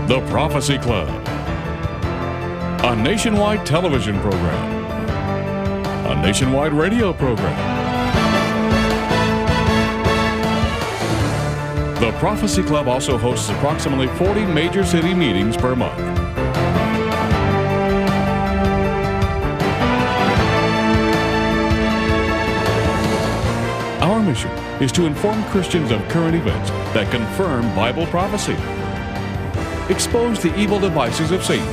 The Prophecy Club, a nationwide television program, a nationwide radio program. The Prophecy Club also hosts approximately 40 major city meetings per month. Our mission is to inform Christians of current events that confirm Bible prophecy, expose the evil devices of Satan,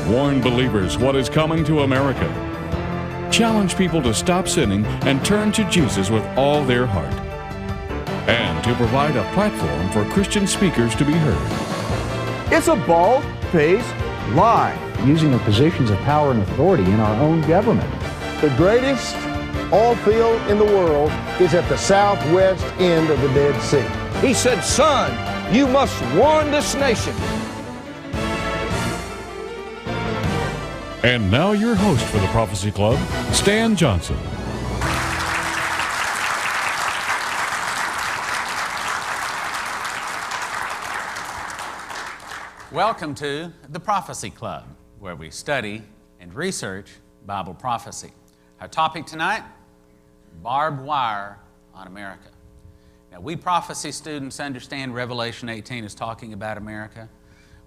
warn believers what is coming to America, challenge people to stop sinning and turn to Jesus with all their heart, and to provide a platform for Christian speakers to be heard. It's a bald-faced lie. Using their positions of power and authority in our own government. The greatest oil field in the world is at the southwest end of the Dead Sea. He said, son, you must warn this nation. And now your host for the Prophecy Club, Stan Johnson. Welcome to the Prophecy Club, where we study and research Bible prophecy. Our topic tonight, Barbed Wire on America. Now, we prophecy students understand Revelation 18 is talking about America.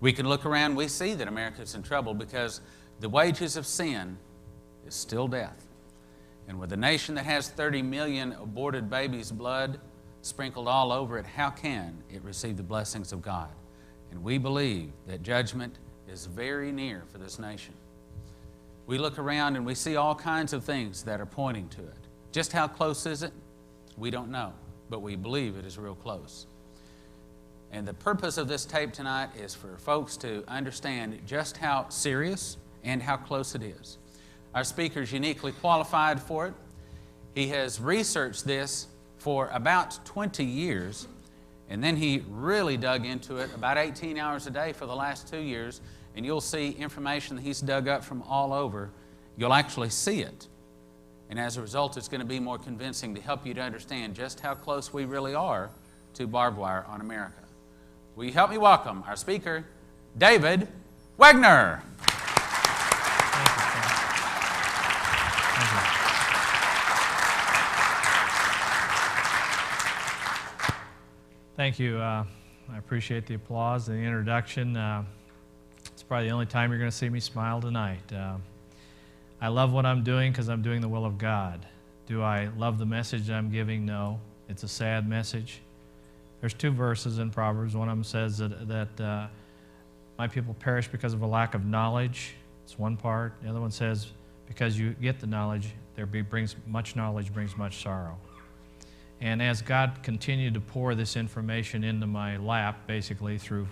We can look around, we see that America is in trouble because the wages of sin is still death. And with a nation that has 30 million aborted babies' blood sprinkled all over it, how can it receive the blessings of God? And we believe that judgment is very near for this nation. We look around and we see all kinds of things that are pointing to it. Just how close is it? We don't know, but we believe it is real close. And the purpose of this tape tonight is for folks to understand just how serious and how close it is. Our speaker is uniquely qualified for it. He has researched this for about 20 years, and then he really dug into it about 18 hours a day for the last 2 years, and you'll see information that he's dug up from all over. You'll actually see it. And as a result, it's going to be more convincing to help you to understand just how close we really are to barbed wire on America. Will you help me welcome our speaker, David Wegner? Thank you. I appreciate the applause and the introduction. It's probably the only time you're going to see me smile tonight. I love what I'm doing because I'm doing the will of God. Do I love the message I'm giving? No. It's a sad message. There's 2 verses in Proverbs. One of them says that my people perish because of a lack of knowledge. It's one part. The other one says, because you get the knowledge, much knowledge brings much sorrow. And as God continued to pour this information into my lap, basically through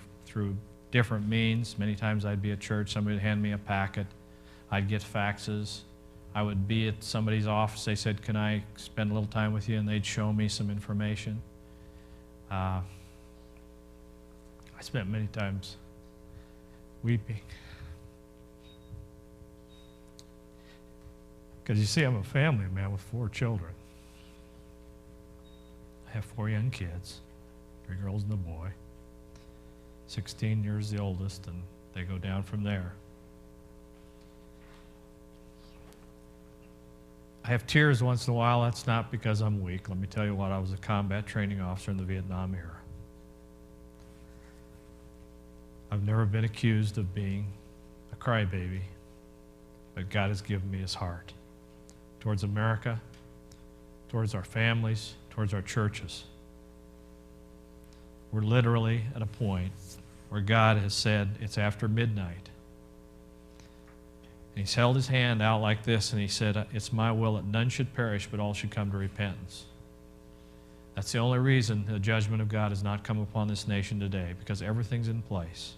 different means, many times I'd be at church, somebody would hand me a packet, I'd get faxes, I would be at somebody's office, they said, can I spend a little time with you? And they'd show me some information. I spent many times weeping. Because you see, I'm a family man with 4 children. I have 4 young kids, 3 girls and a boy. 16 years the oldest, and they go down from there. I have tears once in a while. That's not because I'm weak. Let me tell you what, I was a combat training officer in the Vietnam era. I've never been accused of being a crybaby, but God has given me His heart towards America, towards our families, towards our churches. We're literally at a point where God has said it's after midnight. And He's held His hand out like this and He said, it's my will that none should perish, but all should come to repentance. That's the only reason the judgment of God has not come upon this nation today, because everything's in place.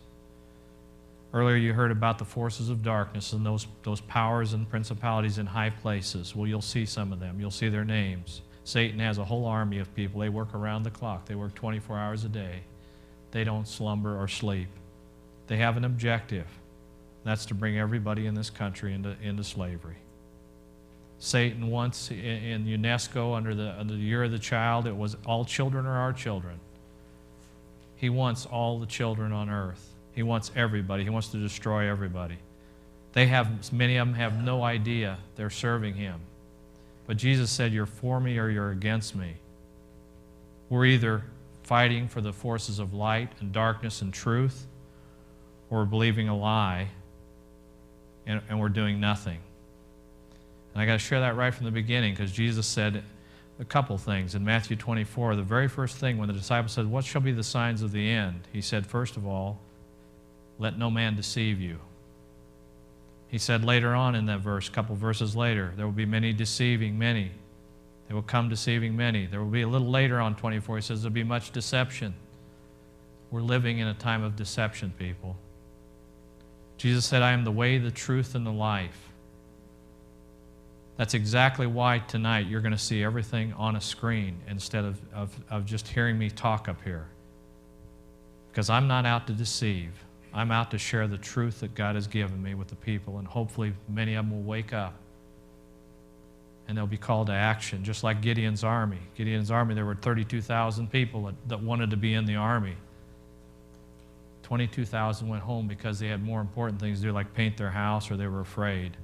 Earlier you heard about the forces of darkness and those powers and principalities in high places. Well, you'll see some of them. You'll see their names. Satan has a whole army of people. They work around the clock. They work 24 hours a day. They don't slumber or sleep. They have an objective. That's to bring everybody in this country into slavery. Satan once in UNESCO under the year of the child, it was all children are our children. He wants all the children on earth. He wants everybody. He wants to destroy everybody. Many of them have no idea they're serving him. But Jesus said, you're for me or you're against me. We're either fighting for the forces of light and darkness and truth, or we're believing a lie and we're doing nothing. And I got to share that right from the beginning, because Jesus said a couple things. In Matthew 24, the very first thing when the disciples said, what shall be the signs of the end? He said, first of all, let no man deceive you. He said later on in that verse, a couple verses later, there will be many deceiving many. They will come deceiving many. There will be a little later on 24, he says there will be much deception. We're living in a time of deception, people. Jesus said, I am the way, the truth, and the life. That's exactly why tonight you're going to see everything on a screen instead of just hearing me talk up here. Because I'm not out to deceive. I'm out to share the truth that God has given me with the people, and hopefully many of them will wake up and they'll be called to action, just like Gideon's army. Gideon's army, there were 32,000 people that wanted to be in the army. 22,000 went home because they had more important things to do, like paint their house, or they were afraid.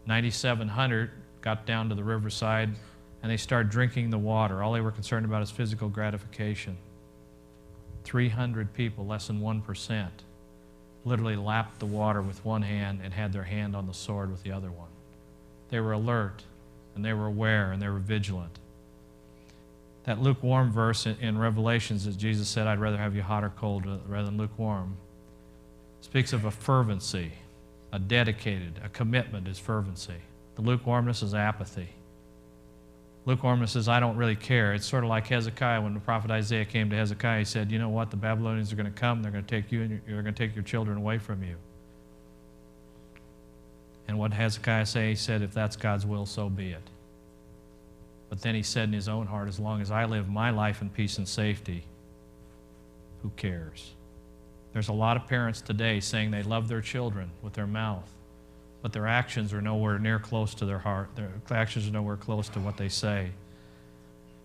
9,700 got down to the riverside and they started drinking the water. All they were concerned about is physical gratification. 300 people, less than 1%, literally lapped the water with one hand and had their hand on the sword with the other one. They were alert, and they were aware, and they were vigilant. That lukewarm verse in Revelations that Jesus said, I'd rather have you hot or cold rather than lukewarm, speaks of a fervency, a dedicated, a commitment is fervency. The lukewarmness is apathy. Lukewarmness is, I don't really care. It's sort of like Hezekiah. When the prophet Isaiah came to Hezekiah, he said, you know what, the Babylonians are going to come, they're going to take you and they're going to take your children away from you. And what did Hezekiah say? He said, if that's God's will, so be it. But then he said in his own heart, as long as I live my life in peace and safety, who cares? There's a lot of parents today saying they love their children with their mouth, but their actions are nowhere near close to their heart. Their actions are nowhere close to what they say.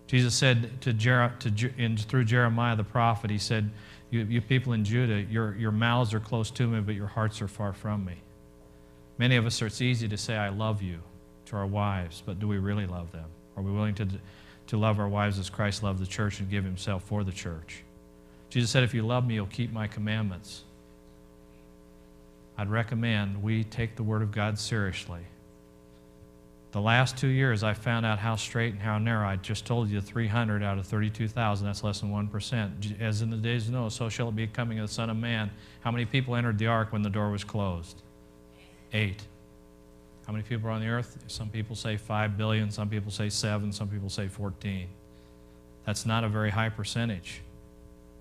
Jesus said through Jeremiah the prophet, he said, you people in Judah, your mouths are close to me, but your hearts are far from me. Many of us, it's easy to say, I love you to our wives, but do we really love them? Are we willing to love our wives as Christ loved the church and give himself for the church? Jesus said, if you love me, you'll keep my commandments. I'd recommend we take the Word of God seriously. The last 2 years, I found out how straight and how narrow. I just told you 300 out of 32,000, that's less than 1%. As in the days of Noah, so shall it be coming of the Son of Man. How many people entered the ark when the door was closed? 8. How many people are on the earth? Some people say 5 billion, some people say 7, some people say 14. That's not a very high percentage.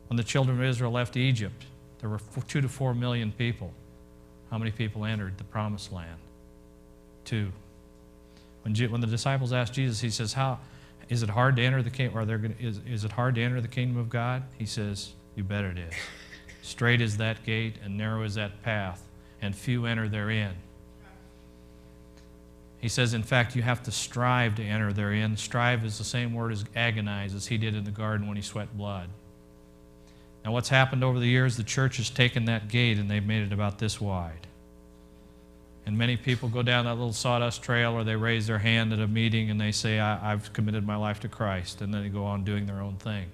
When the children of Israel left Egypt, there were 2 to 4 million people. How many people entered the promised land? 2. When the disciples asked Jesus, he says, is it hard to enter the kingdom? Is it hard to enter the kingdom of God? He says, you bet it is. Straight is that gate and narrow is that path, and few enter therein. He says, in fact, you have to strive to enter therein. Strive is the same word as agonize, as he did in the garden when he sweat blood. Now, what's happened over the years, the church has taken that gate and they've made it about this wide. And many people go down that little sawdust trail, or they raise their hand at a meeting and they say, I've committed my life to Christ, and then they go on doing their own thing.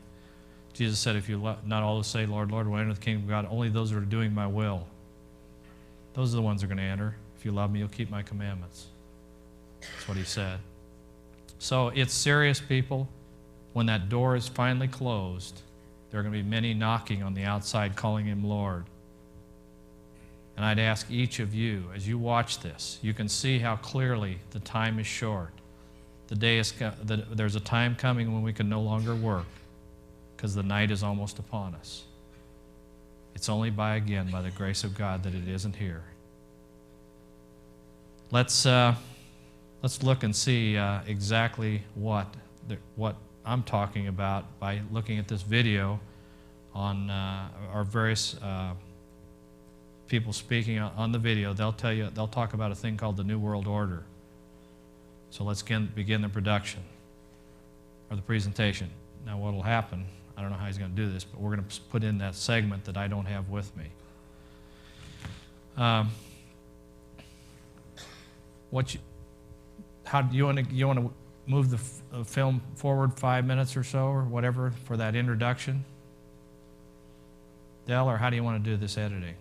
Jesus said, if you not all to say, Lord, Lord, will enter the kingdom of God, only those who are doing my will. Those are the ones who are going to enter. If you love me, you'll keep my commandments. That's what he said. So it's serious, people. When that door is finally closed, there are going to be many knocking on the outside calling him Lord. And I'd ask each of you, as you watch this, you can see how clearly the time is short. There's a time coming when we can no longer work because the night is almost upon us. It's only by the grace of God that it isn't here. Let's look and see exactly what I'm talking about by looking at this video on our various people speaking on the video. They'll talk about a thing called the New World Order. So let's begin the production or the presentation. Now what will happen, I don't know how he's going to do this, but we're going to put in that segment that I don't have with me. How do you want to move the film forward 5 minutes or so, or whatever, for that introduction, Dell, or how do you want to do this editing?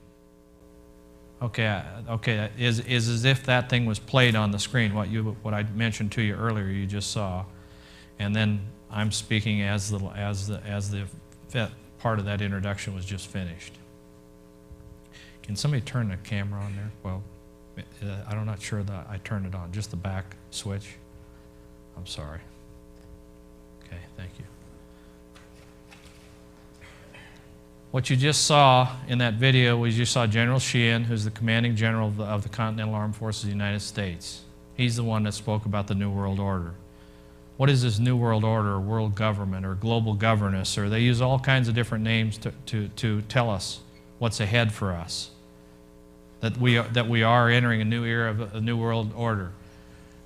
Okay, okay. Is as if that thing was played on the screen. What I mentioned to you earlier, you just saw, and then I'm speaking as the part of that introduction was just finished. Can somebody turn the camera on there? Well, I'm not sure that I turned it on. Just the back switch. I'm sorry. Okay, thank you. What you just saw in that video was you saw General Sheehan, who's the commanding general of the Continental Armed Forces of the United States. He's the one that spoke about the New World Order. What is this New World Order, or world government, or global governance? Or they use all kinds of different names to tell us what's ahead for us. That we are entering a new era of a New World Order.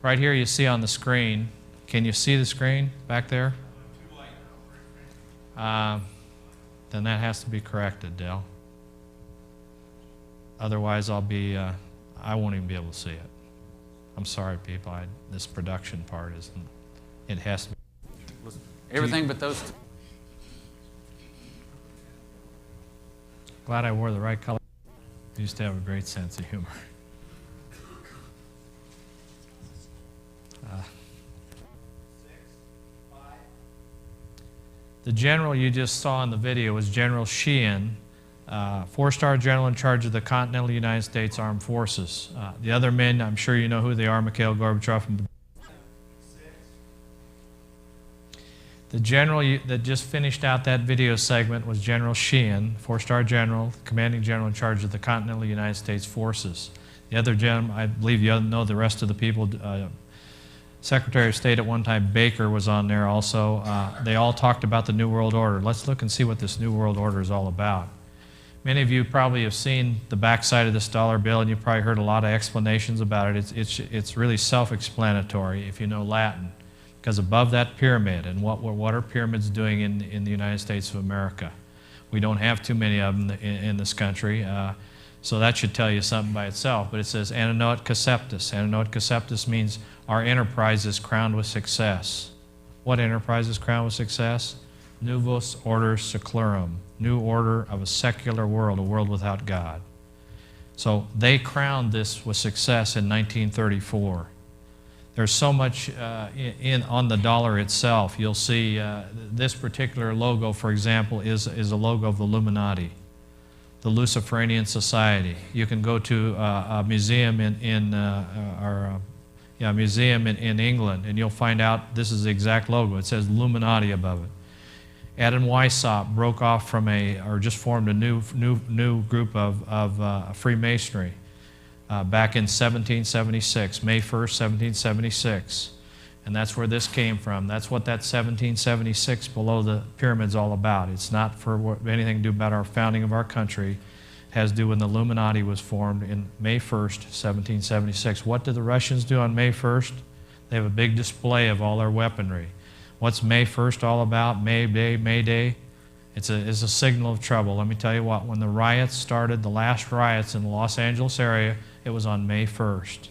Right here you see on the screen. Can you see the screen back there? Then that has to be corrected, Dell. Otherwise, I won't even be able to see it. I'm sorry, people. This production part isn't. It has to be. Everything but those two. Glad I wore the right color. I used to have a great sense of humor. The general you just saw in the video was General Sheehan, four-star general in charge of the Continental United States Armed Forces. The other men, I'm sure you know who they are, Mikhail Gorbachev. The general that just finished out that video segment was General Sheehan, four-star general, commanding general in charge of the Continental United States Forces. The other gentleman, I believe you know the rest of the people, Secretary of State at one time, Baker, was on there also. They all talked about the New World Order. Let's look and see what this New World Order is all about. Many of you probably have seen the backside of this dollar bill, and you've probably heard a lot of explanations about it. It's really self-explanatory if you know Latin, because above that pyramid, and what are pyramids doing in the United States of America? We don't have too many of them in this country. So that should tell you something by itself. But it says Ananoet Conceptus. Ananoet Conceptus means our enterprise is crowned with success. What enterprise is crowned with success? Novus Order Seclorum. New order of a secular world, a world without God. So they crowned this with success in 1934. There's so much on the dollar itself. You'll see this particular logo, for example, is a logo of the Illuminati, the Luciferian Society. You can go to a museum in England, and you'll find out this is the exact logo. It says Illuminati above it. Adam Weishaupt broke off from just formed a new group of Freemasonry back in 1776, May 1st, 1776. And that's where this came from. That's what that 1776 below the pyramid's all about. It's not for anything to do about our founding of our country. It has to do when the Illuminati was formed in May 1st, 1776. What did the Russians do on May 1st? They have a big display of all their weaponry. What's May 1st all about? May Day? It's a signal of trouble. Let me tell you what, when the riots started, the last riots in the Los Angeles area, it was on May 1st.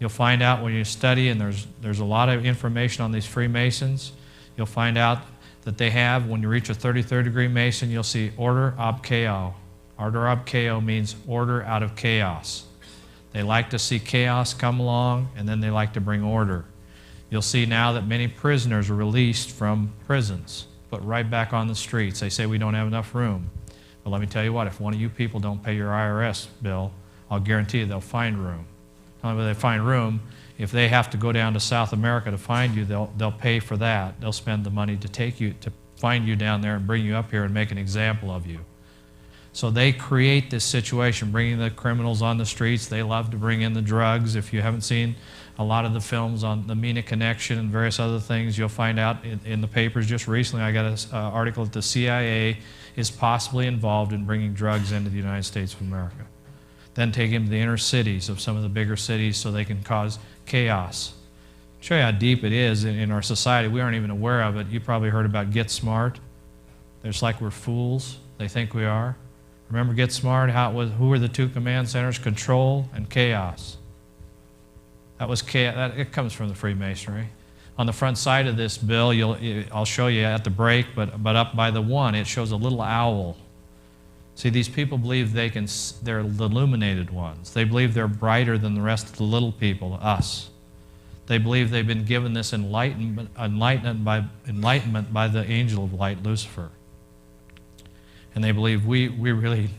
You'll find out when you study, and there's a lot of information on these Freemasons, you'll find out that they have, when you reach a 33rd degree Mason, you'll see Order ab Chaos. Order ab Chaos means order out of chaos. They like to see chaos come along, and then they like to bring order. You'll see now that many prisoners are released from prisons, put right back on the streets. They say we don't have enough room. But let me tell you what, if one of you people don't pay your IRS bill, I'll guarantee you they'll find room. Not only will they find room, if they have to go down to South America to find you, they'll pay for that. They'll spend the money to find you down there and bring you up here and make an example of you. So they create this situation, bringing the criminals on the streets. They love to bring in the drugs. If you haven't seen a lot of the films on the MENA Connection and various other things, you'll find out in the papers just recently, I got an article that the CIA is possibly involved in bringing drugs into the United States of America. Then take them to the inner cities of some of the bigger cities so they can cause chaos. Show you how deep it is in our society. We aren't even aware of it. You probably heard about Get Smart. It's like we're fools. They think we are. Remember, Get Smart, who were the two command centers? Control and chaos. That was chaos. It comes from the Freemasonry. On the front side of this bill, I'll show you at the break, but up by the 1, it shows a little owl. See, these people believe they're the illuminated ones. They believe they're brighter than the rest of the little people, us. They believe they've been given this enlightenment by the angel of light, Lucifer. And they believe we're really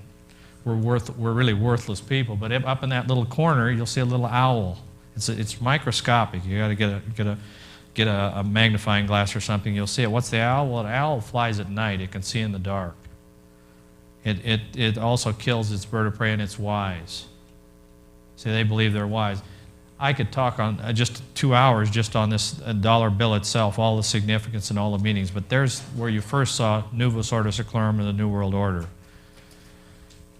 worthless people. But up in that little corner, you'll see a little owl. It's microscopic. You got to get a magnifying glass or something. You'll see it. What's the owl? Well, an owl flies at night. It can see in the dark. It also kills its bird of prey, and it's wise. See, they believe they're wise. I could talk on just 2 hours just on this dollar bill itself, all the significance and all the meanings. But there's where you first saw Novus Ordo Seclorum and the New World Order.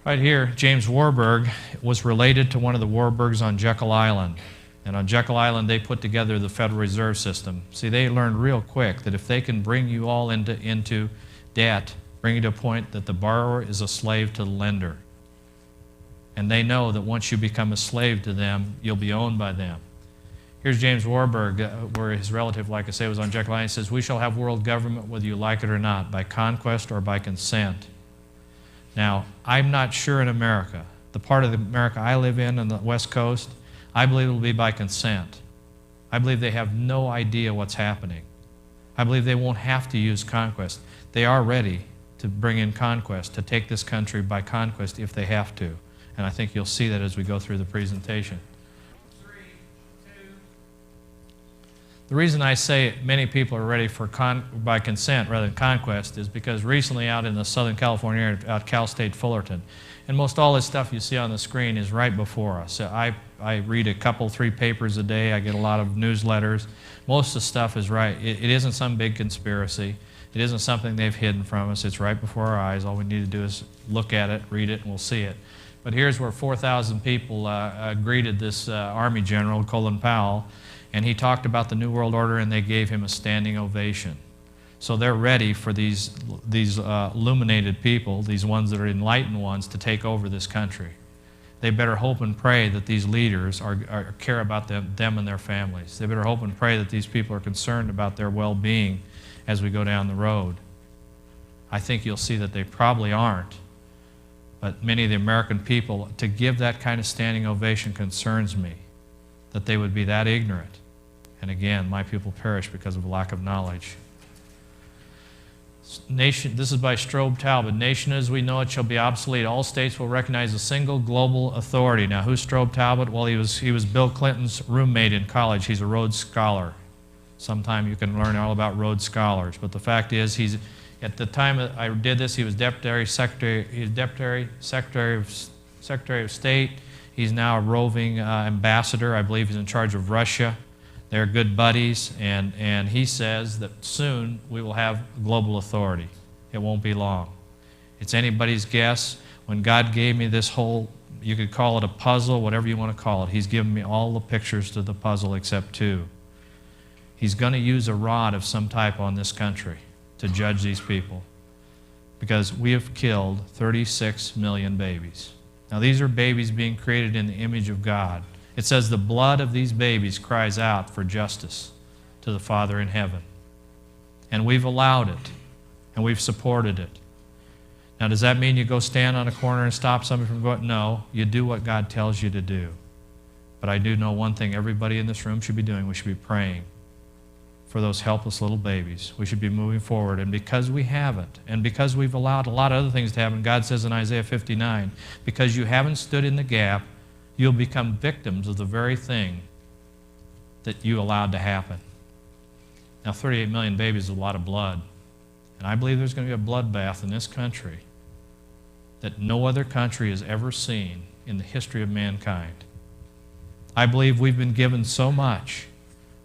Right here, James Warburg was related to one of the Warburgs on Jekyll Island. And on Jekyll Island, they put together the Federal Reserve System. See, they learned real quick that if they can bring you all into debt, bring you to a point that the borrower is a slave to the lender. And they know that once you become a slave to them, you'll be owned by them. Here's James Warburg, where his relative, like I say, was on Jekyll Island. He says, "We shall have world government whether you like it or not, by conquest or by consent." Now, I'm not sure in America. The part of America I live in on the West Coast, I believe it will be by consent. I believe they have no idea what's happening. I believe they won't have to use conquest. They are ready to bring in conquest, to take this country by conquest if they have to. And I think you'll see that as we go through the presentation. 3, 2. The reason I say many people are ready for by consent rather than conquest is because recently out in the Southern California area, out Cal State Fullerton, and most all this stuff you see on the screen is right before us. I read a couple, 3 papers a day. I get a lot of newsletters. Most of the stuff is right. It isn't some big conspiracy. It isn't something they've hidden from us. It's right before our eyes. All we need to do is look at it, read it, and we'll see it. But here's where 4,000 people greeted this Army General, Colin Powell, and he talked about the New World Order, and they gave him a standing ovation. So they're ready for these illuminated people, these ones that are enlightened ones, to take over this country. They better hope and pray that these leaders care about them and their families. They better hope and pray that these people are concerned about their well-being as we go down the road. I think you'll see that they probably aren't. But many of the American people, to give that kind of standing ovation concerns me, that they would be that ignorant. And again, my people perish because of lack of knowledge. Nation, this is by Strobe Talbot. "Nation as we know it shall be obsolete. All states will recognize a single global authority." Now, who's Strobe Talbot? Well, he was Bill Clinton's roommate in college. He's a Rhodes Scholar. Sometime you can learn all about Rhodes Scholars. But the fact is, at the time I did this, he was Deputy Secretary of State. He's now a roving ambassador. I believe he's in charge of Russia. They're good buddies, and he says that soon we will have global authority. It won't be long. It's anybody's guess. When God gave me this whole, you could call it a puzzle, whatever you want to call it, He's given me all the pictures to the puzzle except 2. He's going to use a rod of some type on this country to judge these people, because we have killed 36 million babies. Now, these are babies being created in the image of God. It says the blood of these babies cries out for justice to the Father in heaven. And we've allowed it, and we've supported it. Now, does that mean you go stand on a corner and stop somebody from going? No, you do what God tells you to do. But I do know one thing everybody in this room should be doing. We should be praying for those helpless little babies. We should be moving forward. And because we haven't, and because we've allowed a lot of other things to happen, God says in Isaiah 59, because you haven't stood in the gap, you'll become victims of the very thing that you allowed to happen. Now, 38 million babies is a lot of blood. And I believe there's going to be a bloodbath in this country that no other country has ever seen in the history of mankind. I believe we've been given so much,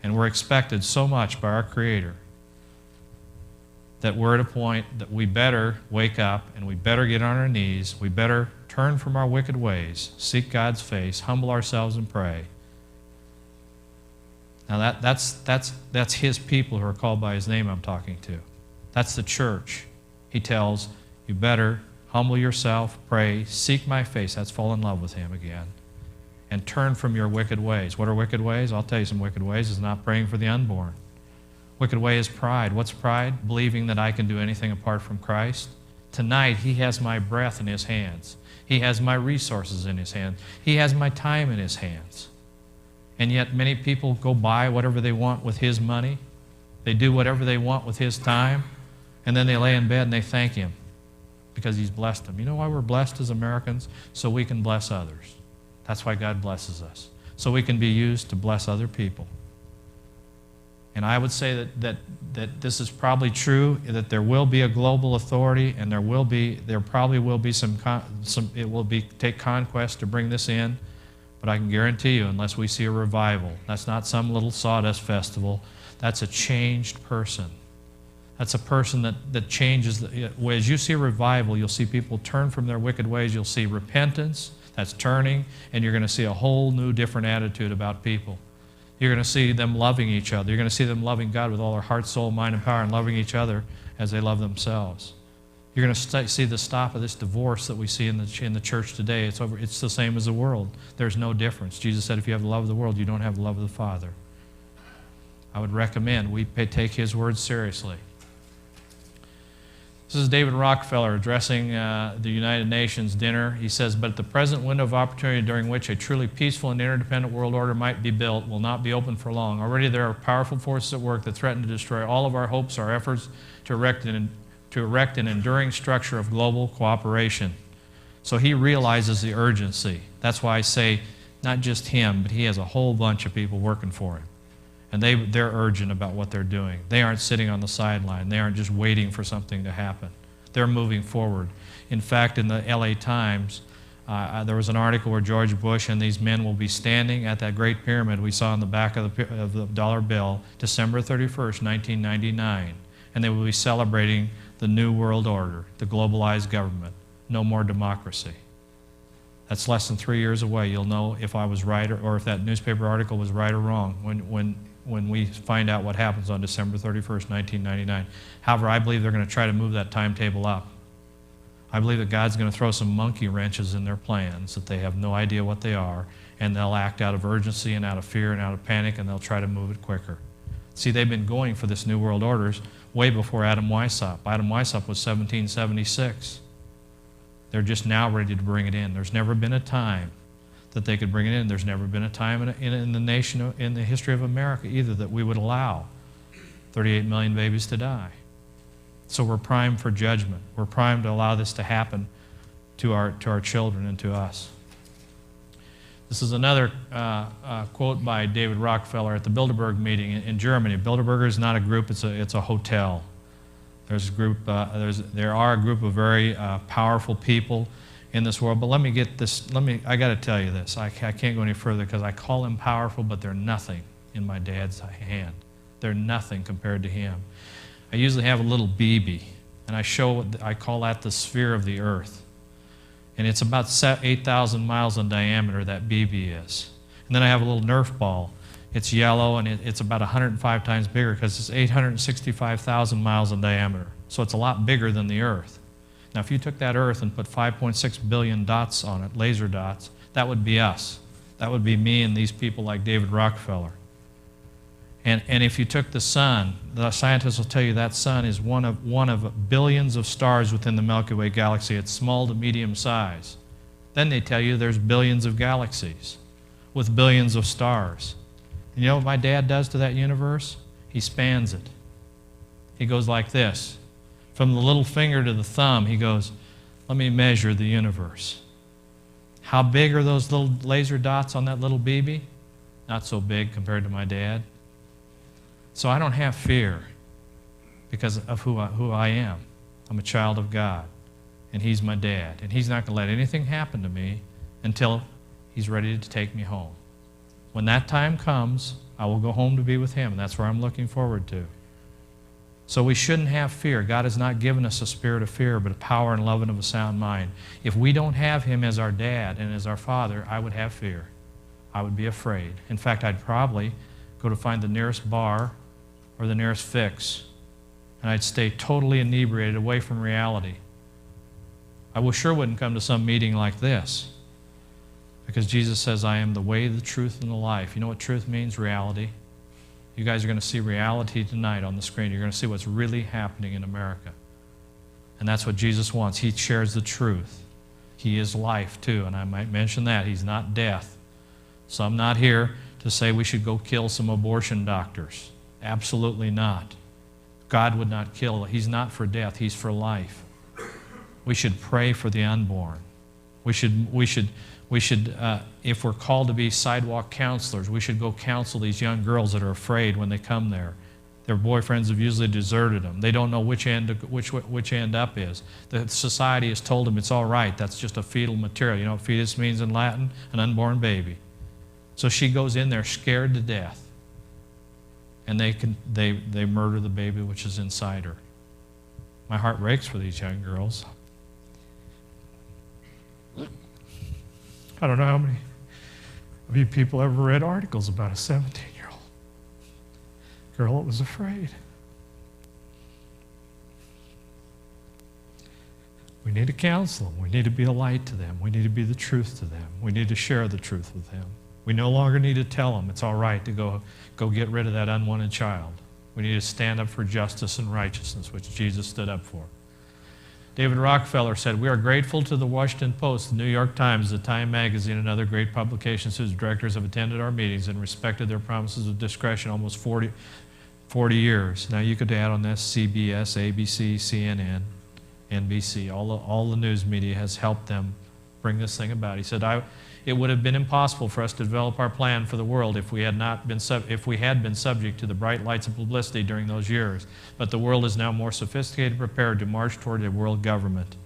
and we're expected so much by our Creator, that we're at a point that we better wake up and we better get on our knees. We better turn from our wicked ways, seek God's face, humble ourselves and pray. Now that's His people who are called by His name I'm talking to. That's the church. He tells, you better humble yourself, pray, seek my face. That's fall in love with him again. And turn from your wicked ways. What are wicked ways? I'll tell you some wicked ways. Is not praying for the unborn. Wicked way is pride. What's pride? Believing that I can do anything apart from Christ. Tonight, he has my breath in his hands. He has my resources in his hands. He has my time in his hands. And yet many people go buy whatever they want with his money. They do whatever they want with his time. And then they lay in bed and they thank him because he's blessed them. You know why we're blessed as Americans? So we can bless others. That's why God blesses us. So we can be used to bless other people. And I would say that this is probably true, that there will be a global authority, and there probably will be it will take conquest to bring this in. But I can guarantee you, unless we see a revival, that's not some little sawdust festival. That's a changed person. That's a person that changes. As you see a revival, you'll see people turn from their wicked ways. You'll see repentance, that's turning, and you're going to see a whole new different attitude about people. You're going to see them loving each other. You're going to see them loving God with all their heart, soul, mind, and power, and loving each other as they love themselves. You're going to see the stop of this divorce that we see in the church today. It's the same as the world. There's no difference. Jesus said if you have the love of the world, you don't have the love of the Father. I would recommend we take his words seriously. This is David Rockefeller addressing the United Nations dinner. He says, but the present window of opportunity during which a truly peaceful and interdependent world order might be built will not be open for long. Already there are powerful forces at work that threaten to destroy all of our hopes, our efforts to erect an enduring structure of global cooperation. So he realizes the urgency. That's why I say not just him, but he has a whole bunch of people working for him. And they're urgent about what they're doing. They aren't sitting on the sideline. They aren't just waiting for something to happen. They're moving forward. In fact, in the LA Times, there was an article where George Bush and these men will be standing at that great pyramid we saw on the back of the dollar bill, December 31st, 1999. And they will be celebrating the New World Order, the globalized government. No more democracy. That's less than 3 years away. You'll know if I was right or if that newspaper article was right or wrong when we find out what happens on December 31st, 1999. However, I believe they're going to try to move that timetable up. I believe that God's going to throw some monkey wrenches in their plans that they have no idea what they are, and they'll act out of urgency and out of fear and out of panic, and they'll try to move it quicker. See, they've been going for this New World Orders way before Adam Weishaupt. Adam Weishaupt was 1776. They're just now ready to bring it in. There's never been a time that they could bring it in. There's never been a time in the nation, in the history of America either, that we would allow 38 million babies to die. So we're primed for judgment. We're primed to allow this to happen to our children and to us. This is another quote by David Rockefeller at the Bilderberg meeting in Germany. Bilderberger is not a group, it's a hotel. There's a group, there are a group of very powerful people in this world, but let me get this, I got to tell you this. I can't go any further because I call them powerful, but they're nothing in my dad's hand. They're nothing compared to him. I usually have a little BB, and I call that the sphere of the earth. And it's about 8,000 miles in diameter, that BB is. And then I have a little Nerf ball. It's yellow, and it's about 105 times bigger because it's 865,000 miles in diameter. So it's a lot bigger than the Earth. Now, if you took that Earth and put 5.6 billion dots on it, laser dots, that would be us. That would be me and these people like David Rockefeller. And if you took the sun, the scientists will tell you that sun is one of billions of stars within the Milky Way galaxy. It's small to medium size. Then they tell you there's billions of galaxies with billions of stars. And you know what my dad does to that universe? He spans it. He goes like this. From the little finger to the thumb, he goes, let me measure the universe. How big are those little laser dots on that little BB? Not so big compared to my dad. So I don't have fear because of who I am. I'm a child of God, and he's my dad. And he's not going to let anything happen to me until he's ready to take me home. When that time comes, I will go home to be with him, and that's where I'm looking forward to. So we shouldn't have fear. God has not given us a spirit of fear, but a power and love and of a sound mind. If we don't have him as our dad and as our father, I would have fear. I would be afraid. In fact, I'd probably go to find the nearest bar or the nearest fix and I'd stay totally inebriated, away from reality. I sure wouldn't come to some meeting like this, because Jesus says, I am the way, the truth, and the life. You know what truth means? Reality. You guys are going to see reality tonight on the screen. You're going to see what's really happening in America. And that's what Jesus wants. He shares the truth. He is life, too, and I might mention that. He's not death. So I'm not here to say we should go kill some abortion doctors. Absolutely not. God would not kill. He's not for death. He's for life. We should pray for the unborn. We should, if we're called to be sidewalk counselors, we should go counsel these young girls that are afraid when they come there. Their boyfriends have usually deserted them. They don't know which end up is. The society has told them it's all right. That's just a fetal material. You know what fetus means in Latin? An unborn baby. So she goes in there scared to death, and they murder the baby which is inside her. My heart breaks for these young girls. I don't know how many of you people ever read articles about a 17-year-old girl that was afraid. We need to counsel them. We need to be a light to them. We need to be the truth to them. We need to share the truth with them. We no longer need to tell them it's all right to go get rid of that unwanted child. We need to stand up for justice and righteousness, which Jesus stood up for. David Rockefeller said, we are grateful to the Washington Post, the New York Times, the Time Magazine, and other great publications whose directors have attended our meetings and respected their promises of discretion almost 40 years. Now you could add on this CBS, ABC, CNN, NBC. All the news media has helped them bring this thing about. He said, it would have been impossible for us to develop our plan for the world if we had been subject to the bright lights of publicity during those years. But the world is now more sophisticated and prepared to march toward a world government.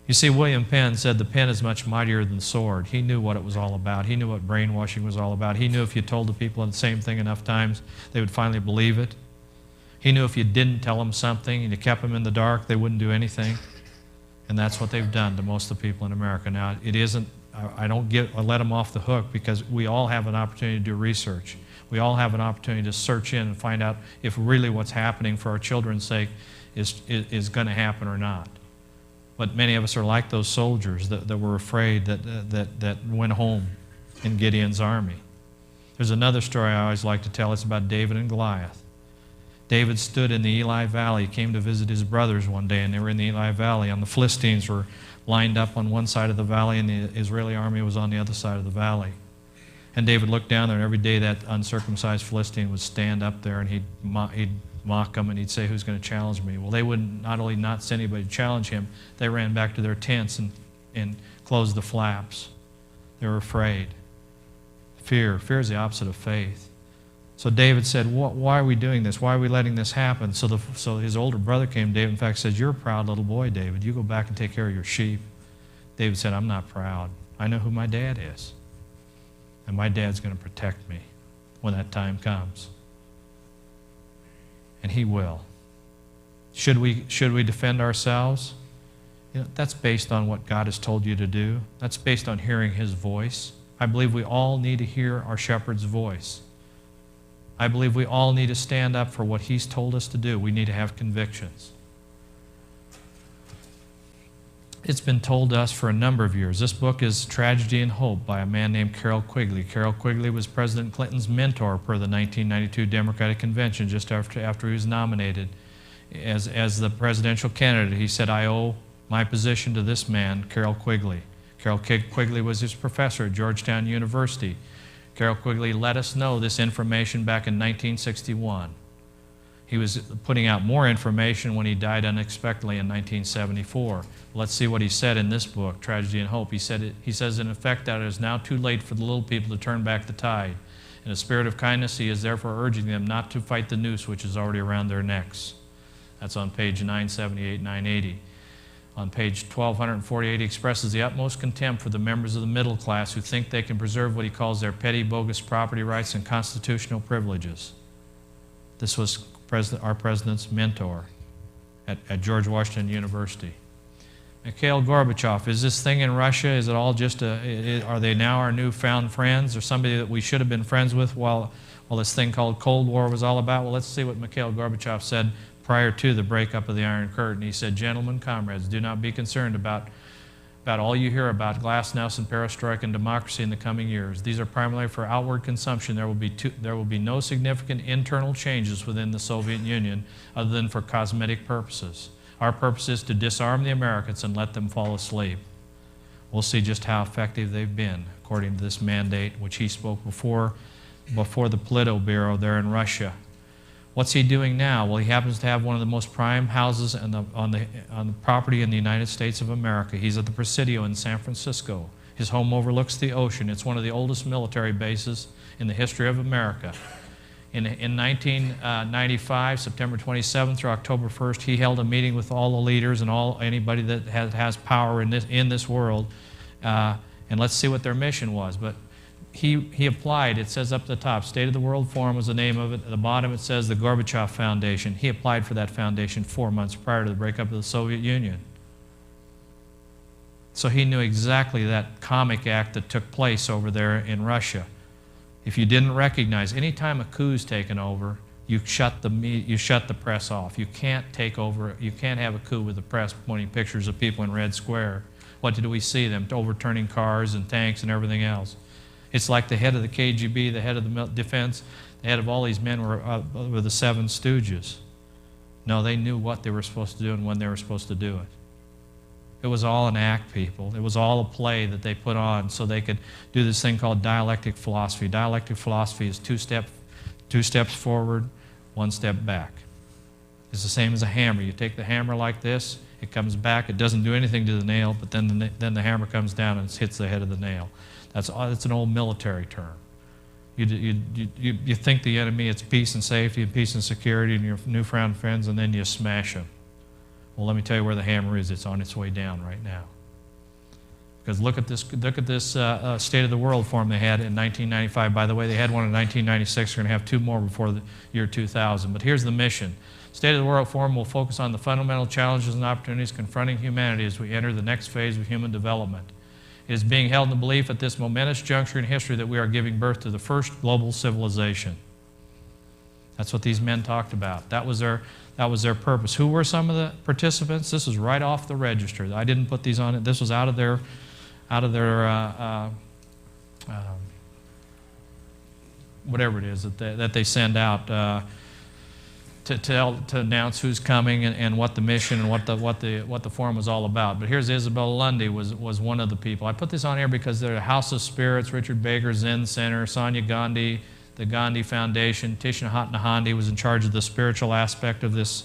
You see, William Penn said the pen is much mightier than the sword. He knew what it was all about. He knew what brainwashing was all about. He knew if you told the people the same thing enough times, they would finally believe it. He knew if you didn't tell them something and you kept them in the dark, they wouldn't do anything. And that's what they've done to most of the people in America. Now, it isn't, I let them off the hook, because we all have an opportunity to do research. We all have an opportunity to search in and find out if really what's happening for our children's sake is going to happen or not. But many of us are like those soldiers that were afraid that went home in Gideon's army. There's another story I always like to tell. It's about David and Goliath. David stood in the Eli Valley. He came to visit his brothers one day, and they were in the Eli Valley. And the Philistines were lined up on one side of the valley, and the Israeli army was on the other side of the valley. And David looked down there, and every day that uncircumcised Philistine would stand up there, and he'd mock them, and he'd say, who's going to challenge me? Well, they wouldn't not only not send anybody to challenge him, they ran back to their tents and closed the flaps. They were afraid. Fear is the opposite of faith. So David said, why are we doing this? Why are we letting this happen? So his older brother came to David, in fact, said, you're a proud little boy, David. You go back and take care of your sheep. David said, I'm not proud. I know who my dad is. And my dad's going to protect me when that time comes. And he will. Should we defend ourselves? You know, that's based on what God has told you to do. That's based on hearing his voice. I believe we all need to hear our shepherd's voice. I believe we all need to stand up for what he's told us to do. We need to have convictions. It's been told to us for a number of years. This book is Tragedy and Hope by a man named Carroll Quigley. Carroll Quigley was President Clinton's mentor per the 1992 Democratic Convention just after he was nominated as the presidential candidate. He said, I owe my position to this man, Carroll Quigley. Carroll Quigley was his professor at Georgetown University. Carroll Quigley let us know this information back in 1961. He was putting out more information when he died unexpectedly in 1974. Let's see what he said in this book, Tragedy and Hope. He says, in effect, that it is now too late for the little people to turn back the tide. In a spirit of kindness, he is therefore urging them not to fight the noose which is already around their necks. That's on page 978, 980. On page 1248, he expresses the utmost contempt for the members of the middle class who think they can preserve what he calls their petty, bogus property rights and constitutional privileges. This was our president's mentor at George Washington University. Mikhail Gorbachev, is this thing in Russia, is it all just are they now our newfound friends, or somebody that we should have been friends with while this thing called Cold War was all about? Well, let's see what Mikhail Gorbachev said prior to the breakup of the Iron Curtain. He said, "Gentlemen, comrades, do not be concerned about all you hear about glasnost and perestroika and democracy in the coming years. These are primarily for outward consumption. There will be no significant internal changes within the Soviet Union other than for cosmetic purposes. Our purpose is to disarm the Americans and let them fall asleep." We'll see just how effective they've been, according to this mandate, which he spoke before the Politburo there in Russia. What's he doing now? Well, he happens to have one of the most prime houses on the property in the United States of America. He's at the Presidio in San Francisco. His home overlooks the ocean. It's one of the oldest military bases in the history of America. In 1995, September 27th through October 1st, he held a meeting with all the leaders and anybody that has power in this world, and let's see what their mission was. But he applied. It says up at the top, State of the World Forum was the name of it. At the bottom it says the Gorbachev Foundation. He applied for that foundation 4 months prior to the breakup of the Soviet Union. So he knew exactly that comic act that took place over there in Russia. If you didn't recognize, any time a coup's taken over, you shut the press off. You can't take over, you can't have a coup with the press pointing pictures of people in Red Square. What did we see them? Overturning cars and tanks and everything else. It's like the head of the KGB, the head of the defense, the head of all these men were the Seven Stooges. No, they knew what they were supposed to do and when they were supposed to do it. It was all an act, people. It was all a play that they put on so they could do this thing called dialectic philosophy. Dialectic philosophy is two steps forward, 1 step back. It's the same as a hammer. You take the hammer like this, it comes back, it doesn't do anything to the nail, but then the hammer comes down and hits the head of the nail. That's an old military term. You think the enemy, it's peace and safety and peace and security and your newfound friends, and then you smash them. Well, let me tell you where the hammer is. It's on its way down right now. Because look at this State of the World Forum they had in 1995. By the way, they had one in 1996. They're going to have 2 more before the year 2000. But here's the mission. State of the World Forum will focus on the fundamental challenges and opportunities confronting humanity as we enter the next phase of human development. It is being held in the belief at this momentous juncture in history that we are giving birth to the first global civilization. That's what these men talked about. That was their purpose. Who were some of the participants? This was right off the register. I didn't put these on it. This was out of their whatever it is that they send out to announce who's coming and what the mission and what the forum was all about. But here's Isabella Lundy was one of the people. I put this on here because they're the House of Spirits, Richard Baker Zen Center, Sonia Gandhi, the Gandhi Foundation. Thich Nhat Hanh was in charge of the spiritual aspect of this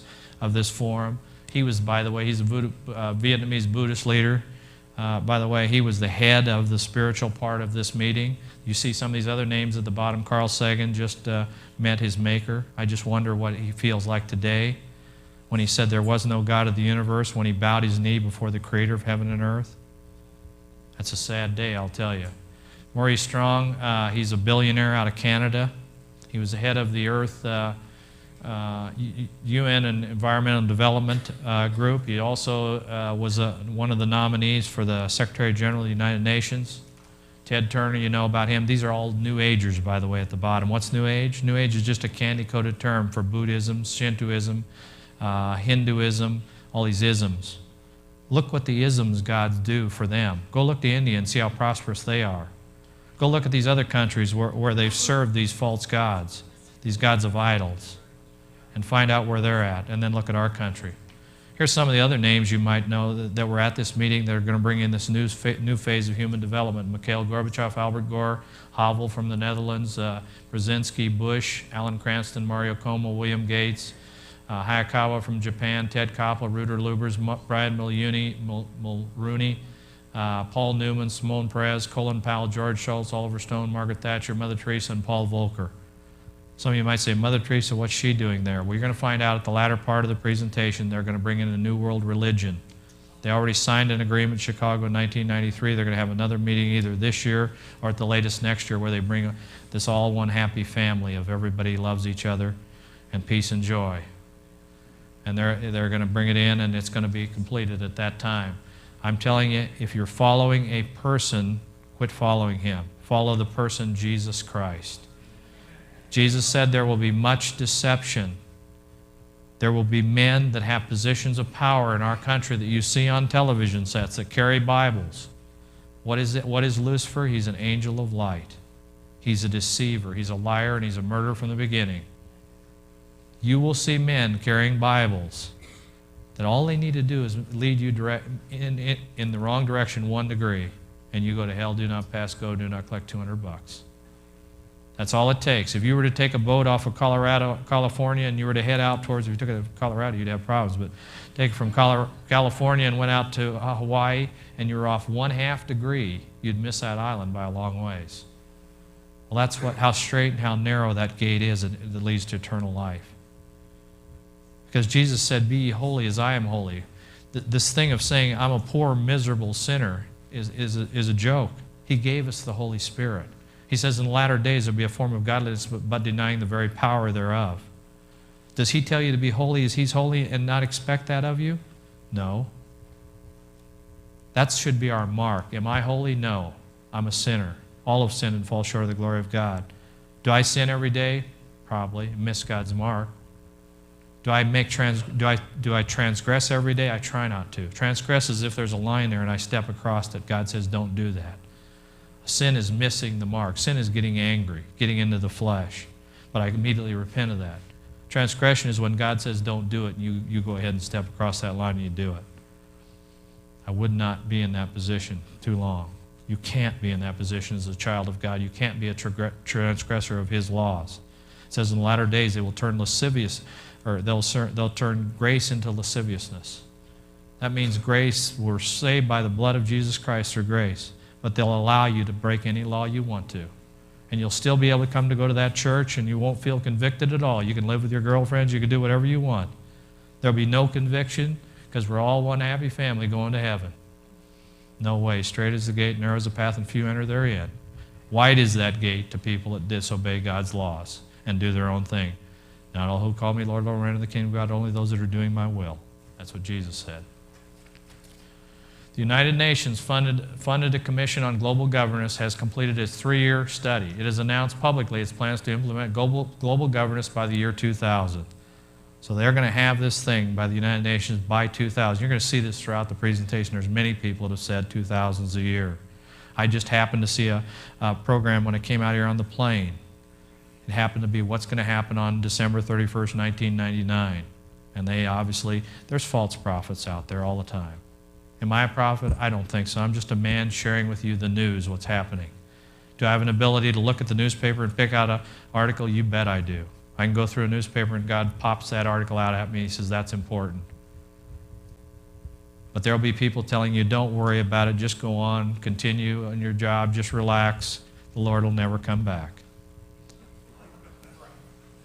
forum. He was, by the way, he's a Vietnamese Buddhist leader. By the way, he was the head of the spiritual part of this meeting. You see some of these other names at the bottom. Carl Sagan just met his maker. I just wonder what he feels like today when he said there was no God of the universe, when he bowed his knee before the creator of heaven and earth. That's a sad day, I'll tell you. Maurice Strong, he's a billionaire out of Canada. He was the head of the Earth UN and Environmental Development Group. He also was one of the nominees for the Secretary General of the United Nations. Ted Turner, you know about him. These are all New Agers, by the way, at the bottom. What's New Age? New Age is just a candy-coated term for Buddhism, Shintoism, Hinduism, all these isms. Look what the isms gods do for them. Go look to India and see how prosperous they are. Go look at these other countries where they've served these false gods, these gods of idols, and find out where they're at, and then look at our country. Here's some of the other names you might know that were at this meeting that are going to bring in this new phase of human development. Mikhail Gorbachev, Albert Gore, Havel from the Netherlands, Brzezinski, Bush, Alan Cranston, Mario Como, William Gates, Hayakawa from Japan, Ted Koppel, Reuter Lubers, Brian Mulrooney, Paul Newman, Simone Perez, Colin Powell, George Shultz, Oliver Stone, Margaret Thatcher, Mother Teresa, and Paul Volcker. Some of you might say, Mother Teresa, what's she doing there? Well, you're going to find out at the latter part of the presentation they're going to bring in a new world religion. They already signed an agreement in Chicago in 1993. They're going to have another meeting either this year or at the latest next year where they bring this all one happy family of everybody loves each other and peace and joy. And they're going to bring it in, and it's going to be completed at that time. I'm telling you, if you're following a person, quit following him. Follow the person Jesus Christ. Jesus said there will be much deception There will be men that have positions of power in our country that you see on television sets that carry Bibles. What is it? What is Lucifer? He's an angel of light. He's a deceiver. He's a liar, and he's a murderer from the beginning. You will see men carrying Bibles that all they need to do is lead you in the wrong direction 1 degree, and you go to hell, do not pass, go, do not collect $200. That's all it takes. If you were to take a boat off of California, and you were to head out towards, if you took it to Colorado, you'd have problems, but take it from California and went out to Hawaii, and you were off 1/2 degree, you'd miss that island by a long ways. Well, that's how straight and how narrow that gate is that leads to eternal life. Because Jesus said, "Be ye holy as I am holy." This thing of saying, "I'm a poor, miserable sinner," is a joke. He gave us the Holy Spirit. He says in the latter days there will be a form of godliness, but denying the very power thereof. Does He tell you to be holy as He's holy and not expect that of you? No. That should be our mark. Am I holy? No. I'm a sinner. All have sinned and fall short of the glory of God. Do I sin every day? Probably. Miss God's mark. Do I transgress every day? I try not to. Transgress is if there's a line there and I step across it. God says don't do that. Sin is missing the mark. Sin is getting angry, getting into the flesh. But I immediately repent of that. Transgression is when God says don't do it, and you go ahead and step across that line and you do it. I would not be in that position too long. You can't be in that position as a child of God. You can't be a transgressor of His laws. It says in the latter days they will turn lascivious, or they'll turn grace into lasciviousness. That means grace, we're saved by the blood of Jesus Christ through grace, but they'll allow you to break any law you want to. And you'll still be able to come to go to that church, and you won't feel convicted at all. You can live with your girlfriends, you can do whatever you want. There'll be no conviction, because we're all one happy family going to heaven. No way. Straight is the gate, narrow is the path, and few enter therein. Wide is that gate to people that disobey God's laws and do their own thing. Not all who call me Lord, Lord, will enter the kingdom of God, only those that are doing my will. That's what Jesus said. The United Nations funded a commission on global governance has completed its 3-year study. It has announced publicly its plans to implement global governance by the year 2000. So they're going to have this thing by the United Nations by 2000. You're going to see this throughout the presentation. There's many people that have said 2000's a year. I just happened to see a program when I came out here on the plane. It happened to be what's going to happen on December 31st, 1999. And there's false prophets out there all the time. Am I a prophet? I don't think so. I'm just a man sharing with you the news, what's happening. Do I have an ability to look at the newspaper and pick out an article? You bet I do. I can go through a newspaper and God pops that article out at me. He says, that's important. But there'll be people telling you, don't worry about it. Just go on. Continue on your job. Just relax. The Lord will never come back.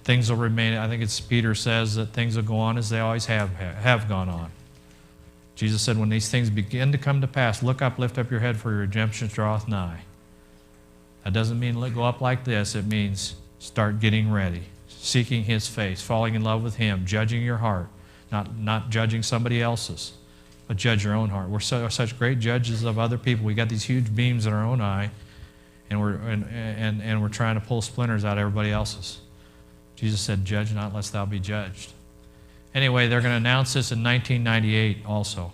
Things will remain. I think it's Peter says that things will go on as they always have gone on. Jesus said, when these things begin to come to pass, look up, lift up your head, for your redemption draweth nigh. That doesn't mean go up like this. It means start getting ready. Seeking His face, falling in love with Him, judging your heart, not judging somebody else's, but judge your own heart. We're such great judges of other people. We got these huge beams in our own eye, and we're trying to pull splinters out of everybody else's. Jesus said, "Judge not, lest thou be judged." Anyway, they're going to announce this in 1998 also.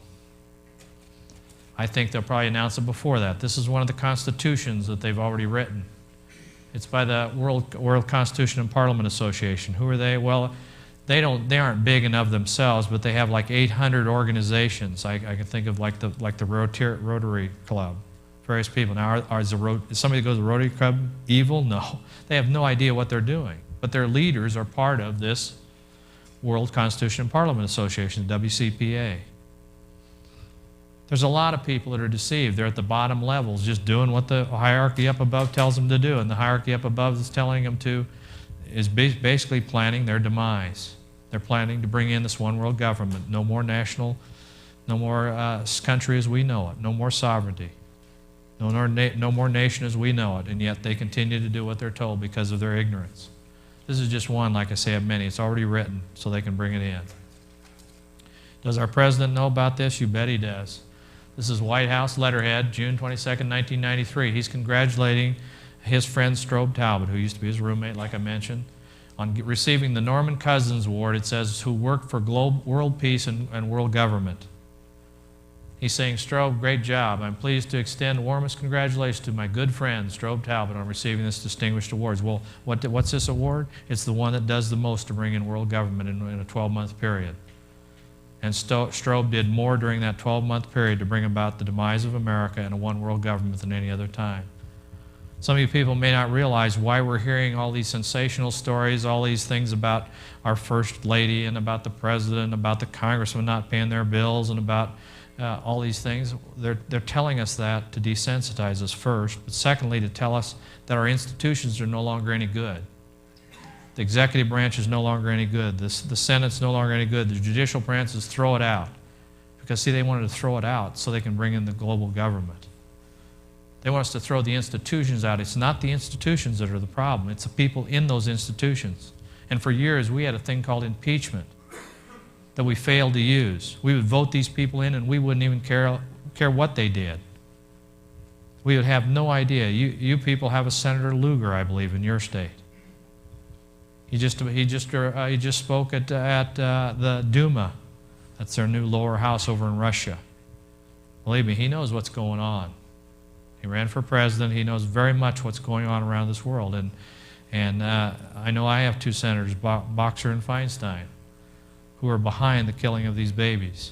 I think they'll probably announce it before that. This is one of the constitutions that they've already written. It's by the World Constitution and Parliament Association. Who are they? Well, they aren't big enough themselves, but they have like 800 organizations. I can think of like the Rotary Club, various people. Now, is somebody that goes to the Rotary Club evil? No. They have no idea what they're doing. But their leaders are part of this World Constitution and Parliament Association, WCPA. There's a lot of people that are deceived. They're at the bottom levels just doing what the hierarchy up above tells them to do, and the hierarchy up above is telling them is basically planning their demise. They're planning to bring in this one world government. No more national, no more country as we know it, no more sovereignty, no more nation as we know it, and yet they continue to do what they're told because of their ignorance. This is just one, like I say, of many. It's already written, so they can bring it in. Does our president know about this? You bet he does. This is White House letterhead, June 22nd, 1993. He's congratulating his friend Strobe Talbot, who used to be his roommate, like I mentioned, On receiving the Norman Cousins Award, it says, who worked for world peace and world government. He's saying, Strobe, great job. I'm pleased to extend warmest congratulations to my good friend, Strobe Talbot, on receiving this distinguished award. Well, what's this award? It's the one that does the most to bring in world government in a 12-month period. And Strobe did more during that 12-month period to bring about the demise of America and a one world government than any other time. Some of you people may not realize why we're hearing all these sensational stories, all these things about our First Lady and about the President, about the Congressman not paying their bills, and about all these things. They're telling us that to desensitize us first, but secondly to tell us that our institutions are no longer any good. The executive branch is no longer any good. The Senate's no longer any good. The judicial branches throw it out. Because, see, they wanted to throw it out so they can bring in the global government. They want us to throw the institutions out. It's not the institutions that are the problem. It's the people in those institutions. And for years, we had a thing called impeachment that we failed to use. We would vote these people in and we wouldn't even care what they did. We would have no idea. You people have a Senator Lugar, I believe, in your state. He just spoke at the Duma. That's their new lower house over in Russia. Believe me, he knows what's going on. He ran for president. He knows very much what's going on around this world. And I know I have two senators, Boxer and Feinstein, who are behind the killing of these babies.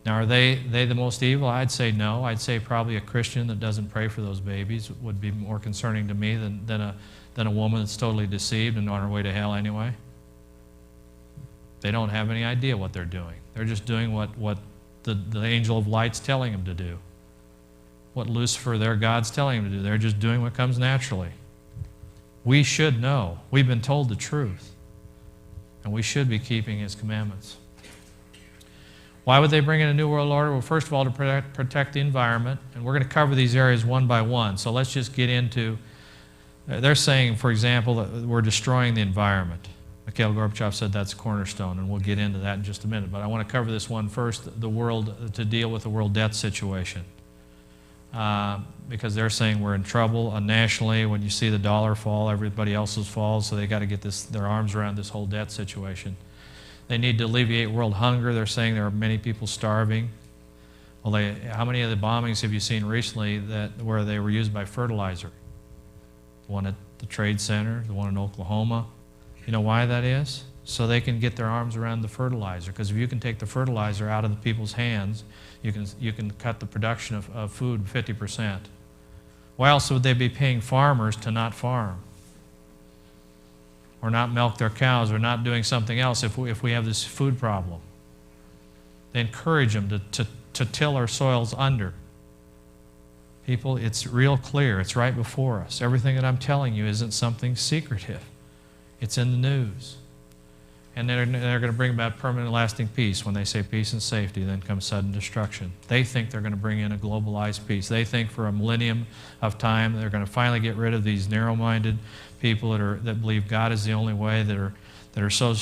Now, are they the most evil? I'd say no. I'd say probably a Christian that doesn't pray for those babies would be more concerning to me than a woman that's totally deceived and on her way to hell anyway. They don't have any idea what they're doing. They're just doing what the angel of light's telling them to do. What Lucifer, their God's telling them to do. They're just doing what comes naturally. We should know. We've been told the truth. And we should be keeping His commandments. Why would they bring in a new world order? Well, first of all, to protect the environment. And we're going to cover these areas one by one. So let's just get into, they're saying, for example, that we're destroying the environment. Mikhail Gorbachev said that's a cornerstone, and we'll get into that in just a minute. But I want to cover this one first, the world, to deal with the world debt situation. Because they're saying we're in trouble nationally. When you see the dollar fall, everybody else's falls, so they got to get their arms around this whole debt situation. They need to alleviate world hunger. They're saying there are many people starving. Well, how many of the bombings have you seen recently where they were used by fertilizer? The one at the Trade Center, the one in Oklahoma. You know why that is? So they can get their arms around the fertilizer. Because if you can take the fertilizer out of the people's hands, you can cut the production of food 50%. Why else would they be paying farmers to not farm? Or not milk their cows, or not doing something else if we have this food problem? They encourage them to till our soils under. People, it's real clear. It's right before us. Everything that I'm telling you isn't something secretive. It's in the news. And they're going to bring about permanent lasting peace. When they say peace and safety, then comes sudden destruction. They think they're going to bring in a globalized peace. They think for a millennium of time they're going to finally get rid of these narrow-minded people that believe God is the only way, that are so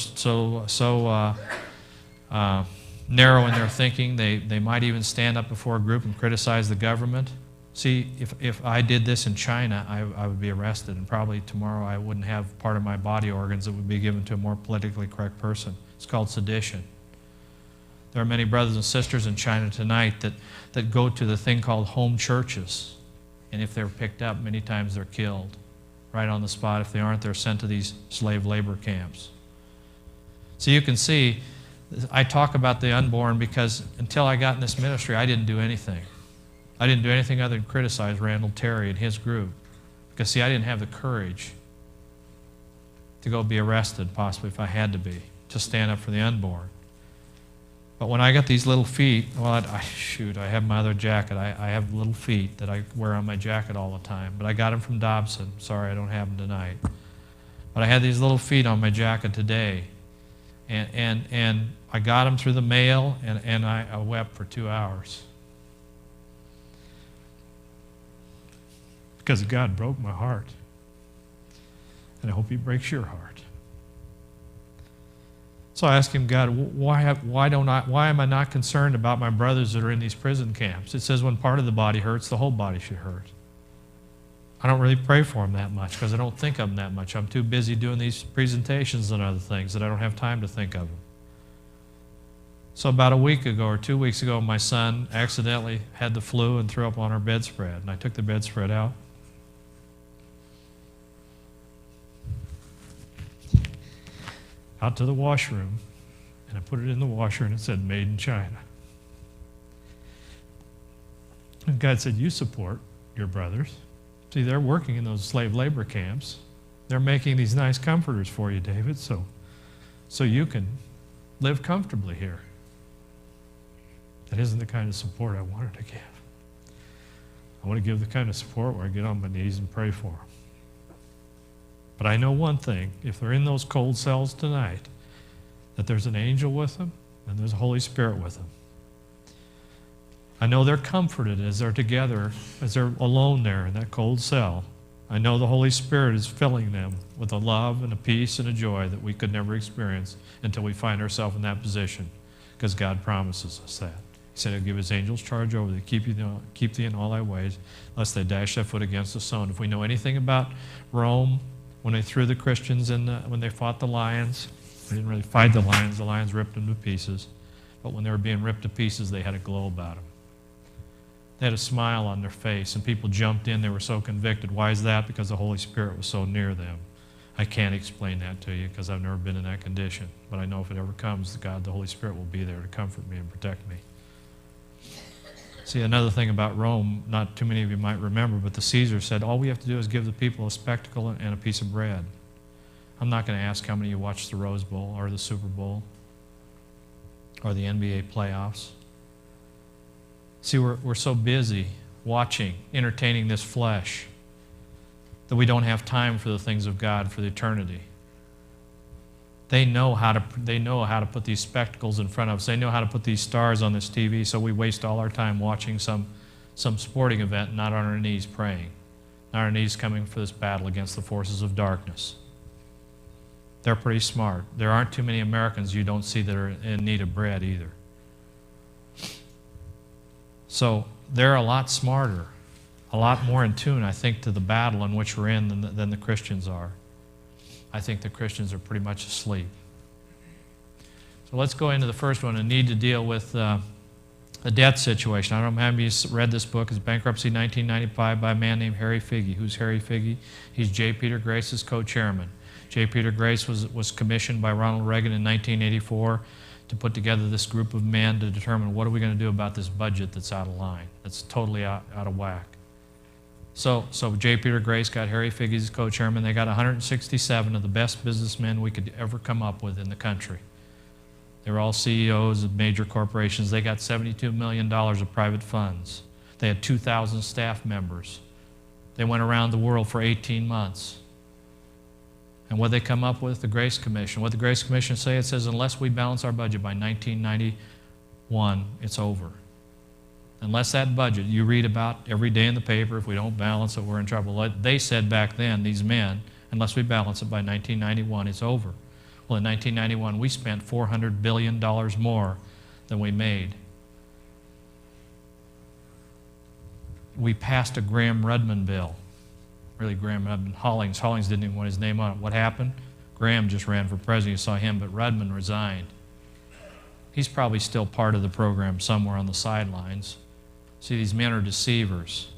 narrow in their thinking. They might even stand up before a group and criticize the government. See, if I did this in China, I would be arrested, and probably tomorrow I wouldn't have part of my body organs that would be given to a more politically correct person. It's called sedition. There are many brothers and sisters in China tonight that go to the thing called home churches, and if they're picked up, many times they're killed right on the spot. If they aren't, they're sent to these slave labor camps. So you can see, I talk about the unborn because until I got in this ministry, I didn't do anything. I didn't do anything other than criticize Randall Terry and his group. Because, see, I didn't have the courage to go be arrested, possibly if I had to be, to stand up for the unborn. But when I got these little feet, well, I have my other jacket. I have little feet that I wear on my jacket all the time. But I got them from Dobson. Sorry, I don't have them tonight. But I had these little feet on my jacket today. And I got them through the mail, and I wept for 2 hours. Because God broke my heart. And I hope He breaks your heart. So I asked Him, God, why am I not concerned about my brothers that are in these prison camps? It says when part of the body hurts, the whole body should hurt. I don't really pray for them that much because I don't think of them that much. I'm too busy doing these presentations and other things that I don't have time to think of them. So about a week ago or 2 weeks ago, my son accidentally had the flu and threw up on our bedspread, and I took the bedspread out. Out to the washroom, and I put it in the washer, and it said, "Made in China." And God said, "You support your brothers. See, they're working in those slave labor camps. They're making these nice comforters for you, David, so you can live comfortably here." That isn't the kind of support I wanted to give. I want to give the kind of support where I get on my knees and pray for them. But I know one thing, if they're in those cold cells tonight, that there's an angel with them and there's a Holy Spirit with them. I know they're comforted as they're together, as they're alone there in that cold cell. I know the Holy Spirit is filling them with a love and a peace and a joy that we could never experience until we find ourselves in that position, because God promises us that. He said He'll give His angels charge over thee, keep thee in all thy ways, lest they dash thy foot against a stone. If we know anything about Rome, when they threw the Christians in, when they fought the lions, they didn't really fight the lions ripped them to pieces. But when they were being ripped to pieces, they had a glow about them. They had a smile on their face, and people jumped in. They were so convicted. Why is that? Because the Holy Spirit was so near them. I can't explain that to you because I've never been in that condition. But I know if it ever comes, God, the Holy Spirit will be there to comfort me and protect me. See, another thing about Rome, not too many of you might remember, but the Caesar said, all we have to do is give the people a spectacle and a piece of bread. I'm not going to ask how many of you watched the Rose Bowl or the Super Bowl or the NBA playoffs. See, we're so busy watching, entertaining this flesh, that we don't have time for the things of God, for the eternity. They know how to put these spectacles in front of us. They know how to put these stars on this TV, so we waste all our time watching some sporting event, not on our knees praying, not on our knees coming for this battle against the forces of darkness. They're pretty smart. There aren't too many Americans you don't see that are in need of bread either. So they're a lot smarter, a lot more in tune, I think, to the battle in which we're in than the Christians are. I think the Christians are pretty much asleep. So let's go into the first one, a need to deal with a debt situation. I don't know how many of you read this book. It's Bankruptcy 1995 by a man named Harry Figge. Who's Harry Figge? He's J. Peter Grace's co-chairman. J. Peter Grace was commissioned by Ronald Reagan in 1984 to put together this group of men to determine what are we going to do about this budget that's out of line, that's totally out of whack. So J. Peter Grace got Harry Figge as co-chairman. They got 167 of the best businessmen we could ever come up with in the country. They were all CEOs of major corporations. They got $72 million of private funds. They had 2,000 staff members. They went around the world for 18 months. And what they come up with? The Grace Commission. What the Grace Commission say? It says, unless we balance our budget by 1991, it's over. Unless that budget, you read about every day in the paper, if we don't balance it, we're in trouble. They said back then, these men, unless we balance it by 1991, it's over. Well, in 1991, we spent $400 billion more than we made. We passed a Graham-Rudman bill. Really, Graham-Rudman, Hollings didn't even want his name on it. What happened? Graham just ran for president. You saw him, but Rudman resigned. He's probably still part of the program somewhere on the sidelines. See, these men are deceivers.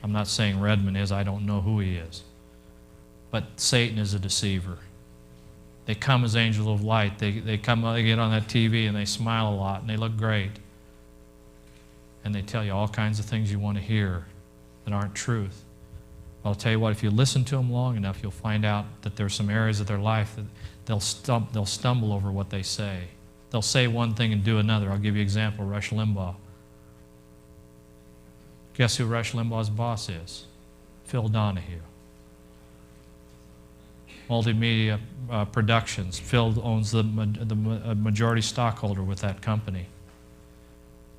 I'm not saying Rudman is. I don't know who he is. But Satan is a deceiver. They come as angels of light. They get on that TV and they smile a lot and they look great. And they tell you all kinds of things you want to hear that aren't truth. I'll tell you what, if you listen to them long enough, you'll find out that there's some areas of their life that they'll stumble over what they say. They'll say one thing and do another. I'll give you an example, Rush Limbaugh. Guess who Rush Limbaugh's boss is? Phil Donahue. Multimedia Productions. Phil owns the majority stockholder with that company.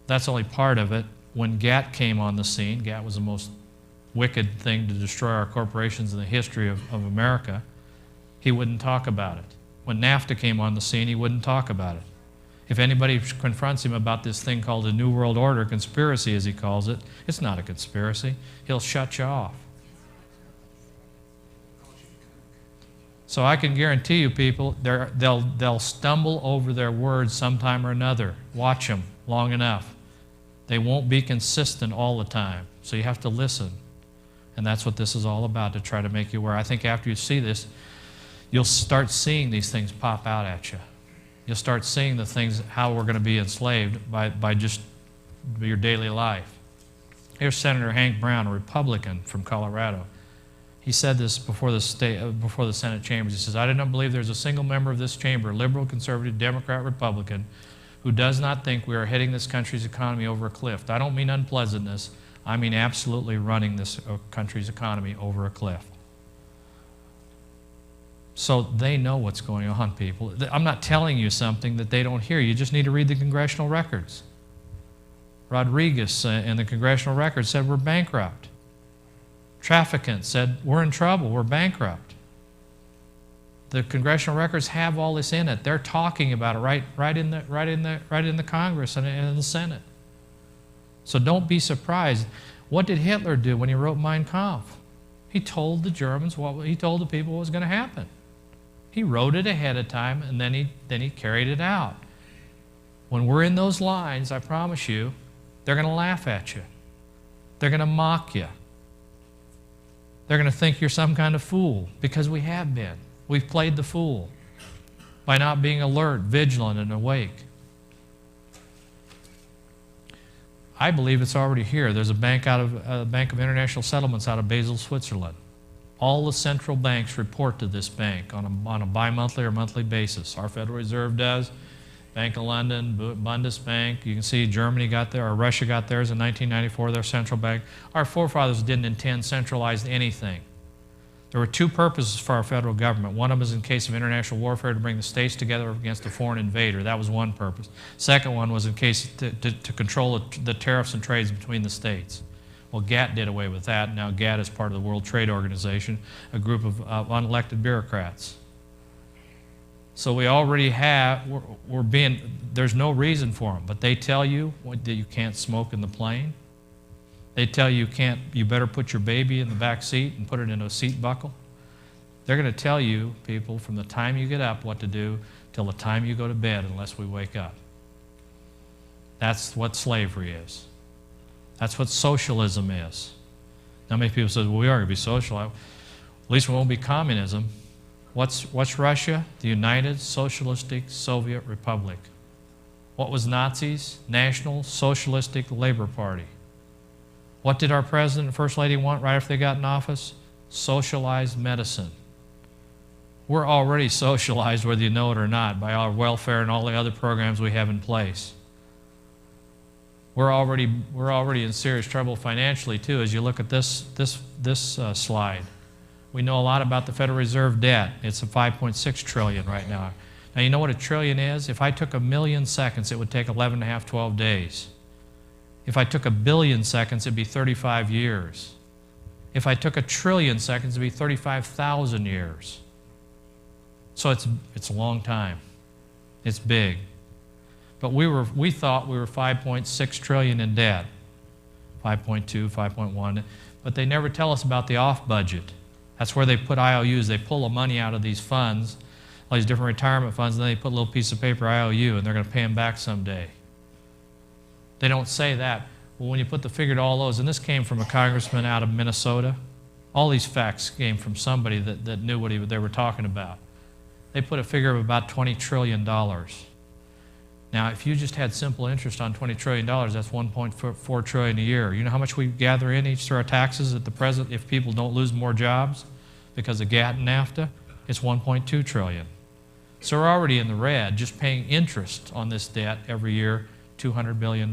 That's only part of it. When GATT came on the scene, GATT was the most wicked thing to destroy our corporations in the history of America, he wouldn't talk about it. When NAFTA came on the scene, he wouldn't talk about it. If anybody confronts him about this thing called a New World Order conspiracy, as he calls it, it's not a conspiracy. He'll shut you off. So I can guarantee you people, they'll stumble over their words sometime or another. Watch them long enough. They won't be consistent all the time. So you have to listen. And that's what this is all about, to try to make you aware. I think after you see this, you'll start seeing these things pop out at you. You'll start seeing the things, how we're going to be enslaved by just your daily life. Here's Senator Hank Brown, a Republican from Colorado. He said this before the Senate chambers. He says, "I do not believe there's a single member of this chamber, liberal, conservative, Democrat, Republican, who does not think we are heading this country's economy over a cliff. I don't mean unpleasantness. I mean absolutely running this country's economy over a cliff." So they know what's going on, people. I'm not telling you something that they don't hear. You just need to read the congressional records. Rodriguez in the congressional records said we're bankrupt. Trafficant said we're in trouble, we're bankrupt. The congressional records have all this in it. They're talking about it right in the Congress and in the Senate. So don't be surprised. What did Hitler do when he wrote Mein Kampf? He told the Germans he told the people what was going to happen. He wrote it ahead of time, and then he carried it out. When we're in those lines, I promise you, they're going to laugh at you. They're going to mock you. They're going to think you're some kind of fool, because we have been. We've played the fool by not being alert, vigilant, and awake. I believe it's already here. There's a Bank of International Settlements out of Basel, Switzerland. All the central banks report to this bank on a bi-monthly or monthly basis. Our Federal Reserve does. Bank of London, Bundesbank. You can see Germany got there, or Russia got theirs in 1994, their central bank. Our forefathers didn't intend centralized anything. There were two purposes for our federal government. One of them was in case of international warfare, to bring the states together against a foreign invader. That was one purpose. Second one was in case to control the tariffs and trades between the states. Well, GATT did away with that. Now GATT is part of the World Trade Organization, a group of unelected bureaucrats. So we already have, there's no reason for them, but they tell you that you can't smoke in the plane. They tell you you better put your baby in the back seat and put it in a seat buckle. They're going to tell you, people, from the time you get up what to do till the time you go to bed, unless we wake up. That's what slavery is. That's what socialism is. Now many people say, well, we are going to be social. At least we won't be communism. What's Russia? The United Socialistic Soviet Republic. What was Nazis? National Socialistic Labor Party. What did our President and First Lady want right after they got in office? Socialized medicine. We're already socialized, whether you know it or not, by our welfare and all the other programs we have in place. We're already in serious trouble financially too. As you look at this slide, we know a lot about the Federal Reserve debt. It's a $5.6 trillion right now. Now you know what a trillion is? If I took 1,000,000 seconds, it would take 11 and a half, 12 days. If I took 1 billion seconds, it'd be 35 years. If I took 1 trillion seconds, it'd be 35,000 years. So it's a long time. It's big. But we thought we were 5.6 trillion in debt. 5.2, 5.1. But they never tell us about the off budget. That's where they put IOUs. They pull the money out of these funds, all these different retirement funds, and then they put a little piece of paper IOU, and they're going to pay them back someday. They don't say that. Well, when you put the figure to all those, and this came from a congressman out of Minnesota, all these facts came from somebody that knew what they were talking about. They put a figure of about $20 trillion. Now, if you just had simple interest on $20 trillion, that's $1.4 trillion a year. You know how much we gather in each through our taxes at the present if people don't lose more jobs because of GATT and NAFTA? It's $1.2 trillion. So we're already in the red, just paying interest on this debt every year, $200 billion.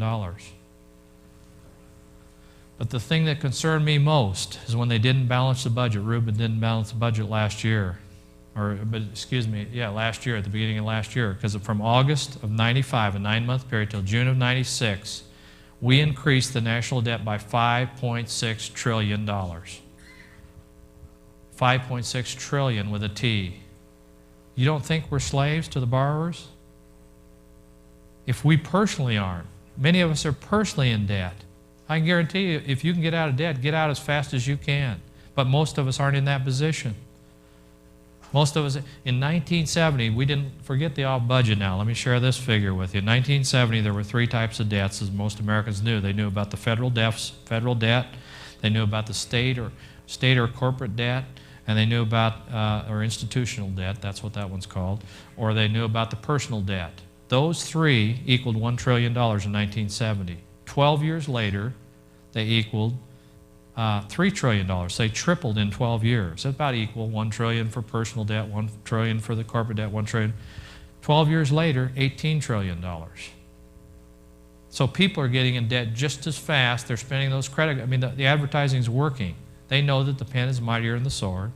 But the thing that concerned me most is when they didn't balance the budget. Rubin didn't balance the budget last year. Last year, at the beginning of last year, because from August of 95, a 9-month period, till June of 96, we increased the national debt by $5.6 trillion. 5.6 trillion with a T. You don't think we're slaves to the borrowers? If we personally aren't, many of us are personally in debt. I can guarantee you, if you can get out of debt, get out as fast as you can. But most of us aren't in that position. Most of us, in 1970, we didn't forget the off-budget now. Let me share this figure with you. In 1970, there were 3 types of debts, as most Americans knew. They knew about the federal debt, they knew about the state or corporate debt, and they knew about, or institutional debt, that's what that one's called, or they knew about the personal debt. Those 3 equaled $1 trillion in 1970. 12 years later, they equaled $3 trillion. They tripled in 12 years. That's about equal, $1 trillion for personal debt, $1 trillion for the corporate debt, $1 trillion. 12 years later, $18 trillion. So people are getting in debt just as fast. They're spending those credit. I mean, the advertising is working. They know that the pen is mightier than the sword.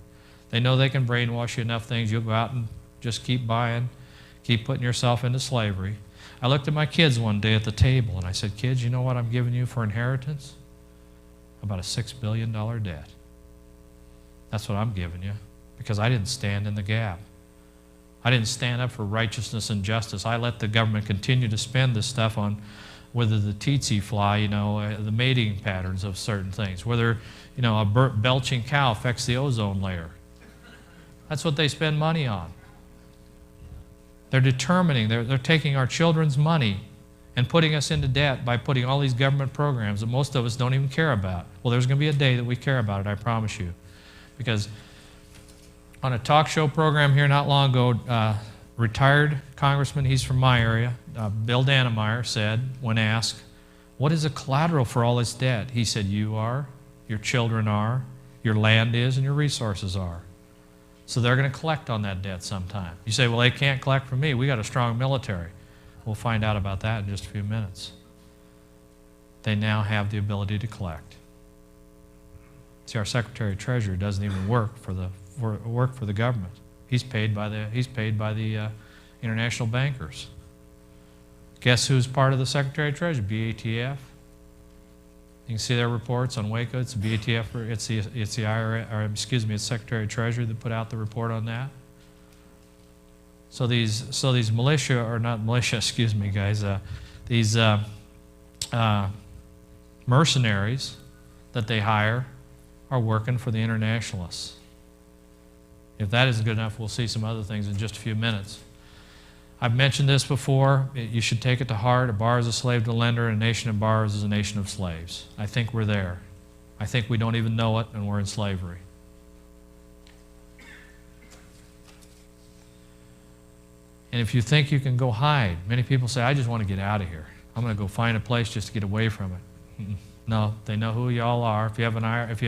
They know they can brainwash you enough things. You'll go out and just keep buying, keep putting yourself into slavery. I looked at my kids one day at the table and I said, kids, you know what I'm giving you for inheritance? About a $6 billion debt. That's what I'm giving you, because I didn't stand in the gap. I didn't stand up for righteousness and justice. I let the government continue to spend this stuff on whether the tsetse fly, the mating patterns of certain things, whether, a belching cow affects the ozone layer. That's what they spend money on. They're determining, they're taking our children's money and putting us into debt by putting all these government programs that most of us don't even care about. Well, there's going to be a day that we care about it, I promise you. Because on a talk show program here not long ago, retired congressman, he's from my area, Bill Dannemeyer, said, when asked, what is the collateral for all this debt? He said, you are, your children are, your land is, and your resources are. So they're going to collect on that debt sometime. You say, well, they can't collect from me. We got a strong military. We'll find out about that in just a few minutes. They now have the ability to collect. See, our Secretary of Treasury doesn't even work for the government. He's paid by the international bankers. Guess who's part of the Secretary of Treasury? BATF. You can see their reports on Waco. It's the BATF. It's the IRA, or excuse me, it's Secretary of Treasury that put out the report on that. So these militia, or not militia, excuse me, guys, these mercenaries that they hire are working for the internationalists. If that isn't good enough, we'll see some other things in just a few minutes. I've mentioned this before. You should take it to heart. A borrower is a slave to a lender, and a nation of borrowers is a nation of slaves. I think we're there. I think we don't even know it, and we're in slavery. And if you think you can go hide, many people say, I just want to get out of here. I'm going to go find a place just to get away from it. No, they know who y'all are. If you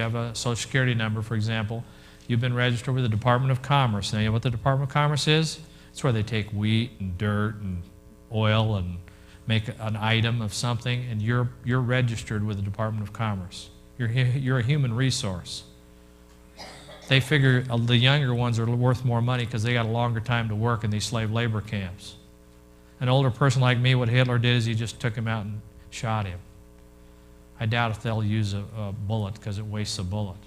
have a Social Security number, for example, you've been registered with the Department of Commerce. Now, you know what the Department of Commerce is? It's where they take wheat and dirt and oil and make an item of something, and you're registered with the Department of Commerce. You're a human resource. They figure the younger ones are worth more money because they got a longer time to work in these slave labor camps. An older person like me, what Hitler did is he just took him out and shot him. I doubt if they'll use a bullet because it wastes a bullet.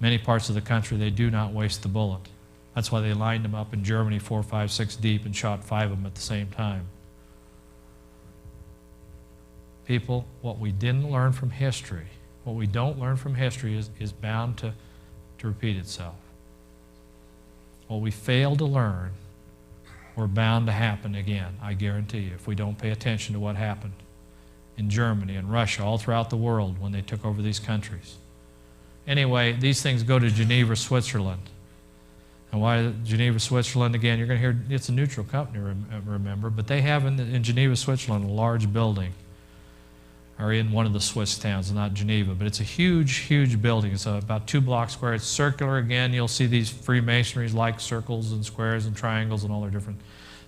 Many parts of the country, they do not waste the bullet. That's why they lined them up in Germany 4, 5, 6 deep and shot 5 of them at the same time. People, what we didn't learn from history, what we don't learn from history is bound to repeat itself. What we fail to learn, we're bound to happen again, I guarantee you, if we don't pay attention to what happened in Germany and Russia, all throughout the world when they took over these countries. Anyway, these things go to Geneva, Switzerland. And why Geneva, Switzerland? Again, you're going to hear it's a neutral company, remember, but they have in Geneva, Switzerland, a large building, or in one of the Swiss towns, not Geneva, but it's a huge, huge building. It's about 2 blocks square. It's circular again. You'll see these Freemasonries like circles and squares and triangles and all their different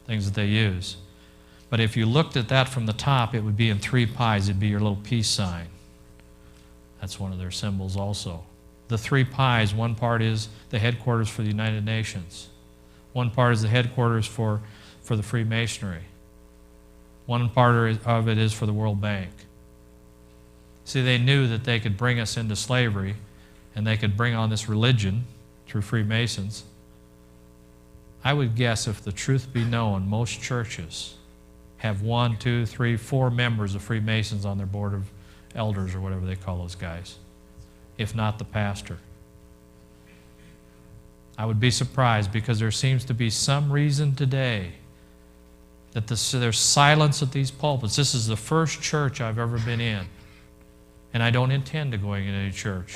things that they use. But if you looked at that from the top, it would be in 3 pies. It'd be your little peace sign. That's one of their symbols also. The 3 pies, one part is the headquarters for the United Nations. One part is the headquarters for the Freemasonry. One part of it is for the World Bank. See, they knew that they could bring us into slavery and they could bring on this religion through Freemasons. I would guess, if the truth be known, most churches have 1, 2, 3, 4 members of Freemasons on their board of elders, or whatever they call those guys, if not the pastor. I would be surprised, because there seems to be some reason today that there's silence at these pulpits. This is the first church I've ever been in, and I don't intend to going in any church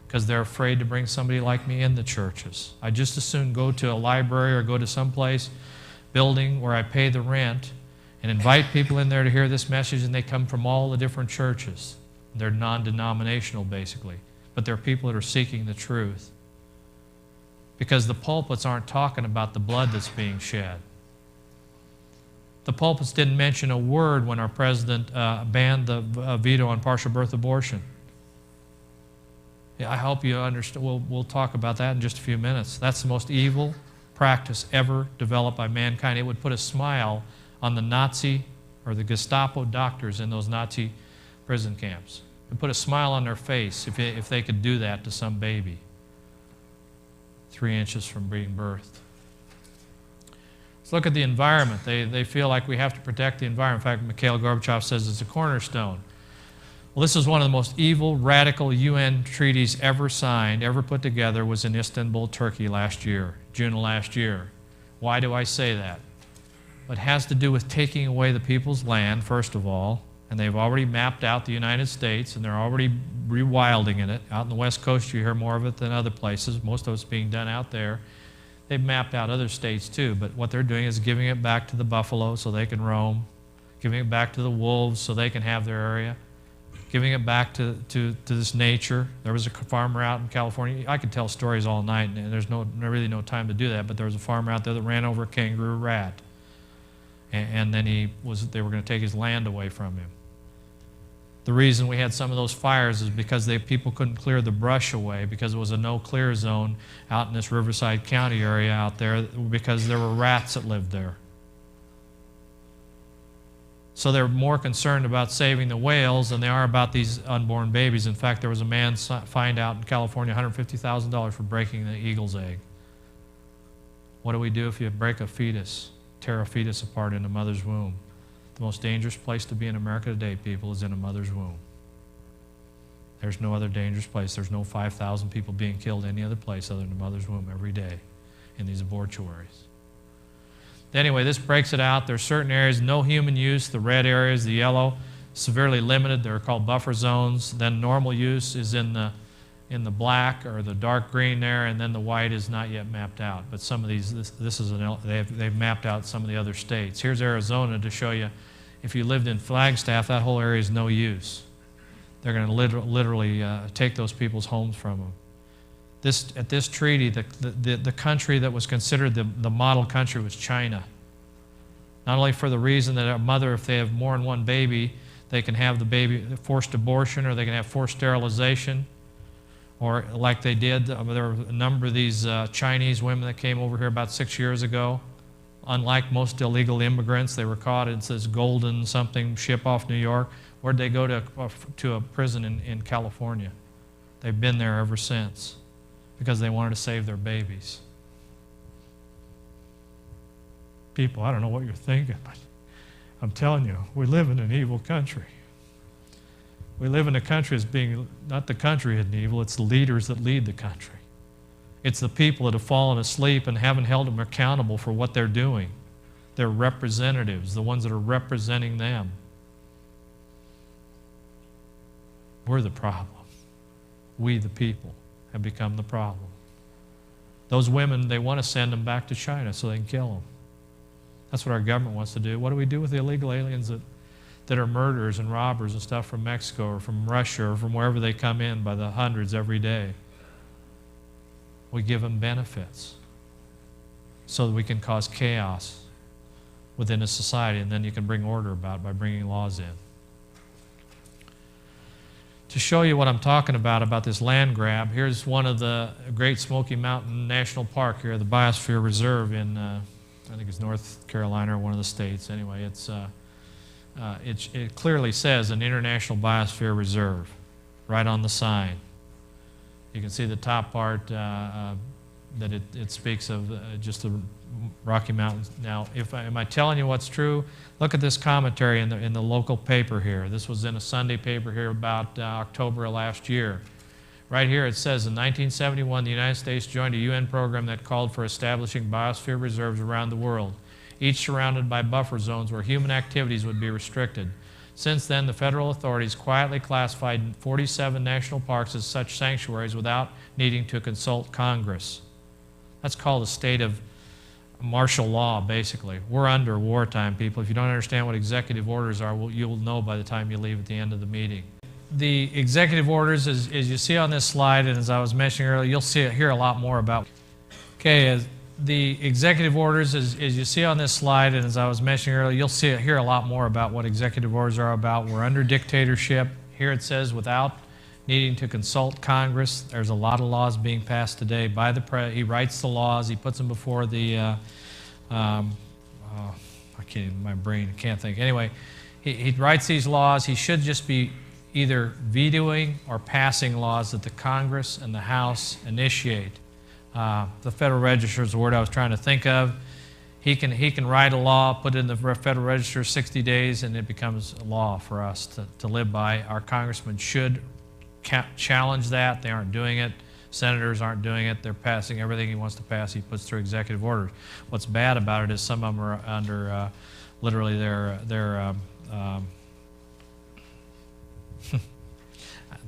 because they're afraid to bring somebody like me in the churches. I just as soon go to a library or go to some place, building where I pay the rent, and invite people in there to hear this message, and they come from all the different churches. They're non-denominational, basically, but they're people that are seeking the truth. Because the pulpits aren't talking about the blood that's being shed. The pulpits didn't mention a word when our president banned the veto on partial birth abortion. Yeah, I hope you understand. We'll talk about that in just a few minutes. That's the most evil practice ever developed by mankind. It would put a smile on the Nazi or the Gestapo doctors in those Nazi prison camps. It would put a smile on their face if they could do that to some baby 3 inches from being birthed. Let's look at the environment. They feel like we have to protect the environment. In fact, Mikhail Gorbachev says it's a cornerstone. Well, this is one of the most evil, radical UN treaties ever signed, ever put together, was in Istanbul, Turkey last year, June of last year. Why do I say that? It has to do with taking away the people's land, first of all, and they've already mapped out the United States, and they're already rewilding in it. Out in the West Coast, you hear more of it than other places. Most of it's being done out there. They've mapped out other states too, but what they're doing is giving it back to the buffalo so they can roam, giving it back to the wolves so they can have their area, giving it back to this nature. There was a farmer out in California. I could tell stories all night, and there's really no time to do that, but there was a farmer out there that ran over a kangaroo rat, and then they were going to take his land away from him. The reason we had some of those fires is because people couldn't clear the brush away because it was a no-clear zone out in this Riverside County area out there because there were rats that lived there. So they're more concerned about saving the whales than they are about these unborn babies. In fact, there was a man fined out in California $150,000 for breaking the eagle's egg. What do we do if you break a fetus, tear a fetus apart in a mother's womb? The most dangerous place to be in America today, people, is in a mother's womb. There's no other dangerous place. There's no 5,000 people being killed any other place other than a mother's womb every day in these abortuaries. Anyway, this breaks it out. There's certain areas, no human use, the red areas, the yellow, severely limited. They're called buffer zones. Then normal use is in the black or the dark green there, and then the white is not yet mapped out. But some of these, they've mapped out some of the other states. Here's Arizona to show you, if you lived in Flagstaff, that whole area is no use. They're going to literally take those people's homes from them. At this treaty, the country that was considered the model country was China. Not only for the reason that a mother, if they have more than one baby, they can have the baby forced abortion, or they can have forced sterilization, or like they did, there were a number of these Chinese women that came over here about 6 years ago. Unlike most illegal immigrants, they were caught in this golden something ship off New York. Where'd they go to a prison in California? They've been there ever since because they wanted to save their babies. People, I don't know what you're thinking, but I'm telling you, we live in an evil country. We live in a country as being, not the country is evil, it's the leaders that lead the country. It's the people that have fallen asleep and haven't held them accountable for what they're doing. They're representatives, the ones that are representing them. We're the problem. We, the people, have become the problem. Those women, they want to send them back to China so they can kill them. That's what our government wants to do. What do we do with the illegal aliens that are murderers and robbers and stuff from Mexico or from Russia or from wherever they come in by the hundreds every day? We give them benefits so that we can cause chaos within a society, and then you can bring order about it by bringing laws in. To show you what I'm talking about this land grab, here's one of the Great Smoky Mountain National Park here, the Biosphere Reserve in, I think it's North Carolina or one of the states. Anyway, it clearly says an International Biosphere Reserve right on the sign. You can see the top part that it speaks of just the Rocky Mountains. Now, am I telling you what's true? Look at this commentary in the local paper here. This was in a Sunday paper here about October of last year. Right here it says, in 1971, the United States joined a UN program that called for establishing biosphere reserves around the world, each surrounded by buffer zones where human activities would be restricted. Since then, the federal authorities quietly classified 47 national parks as such sanctuaries without needing to consult Congress. That's called a state of martial law, basically. We're under wartime, people. If you don't understand what executive orders are, you'll know by the time you leave at the end of the meeting. The executive orders, as you see on this slide, and as I was mentioning earlier, you'll hear a lot more about. Okay, the executive orders, as you see on this slide, and as I was mentioning earlier, you'll hear a lot more about what executive orders are about. We're under dictatorship. Here it says without needing to consult Congress. There's a lot of laws being passed today by the president. He writes the laws. He puts them before the, I can't, my brain can't think. Anyway, he writes these laws. He should just be either vetoing or passing laws that the Congress and the House initiate. The Federal Register is the word I was trying to think of. He can write a law, put it in the Federal Register 60 days, and it becomes a law for us to live by. Our congressmen should challenge that. They aren't doing it. Senators aren't doing it. They're passing everything he wants to pass. He puts through executive orders. What's bad about it is some of them are under literally their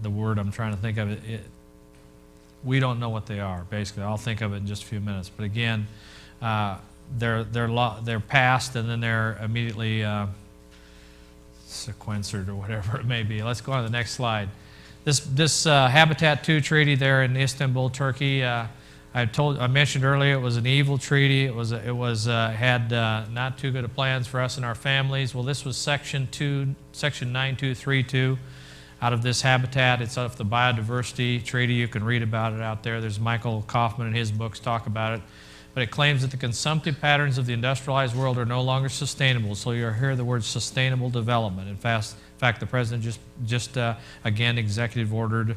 the word I'm trying to think of we don't know what they are. Basically, I'll think of it in just a few minutes. But again, they're passed and then they're immediately sequestered or whatever it may be. Let's go on to the next slide. This Habitat II treaty there in Istanbul, Turkey. I mentioned earlier it was an evil treaty. It had not too good of plans for us and our families. Well, this was Section 9232 out of this Habitat. It's of the Biodiversity Treaty. You can read about it out there. There's Michael Kaufman in his books talk about it. But it claims that the consumptive patterns of the industrialized world are no longer sustainable. So you'll hear the word sustainable development. In fact, the President just again executive ordered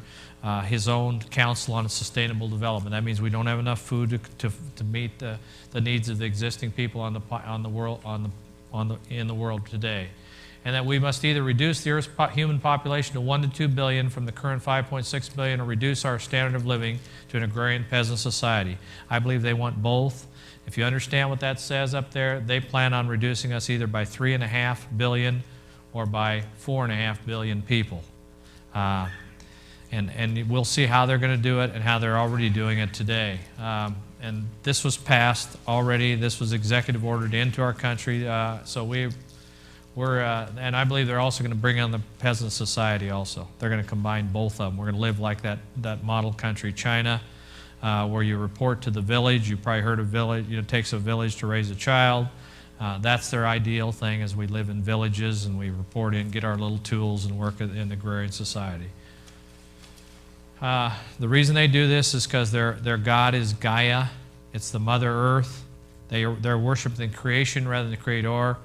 his own council on sustainable development. That means we don't have enough food to meet the needs of the existing people in the world today, and that we must either reduce the Earth's human population to 1 to 2 billion from the current 5.6 billion, or reduce our standard of living to an agrarian peasant society. I believe they want both. If you understand what that says up there, they plan on reducing us either by 3.5 billion or by 4.5 billion people. And we'll see how they're going to do it and how they're already doing it today. And this was passed already. This was executive ordered into our country. So and I believe they're also going to bring on the peasant society also. They're going to combine both of them. We're going to live like that model country, China, where you report to the village. You probably heard of village. It takes a village to raise a child. That's their ideal thing, is we live in villages and we report in, get our little tools and work in the agrarian society. The reason they do this is because their God is Gaia. It's the Mother Earth. They're worshiping creation rather than the Creator.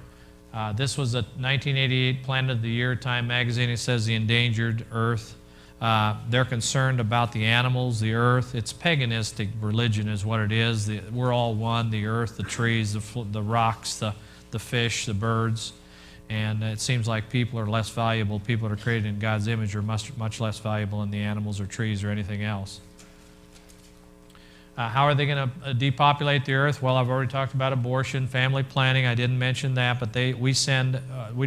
This was a 1988 Planet of the Year Time magazine. It says the endangered earth. They're concerned about the animals, the earth. It's paganistic religion is what it is. We're all one, the earth, the trees, the rocks, the fish, the birds. And it seems like people are less valuable. People that are created in God's image are much less valuable than the animals or trees or anything else. How are they going to depopulate the earth? Well, I've already talked about abortion, family planning. I didn't mention that, but we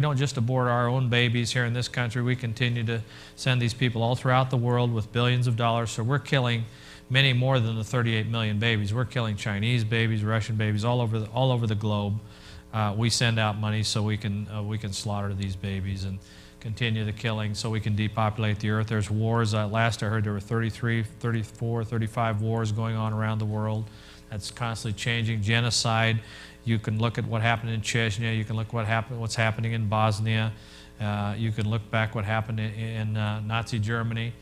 don't just abort our own babies here in this country. We continue to send these people all throughout the world with billions of dollars. So we're killing many more than the 38 million babies. We're killing Chinese babies, Russian babies, all over the globe. We send out money so we can slaughter these babies and continue the killing so we can depopulate the earth. There's wars. Last I heard there were 33, 34, 35 wars going on around the world. That's constantly changing. Genocide. You can look at what happened in Chechnya. You can look what's happening in Bosnia. You can look back what happened in Nazi Germany.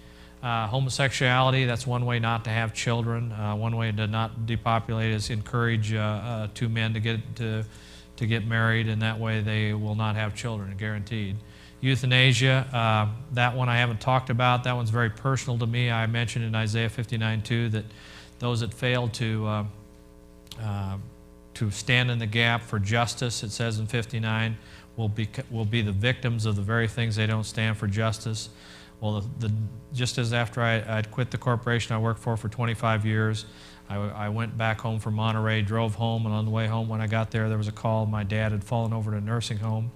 Homosexuality, that's one way not to have children. One way to not depopulate is encourage two men to get married, and that way they will not have children, guaranteed. Euthanasia, that one I haven't talked about. That one's very personal to me. I mentioned in Isaiah 59:2 that those that fail to stand in the gap for justice, it says in 59, will be the victims of the very things they don't stand for justice. Well, just as after I'd quit the corporation I worked for 25 years, I went back home from Monterey, drove home, and on the way home when I got there was a call. My dad had fallen over to a nursing home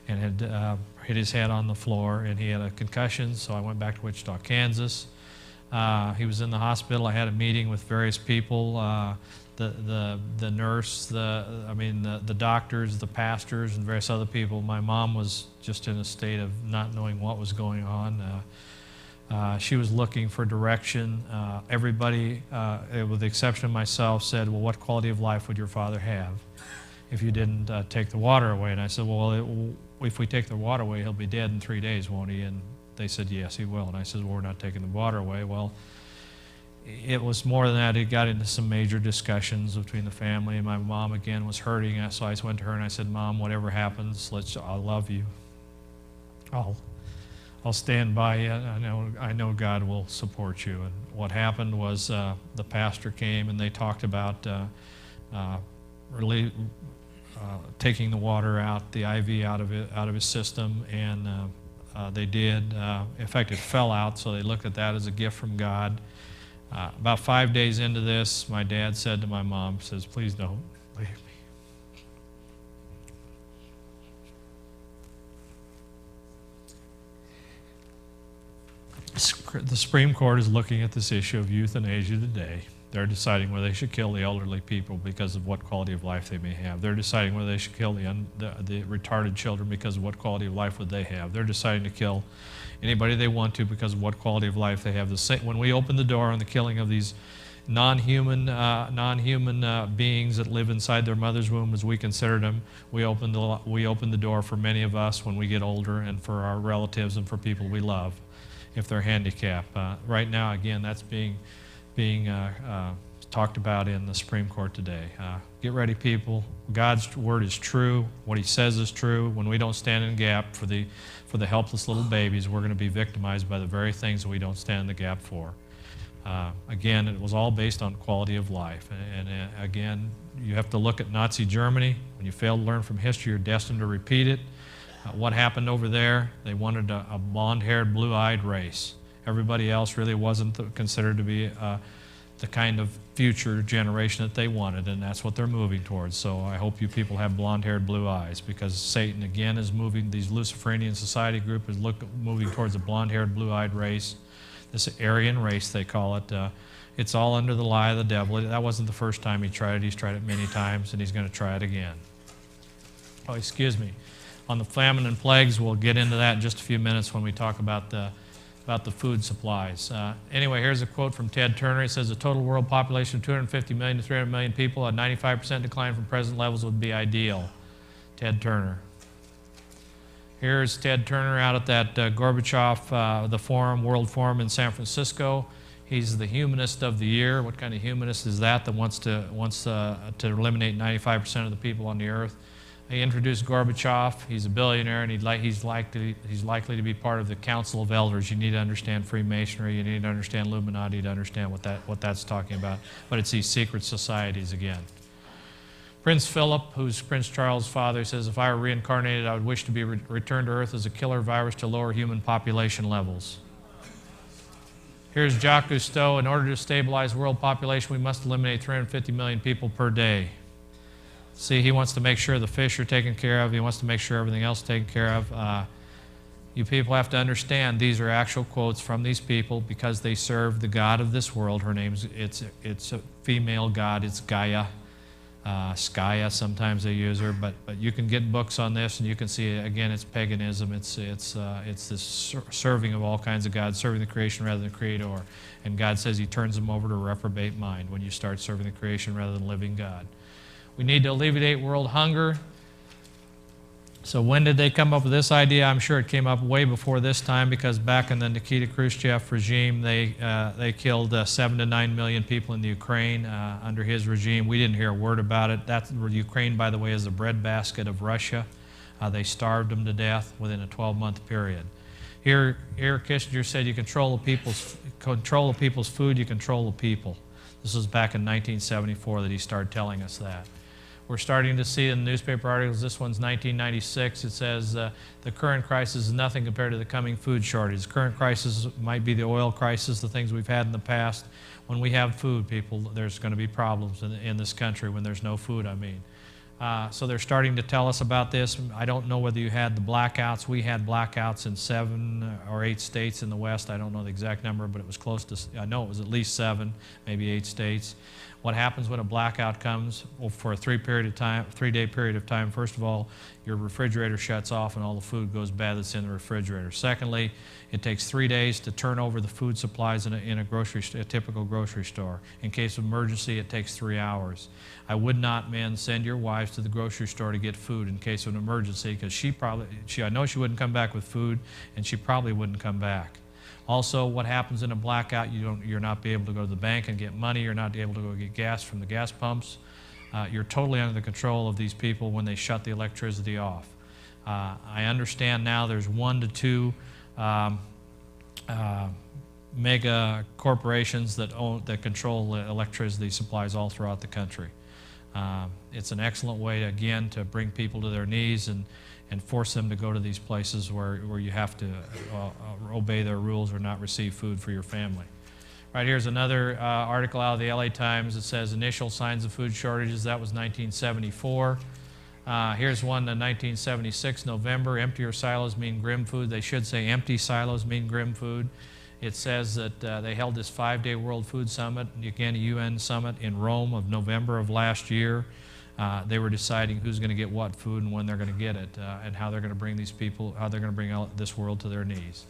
and had hit his head on the floor, and he had a concussion, so I went back to Wichita, Kansas. He was in the hospital. I had a meeting with various people, the nurse, the doctors, the pastors, and various other people. My mom was just in a state of not knowing what was going on. She was looking for direction. Everybody, with the exception of myself, said, well, what quality of life would your father have if you didn't take the water away? And I said, well, if we take the water away, he'll be dead in 3 days, won't he? And they said, yes, he will. And I said, well, we're not taking the water away. Well, it was more than that. It got into some major discussions between the family, and my mom, again, was hurting. So I went to her and I said, Mom, whatever happens, I love you. I'll stand by you. I know God will support you. And what happened was the pastor came and they talked about really taking the water out, the IV out of his system, and they did. In fact, it fell out, so they looked at that as a gift from God. About 5 days into this, my dad said to my mom, says, please don't leave me. The Supreme Court is looking at this issue of euthanasia today. They're deciding whether they should kill the elderly people because of what quality of life they may have. They're deciding whether they should kill the retarded children because of what quality of life would they have. They're deciding to kill anybody they want to because of what quality of life they have. When we open the door on the killing of these non-human beings that live inside their mother's womb, as we consider them, we open the door for many of us when we get older, and for our relatives and for people we love if they're handicapped. Right now, again, that's being talked about in the Supreme Court today. Get ready, people. God's word is true. What he says is true. When we don't stand in the gap for the helpless little babies, we're going to be victimized by the very things that we don't stand in the gap for. Again, it was all based on quality of life. And again, you have to look at Nazi Germany. When you fail to learn from history, you're destined to repeat it. What happened over there? They wanted a blonde-haired, blue-eyed race. Everybody else really wasn't considered to be the kind of future generation that they wanted, and that's what they're moving towards. So I hope you people have blonde-haired, blue eyes, because Satan, again, is moving, these Luciferian society group is moving towards a blonde-haired, blue-eyed race, this Aryan race, they call it. It's all under the lie of the devil. That wasn't the first time he tried it. He's tried it many times, and he's going to try it again. Oh, excuse me. On the famine and plagues, we'll get into that in just a few minutes when we talk about the food supplies. Anyway, here's a quote from Ted Turner. It says, a total world population of 250 million to 300 million people, a 95% decline from present levels would be ideal. Ted Turner. Here's Ted Turner out at that Gorbachev, the forum, World Forum in San Francisco. He's the humanist of the year. What kind of humanist is that wants to eliminate 95% of the people on the earth? He introduced Gorbachev. He's a billionaire, and he's likely to be part of the Council of Elders. You need to understand Freemasonry. You need to understand Illuminati to understand what that's talking about. But it's these secret societies again. Prince Philip, who's Prince Charles' father, says, if I were reincarnated, I would wish to be returned to Earth as a killer virus to lower human population levels. Here's Jacques Cousteau. In order to stabilize world population, we must eliminate 350 million people per day. See, he wants to make sure the fish are taken care of. He wants to make sure everything else is taken care of. You people have to understand these are actual quotes from these people because they serve the god of this world. Her name's, it's a female god. It's Gaia. Skaya, sometimes they use her. But you can get books on this, and you can see, again, it's paganism. It's this serving of all kinds of gods, serving the creation rather than the creator. And God says he turns them over to a reprobate mind when you start serving the creation rather than the living God. We need to alleviate world hunger. So when did they come up with this idea? I'm sure it came up way before this time, because back in the Nikita Khrushchev regime, they killed 7 to 9 million people in the Ukraine under his regime. We didn't hear a word about it. Ukraine, by the way, is the breadbasket of Russia. They starved them to death within a 12-month period. Here Kissinger said, you control the people's food, you control the people. This was back in 1974 that he started telling us that. We're starting to see in newspaper articles, this one's 1996, it says the current crisis is nothing compared to the coming food shortage. The current crisis might be the oil crisis, the things we've had in the past. When we have food, people, there's going to be problems in this country when there's no food, I mean. So they're starting to tell us about this. I don't know whether you had the blackouts. We had blackouts in 7 or 8 states in the West. I don't know the exact number, but it was close to, I know it was at least 7, maybe 8 states. What happens when a blackout comes? Well, for a 3-day period of time, first of all, your refrigerator shuts off and all the food goes bad that's in the refrigerator. Secondly, it takes 3 days to turn over the food supplies in a typical grocery store. In case of emergency, it takes 3 hours. I would not, men, send your wives to the grocery store to get food in case of an emergency, because I know she wouldn't come back with food, and she probably wouldn't come back. Also, what happens in a blackout, you're not be able to go to the bank and get money, you're not able to go get gas from the gas pumps. You're totally under the control of these people when they shut the electricity off. I understand now there's 1 to 2 mega corporations that control electricity supplies all throughout the country. It's an excellent way, again, to bring people to their knees and force them to go to these places where you have to obey their rules or not receive food for your family. Right, here's another article out of the LA Times that says initial signs of food shortages. That was 1974. Here's one in 1976, November. Empty your silos mean grim food. They should say empty silos mean grim food. It says that they held this 5-day World Food Summit, again a UN summit in Rome of November of last year. They were deciding who's going to get what food and when they're going to get it, and how they're going to bring these people, how they're going to bring this world to their knees.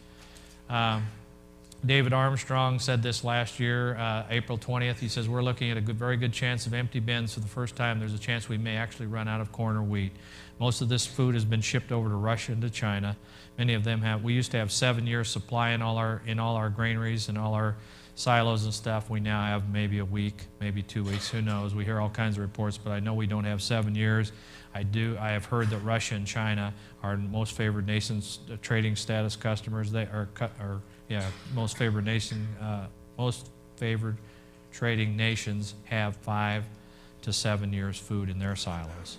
David Armstrong said this last year, April 20th. He says, we're looking at a very good chance of empty bins for the first time. There's a chance we may actually run out of corn or wheat. Most of this food has been shipped over to Russia and to China. Many of them have. We used to have 7 years supply in all our granaries and all our silos and stuff. We now have maybe a week, maybe 2 weeks. Who knows? We hear all kinds of reports, but I know we don't have 7 years. I have heard that Russia and China are most favored nations, trading status customers. They are most favored nation, most favored trading nations have 5 to 7 years food in their silos.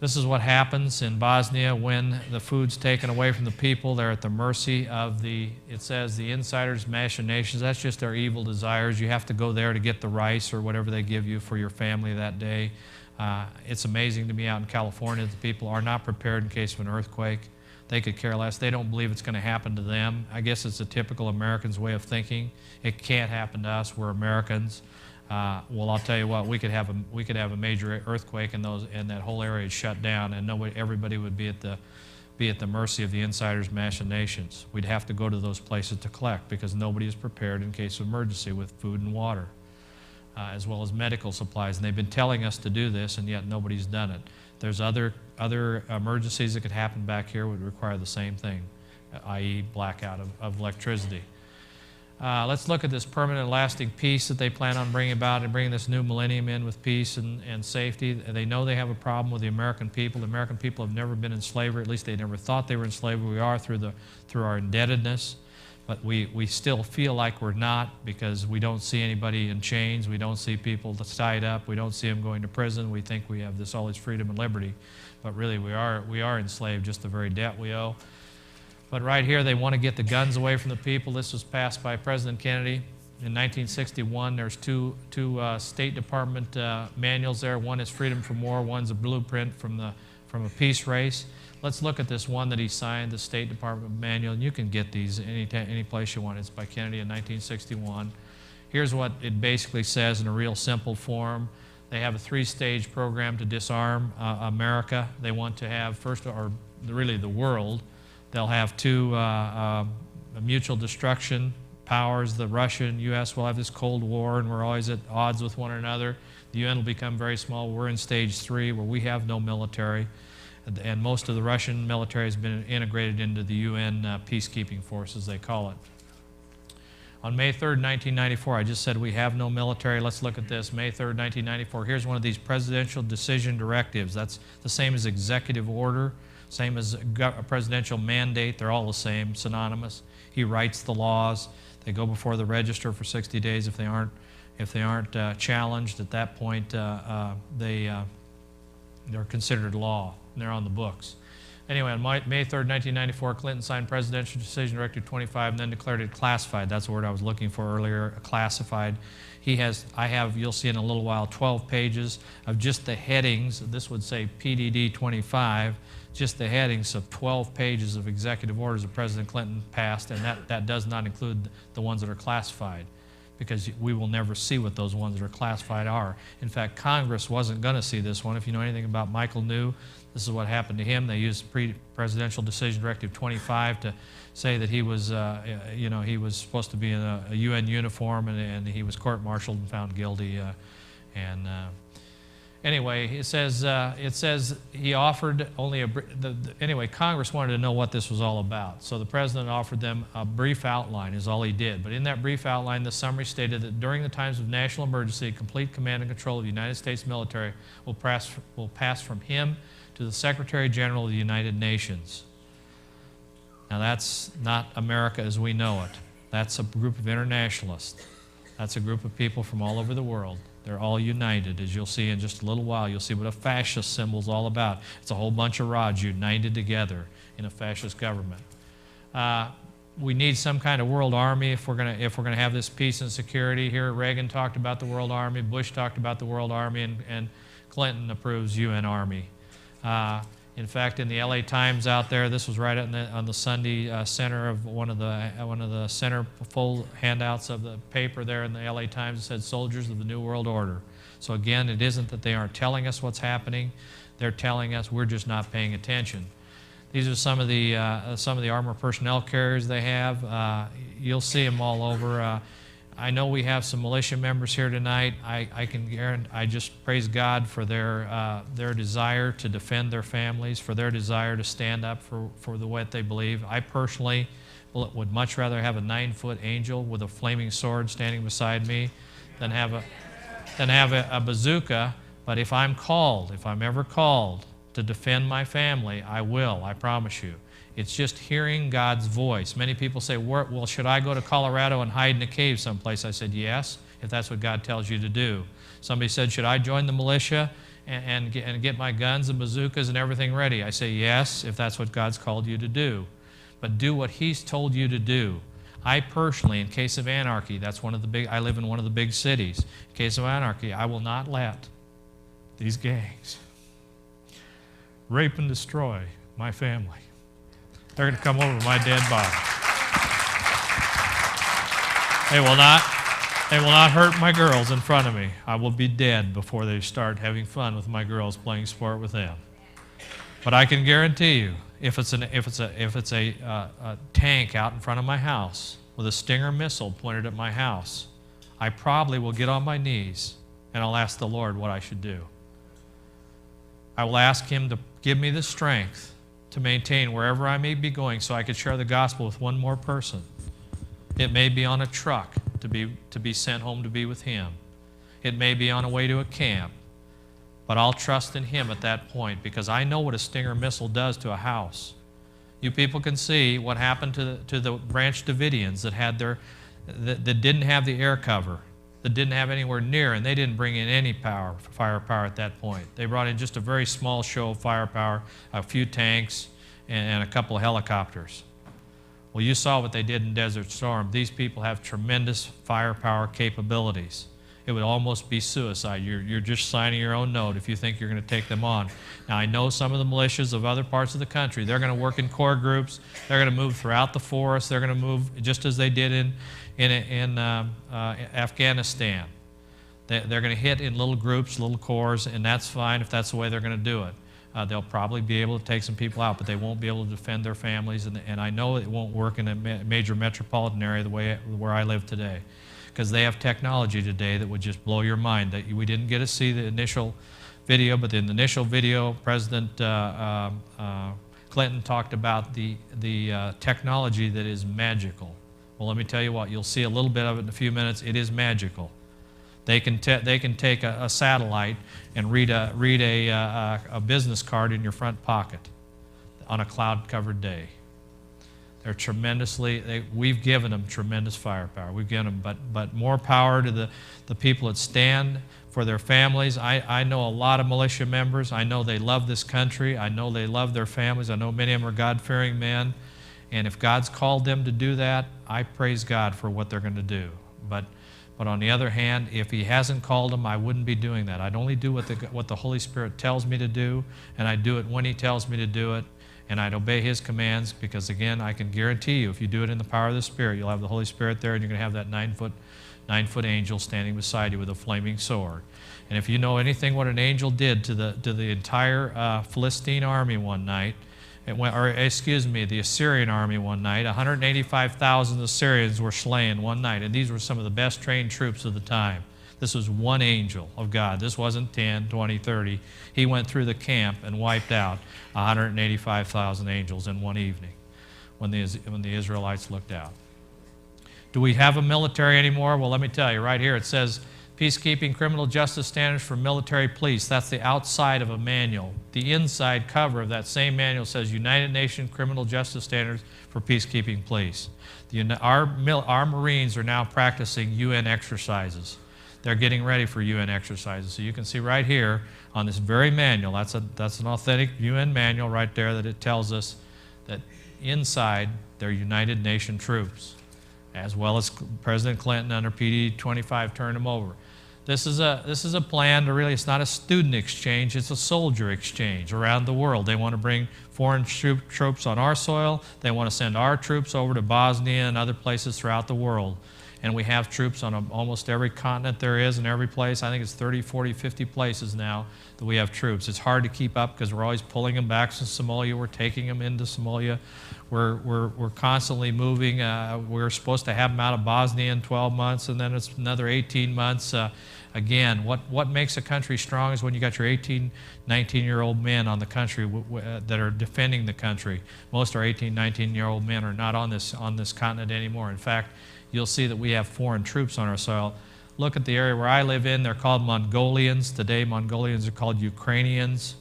This is what happens in Bosnia when the food's taken away from the people. They're at the mercy of it says the insiders' machinations. That's just their evil desires. You have to go there to get the rice or whatever they give you for your family that day. It's amazing to me out in California that the people are not prepared in case of an earthquake. They could care less. They don't believe it's going to happen to them. I guess it's a typical American's way of thinking. It can't happen to us. We're Americans. Well, I'll tell you what. We could have a major earthquake, and that whole area is shut down, and everybody would be at the mercy of the insiders' machinations. We'd have to go to those places to collect because nobody is prepared in case of emergency with food and water, as well as medical supplies. And they've been telling us to do this, and yet nobody's done it. There's other emergencies that could happen back here would require the same thing, i.e. blackout of electricity. Let's look at this permanent lasting peace that they plan on bringing about and bringing this new millennium in with peace and safety. They know they have a problem with the American people. The American people have never been in slavery. At least they never thought they were in slavery. We are through our indebtedness. But we still feel like we're not because we don't see anybody in chains. We don't see people tied up. We don't see them going to prison. We think we have all this freedom and liberty. But really we are enslaved, just the very debt we owe. But right here, they want to get the guns away from the people. This was passed by President Kennedy in 1961. There's two State Department manuals there. One is Freedom from War. One's a blueprint from a peace race. Let's look at this one that he signed, the State Department manual. And you can get these any place you want. It's by Kennedy in 1961. Here's what it basically says in a real simple form. They have a 3-stage program to disarm America. They want to have really the world. They'll have 2 mutual destruction powers. The Russia and U.S. will have this Cold War, and we're always at odds with one another. The UN will become very small. We're in stage 3, where we have no military, and most of the Russian military has been integrated into the UN peacekeeping forces, they call it. On May 3rd, 1994, I just said we have no military. Let's look at this. May 3rd, 1994. Here's one of these presidential decision directives. That's the same as executive order. Same as a presidential mandate. They're all the same, synonymous. He writes the laws. They go before the register for 60 days. If they aren't If they aren't challenged at that point, they're considered law, and they're on the books. Anyway, on May 3rd, 1994, Clinton signed Presidential Decision Directive 25 and then declared it classified. That's the word I was looking for earlier, classified. I have, you'll see in a little while, 12 pages of just the headings. This would say PDD 25, just the headings of 12 pages of executive orders that President Clinton passed, and that does not include the ones that are classified, because we will never see what those ones that are classified are. In fact, Congress wasn't going to see this one. If you know anything about Michael New, this is what happened to him. They used Presidential Decision Directive 25 to say that he was, he was supposed to be in a UN uniform, and he was court-martialed and found guilty. Anyway, it says he offered only anyway, Congress wanted to know what this was all about. So the president offered them a brief outline is all he did. But in that brief outline, the summary stated that during the times of national emergency, complete command and control of the United States military will pass from him to the Secretary General of the United Nations. Now that's not America as we know it. That's a group of internationalists. That's a group of people from all over the world. They're all united. As you'll see in just a little while, you'll see what a fascist symbol is all about. It's a whole bunch of rods united together in a fascist government. We need some kind of world army if we're going to have this peace and security. Here, Reagan talked about the world army, Bush talked about the world army, and Clinton approves UN army. In fact, in the LA Times out there, this was right on the Sunday center of one of the center full handouts of the paper there in the LA Times. It said "Soldiers of the New World Order." So again, it isn't that they aren't telling us what's happening; they're telling us we're just not paying attention. These are some of the armored personnel carriers they have. You'll see them all over. I know we have some militia members here tonight. I can guarantee, I just praise God for their desire to defend their families, for their desire to stand up for what they believe. I personally would much rather have a 9-foot angel with a flaming sword standing beside me than have a bazooka. But if I'm ever called to defend my family, I will, I promise you. It's just hearing God's voice. Many people say, well, should I go to Colorado and hide in a cave someplace? I said, yes, if that's what God tells you to do. Somebody said, should I join the militia and get my guns and bazookas and everything ready? I say, yes, if that's what God's called you to do. But do what He's told you to do. I personally, in case of anarchy, I live in one of the big cities. In case of anarchy, I will not let these gangs rape and destroy my family. They're going to come over my dead body. They will not hurt my girls in front of me. I will be dead before they start having fun with my girls playing sport with them. But I can guarantee you, if it's a tank out in front of my house with a Stinger missile pointed at my house, I probably will get on my knees and I'll ask the Lord what I should do. I will ask Him to give me the strength to maintain wherever I may be going so I could share the gospel with one more person. It may be on a truck to be sent home to be with Him. It may be on a way to a camp. But I'll trust in Him at that point because I know what a Stinger missile does to a house. You people can see what happened to the Branch Davidians that didn't have the air cover, that didn't have anywhere near, and they didn't bring in any firepower at that point. They brought in just a very small show of firepower, a few tanks, and a couple of helicopters. Well, you saw what they did in Desert Storm. These people have tremendous firepower capabilities. It would almost be suicide. You're just signing your own note if you think you're going to take them on. Now, I know some of the militias of other parts of the country, they're going to work in core groups. They're going to move throughout the forest. They're going to move just as they did in Afghanistan. They're going to hit in little groups, little corps, and that's fine if that's the way they're going to do it. They'll probably be able to take some people out, but they won't be able to defend their families, and I know it won't work in a major metropolitan area where I live today, because they have technology today that would just blow your mind. That we didn't get to see the initial video, but in the initial video, President Clinton talked about the technology that is magical. Well, let me tell you what, you'll see a little bit of it in a few minutes. It is magical. They can take a satellite and read a business card in your front pocket on a cloud-covered day. They're tremendously, we've given them tremendous firepower. We've given them, but more power to the people that stand for their families. I know a lot of militia members. I know they love this country. I know they love their families. I know many of them are God-fearing men. And if God's called them to do that, I praise God for what they're going to do. But on the other hand, if He hasn't called them, I wouldn't be doing that. I'd only do what the Holy Spirit tells me to do, and I do it when He tells me to do it, and I'd obey His commands, because again, I can guarantee you, if you do it in the power of the Spirit, you'll have the Holy Spirit there, and you're going to have that 9-foot angel standing beside you with a flaming sword. And if you know anything what an angel did to the entire Philistine army one night, the Assyrian army one night, 185,000 Assyrians were slain one night, and these were some of the best trained troops of the time. This was one angel of God. This wasn't 10, 20, 30. He went through the camp and wiped out 185,000 angels in one evening when the Israelites looked out. Do we have a military anymore? Well, let me tell you, right here it says, Peacekeeping Criminal Justice Standards for Military Police. That's the outside of a manual. The inside cover of that same manual says United Nations Criminal Justice Standards for Peacekeeping Police. Our Marines are now practicing UN exercises. They're getting ready for UN exercises. So you can see right here on this very manual, that's an authentic UN manual right there, that it tells us that inside they're United Nations troops, as well as President Clinton under PD 25 turned them over. This is a plan to really, it's not a student exchange, it's a soldier exchange around the world. They want to bring foreign troops on our soil. They want to send our troops over to Bosnia and other places throughout the world. And we have troops on almost every continent there is, in every place. I think it's 30, 40, 50 places now that we have troops. It's hard to keep up because we're always pulling them back to Somalia. We're taking them into Somalia. We're constantly moving. We're supposed to have them out of Bosnia in 12 months, and then it's another 18 months. Again, what makes a country strong is when you got your 18, 19-year-old men on the country that are defending the country. Most of our 18, 19-year-old men are not on this continent anymore. In fact, you'll see that we have foreign troops on our soil. Look at the area where I live in. They're called Mongolians. Today, Mongolians are called Ukrainians.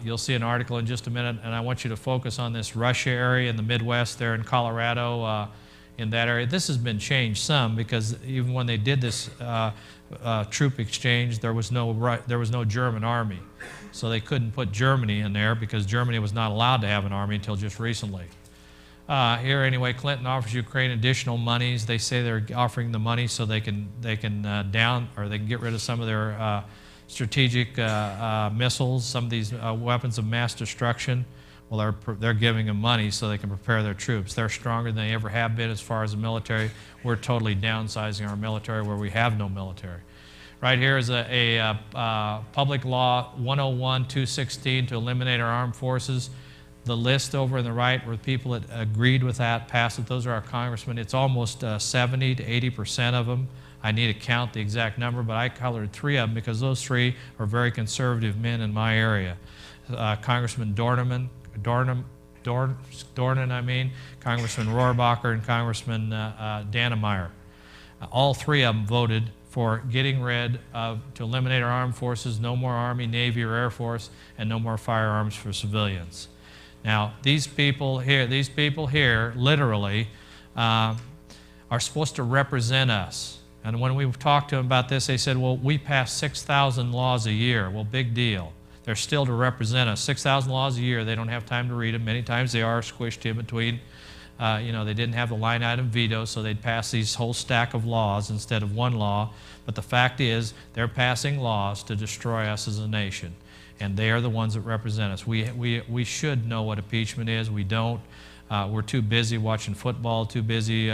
You'll see an article in just a minute, and I want you to focus on this Russia area in the Midwest there in Colorado, in that area. This has been changed some, because even when they did this troop exchange, there was no German army. So they couldn't put Germany in there because Germany was not allowed to have an army until just recently. Here anyway, Clinton offers Ukraine additional monies. They say they're offering the money so they can get rid of some of their strategic missiles, some of these weapons of mass destruction. Well, they're giving them money so they can prepare their troops. They're stronger than they ever have been as far as the military. We're totally downsizing our military where we have no military. Right here is a Public Law 101-216 to eliminate our armed forces. The list over on the right were people that agreed with that, passed it. Those are our congressmen. It's almost 70 to 80% of them. I need to count the exact number, but I colored 3 of them because those 3 are very conservative men in my area. Congressman Dornan, Congressman Rohrabacher, and Congressman Dannemeyer. All 3 of them voted for getting rid of, to eliminate our armed forces, no more Army, Navy, or Air Force, and no more firearms for civilians. Now, these people here, literally, are supposed to represent us. And when we talked to them about this, they said, well, we pass 6,000 laws a year. Well, big deal. They're still to represent us. 6,000 laws a year. They don't have time to read them. Many times they are squished in between. They didn't have the line item veto, so they'd pass these whole stack of laws instead of one law. But the fact is, they're passing laws to destroy us as a nation. And they are the ones that represent us. We should know what impeachment is. We don't. We're too busy watching football, too busy,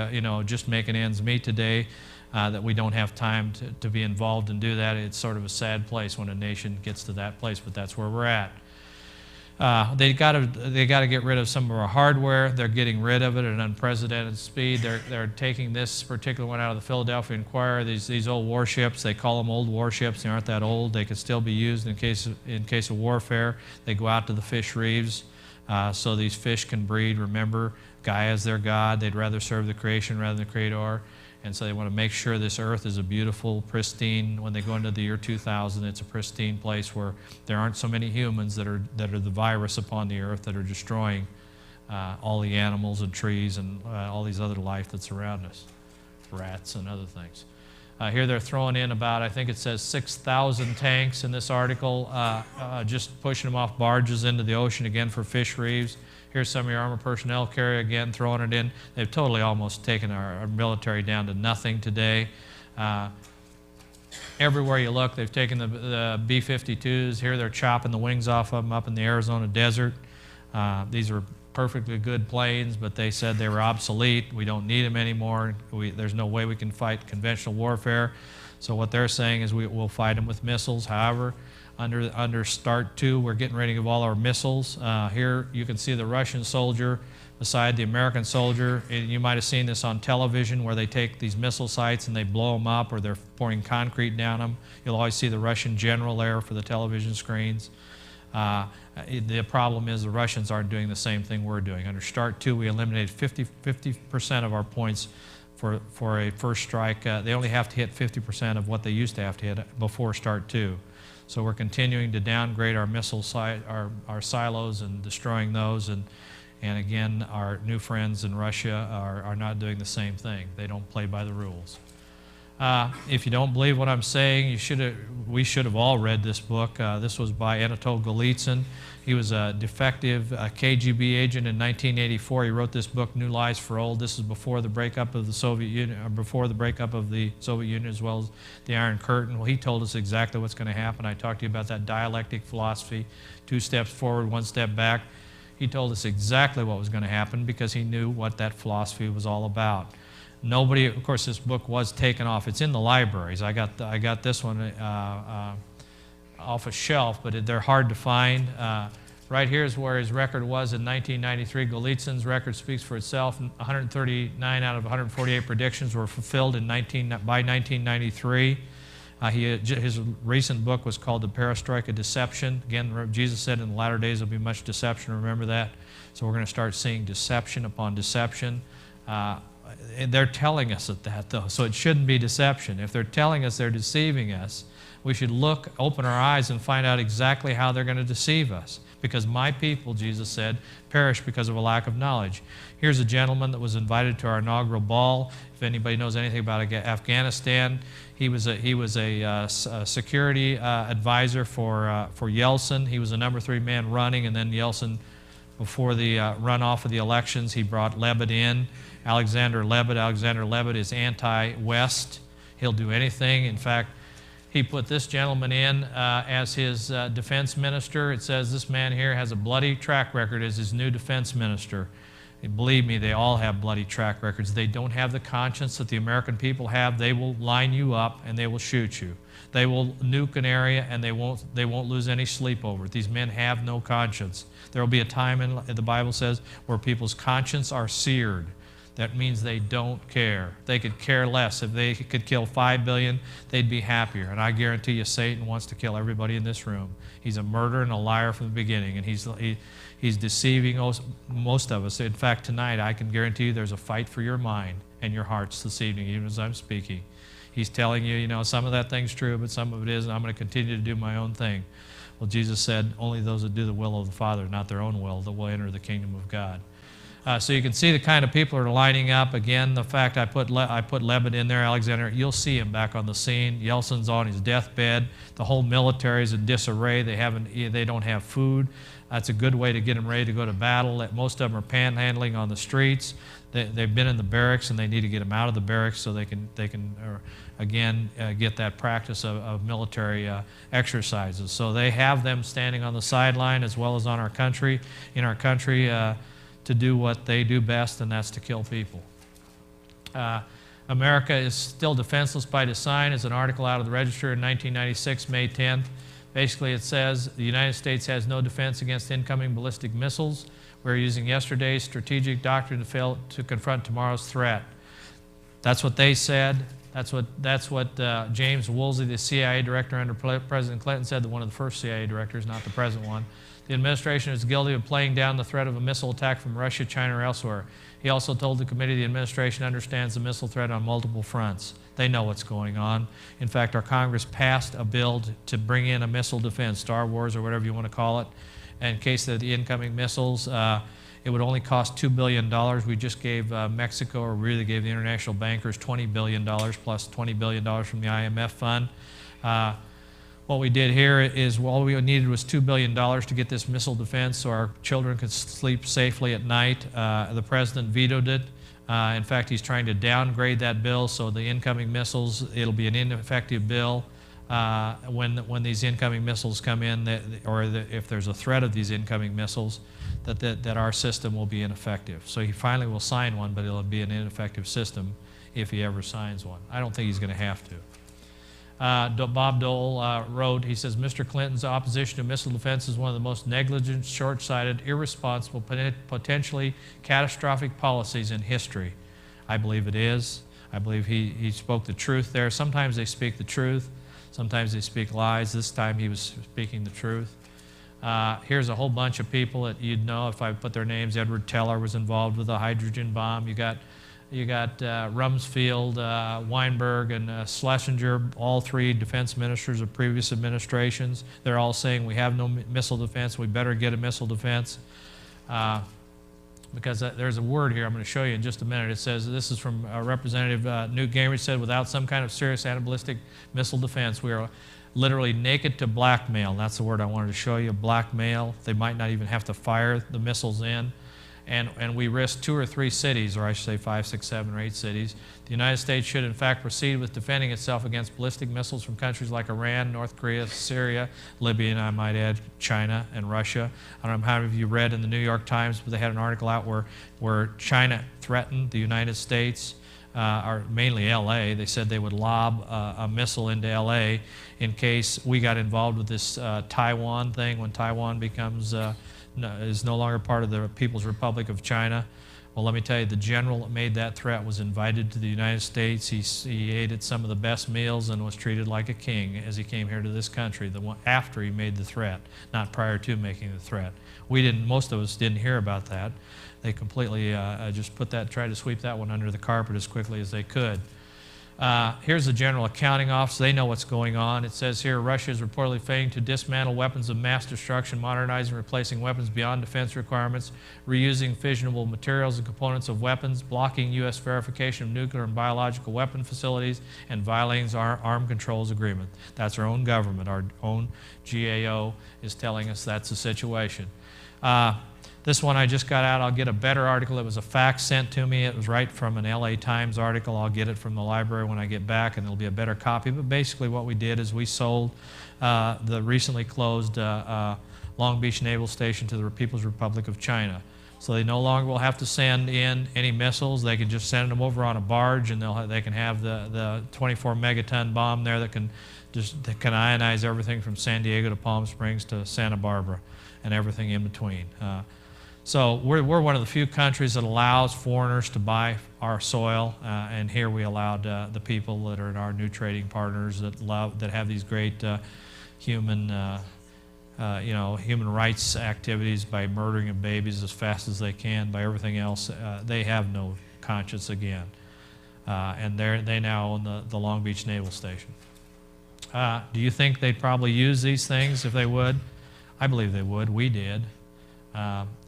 just making ends meet today, that we don't have time to be involved and do that. It's sort of a sad place when a nation gets to that place, but that's where we're at. They got to get rid of some of our hardware. They're getting rid of it at an unprecedented speed. They're taking this particular one out of the Philadelphia Inquirer. These old warships, they call them old warships. They aren't that old. They could still be used in case of warfare. They go out to the fish reefs so these fish can breed. Remember, Gaia is their god. They'd rather serve the creation rather than the creator. And so they want to make sure this earth is a beautiful, pristine, when they go into the year 2000, it's a pristine place where there aren't so many humans that are the virus upon the earth that are destroying all the animals and trees and all these other life that's around us, rats and other things. Here they're throwing in about, I think it says 6,000 tanks in this article, just pushing them off barges into the ocean again for fish reefs. Here's some of your armored personnel carrier again throwing it in. They've totally almost taken our military down to nothing today. Everywhere you look, they've taken the B-52s. Here they're chopping the wings off of them up in the Arizona desert. These are perfectly good planes, but they said they were obsolete. We don't need them anymore. There's no way we can fight conventional warfare. So what they're saying is we'll fight them with missiles. However, under START 2, we're getting ready to give all our missiles. Here you can see the Russian soldier beside the American soldier. You might have seen this on television where they take these missile sites and they blow them up, or they're pouring concrete down them. You'll always see the Russian general there for the television screens. The problem is the Russians aren't doing the same thing we're doing. Under START 2, we eliminated 50% of our points for a first strike. They only have to hit 50% of what they used to have to hit before START 2. So we're continuing to downgrade our missile our silos and destroying those. And again, our new friends in Russia are not doing the same thing. They don't play by the rules. If you don't believe what I'm saying, we should have all read this book. This was by Anatol Golitsyn. He was a defective KGB agent in 1984. He wrote this book, New Lies for Old. This is before the breakup of the Soviet Union, or before the breakup of the Soviet Union, as well as the Iron Curtain. Well, he told us exactly what's going to happen. I talked to you about that dialectic philosophy, 2 steps forward, 1 step back. He told us exactly what was going to happen because he knew what that philosophy was all about. Nobody, of course, this book was taken off. It's in the libraries. I got this one off a shelf, but they're hard to find. Right here is where his record was in 1993. Golitsyn's record speaks for itself. 139 out of 148 predictions were fulfilled by 1993. His recent book was called The Perestroika Deception. Again, Jesus said in the latter days there'll be much deception. Remember that? So we're going to start seeing deception upon deception. They're telling us that, though, so it shouldn't be deception. If they're telling us they're deceiving us, we should open our eyes and find out exactly how they're going to deceive us. Because my people, Jesus said, perish because of a lack of knowledge. Here's a gentleman that was invited to our inaugural ball. If anybody knows anything about Afghanistan, he was a security advisor for Yeltsin. He was the number 3 man running, and then Yeltsin, before the runoff of the elections, he brought Lebed in. Alexander Lebed is anti-West. He'll do anything. In fact, he put this gentleman in as his defense minister. It says this man here has a bloody track record as his new defense minister. And believe me, they all have bloody track records. They don't have the conscience that the American people have. They will line you up and they will shoot you. They will nuke an area and they won't lose any sleep over it. These men have no conscience. There will be a time, the Bible says, where people's conscience are seared. That means they don't care. They could care less. If they could kill 5 billion, they'd be happier. And I guarantee you Satan wants to kill everybody in this room. He's a murderer and a liar from the beginning, and he's deceiving most of us. In fact, tonight I can guarantee you there's a fight for your mind and your hearts this evening, even as I'm speaking. He's telling you, some of that thing's true, but some of it isn't. I'm going to continue to do my own thing. Well, Jesus said, only those that do the will of the Father, not their own will, that will enter the kingdom of God. So you can see the kind of people that are lining up. Again, the fact I put Lebed in there, Alexander, you'll see him back on the scene. Yeltsin's on his deathbed. The whole military is in disarray. They don't have food. That's a good way to get them ready to go to battle. Most of them are panhandling on the streets. They've been in the barracks, and they need to get them out of the barracks so they can get that practice of military exercises. So they have them standing on the sideline as well as in our country, to do what they do best, and that's to kill people. America is still defenseless by design is an article out of the Register in 1996, May 10th. Basically, it says the United States has no defense against incoming ballistic missiles. We're using yesterday's strategic doctrine to fail to confront tomorrow's threat. That's what they said. That's what James Woolsey, the CIA director under President Clinton, said, one of the first CIA directors, not the present one. The administration is guilty of playing down the threat of a missile attack from Russia, China, or elsewhere. He also told the committee the administration understands the missile threat on multiple fronts. They know what's going on. In fact, our Congress passed a bill to bring in a missile defense, Star Wars or whatever you want to call it, in case of the incoming missiles. It would only cost $2 billion. We just gave Mexico, or really gave the international bankers, $20 billion plus $20 billion from the IMF fund. What we did here is all we needed was $2 billion to get this missile defense so our children could sleep safely at night. The president vetoed it. In fact, he's trying to downgrade that bill so the incoming missiles, it'll be an ineffective bill when these incoming missiles come in, if there's a threat of these incoming missiles, that our system will be ineffective. So he finally will sign one, but it'll be an ineffective system if he ever signs one. I don't think he's going to have to. Bob Dole wrote, he says, Mr. Clinton's opposition to missile defense is one of the most negligent, short-sighted, irresponsible, potentially catastrophic policies in history. I believe it is. I believe he spoke the truth there. Sometimes they speak the truth. Sometimes they speak lies. This time he was speaking the truth. Here's a whole bunch of people that you'd know if I put their names. Edward Teller was involved with the hydrogen bomb. You got Rumsfeld, Weinberg, and Schlesinger, all three defense ministers of previous administrations. They're all saying we have no missile defense, we better get a missile defense. Because there's a word here I'm going to show you in just a minute. It says, this is from Representative Newt Gingrich, said, without some kind of serious anti-ballistic missile defense, we are literally naked to blackmail. That's the word I wanted to show you, blackmail. They might not even have to fire the missiles in. And we risk 2 or 3 cities, or I should say 5, 6, 7, or 8 cities. The United States should, in fact, proceed with defending itself against ballistic missiles from countries like Iran, North Korea, Syria, Libya, and I might add China and Russia. I don't know how many of you read in the New York Times, but they had an article out where China threatened the United States, or mainly L.A. They said they would lob a missile into L.A. in case we got involved with this Taiwan thing, when Taiwan becomes is no longer part of the People's Republic of China. Well, let me tell you, the general that made that threat was invited to the United States. He ate at some of the best meals and was treated like a king as he came here to this country, after he made the threat, not prior to making the threat. Most of us didn't hear about that. They completely just tried to sweep that one under the carpet as quickly as they could. Here's the General Accounting Office. They know what's going on. It says here, Russia is reportedly failing to dismantle weapons of mass destruction, modernizing and replacing weapons beyond defense requirements, reusing fissionable materials and components of weapons, blocking U.S. verification of nuclear and biological weapon facilities, and violating our arms controls agreement. That's our own government. Our own GAO is telling us that's the situation. This one I just got out. I'll get a better article. It was a fax sent to me. It was right from an LA Times article. I'll get it from the library when I get back, and it'll be a better copy. But basically what we did is we sold the recently closed Long Beach Naval Station to the People's Republic of China. So they no longer will have to send in any missiles. They can just send them over on a barge, and they can have the 24 megaton bomb there that can ionize everything from San Diego to Palm Springs to Santa Barbara and everything in between. So we're one of the few countries that allows foreigners to buy our soil, and here we allowed the people that are our new trading partners that have these great human rights activities by murdering of babies as fast as they can, by everything else. They have no conscience again, and they now own the Long Beach Naval Station. Do you think they'd probably use these things if they would? I believe they would. We did.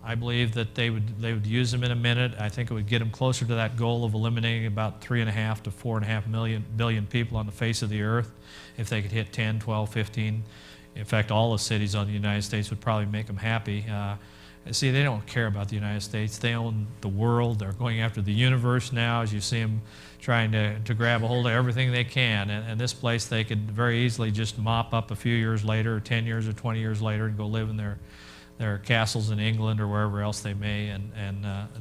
I believe that they would use them in a minute. I think it would get them closer to that goal of eliminating about 3.5 to 4.5 billion people on the face of the earth. If they could hit 10, 12, 15, in fact, all the cities on the United States would probably make them happy. See, they don't care about the United States. They own the world. They're going after the universe now, as you see them trying to grab a hold of everything they can. And this place they could very easily just mop up a few years later, or 10 years or 20 years later, and go live in their castles in England or wherever else they may, and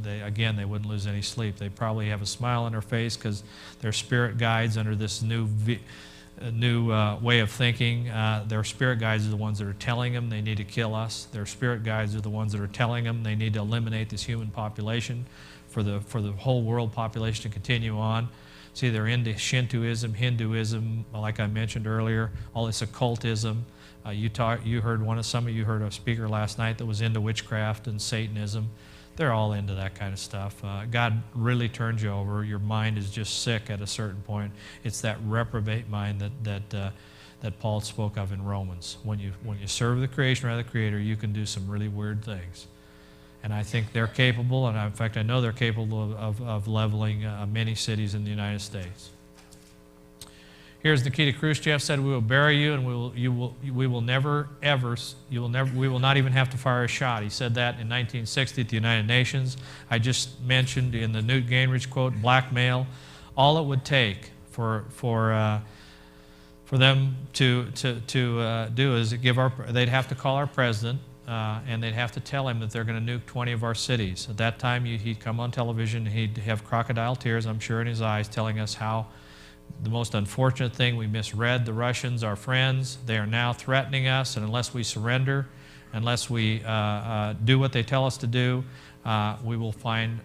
they wouldn't lose any sleep. They probably have a smile on their face because their spirit guides under this new way of thinking. Their spirit guides are the ones that are telling them they need to kill us. Their spirit guides are the ones that are telling them they need to eliminate this human population for the whole world population to continue on. See, they're into Shintoism, Hinduism, like I mentioned earlier, all this occultism. Some of you heard a speaker last night that was into witchcraft and Satanism. They're all into that kind of stuff. God really turns you over. Your mind is just sick at a certain point. It's that reprobate mind that Paul spoke of in Romans. When you serve the creation rather than the Creator, you can do some really weird things. And I think they're capable, and in fact I know they're capable of leveling many cities in the United States. Here's Nikita Khrushchev said, "We will bury you, and we will not even have to fire a shot." He said that in 1960 at the United Nations. I just mentioned in the Newt Gingrich quote, blackmail. All it would take for them to do is they'd have to call our president, and they'd have to tell him that they're going to nuke 20 of our cities. At that time, he'd come on television, and he'd have crocodile tears, I'm sure, in his eyes, telling us how the most unfortunate thing, we misread the Russians, our friends. They are now threatening us, and unless we surrender, unless we do what they tell us to do, we will find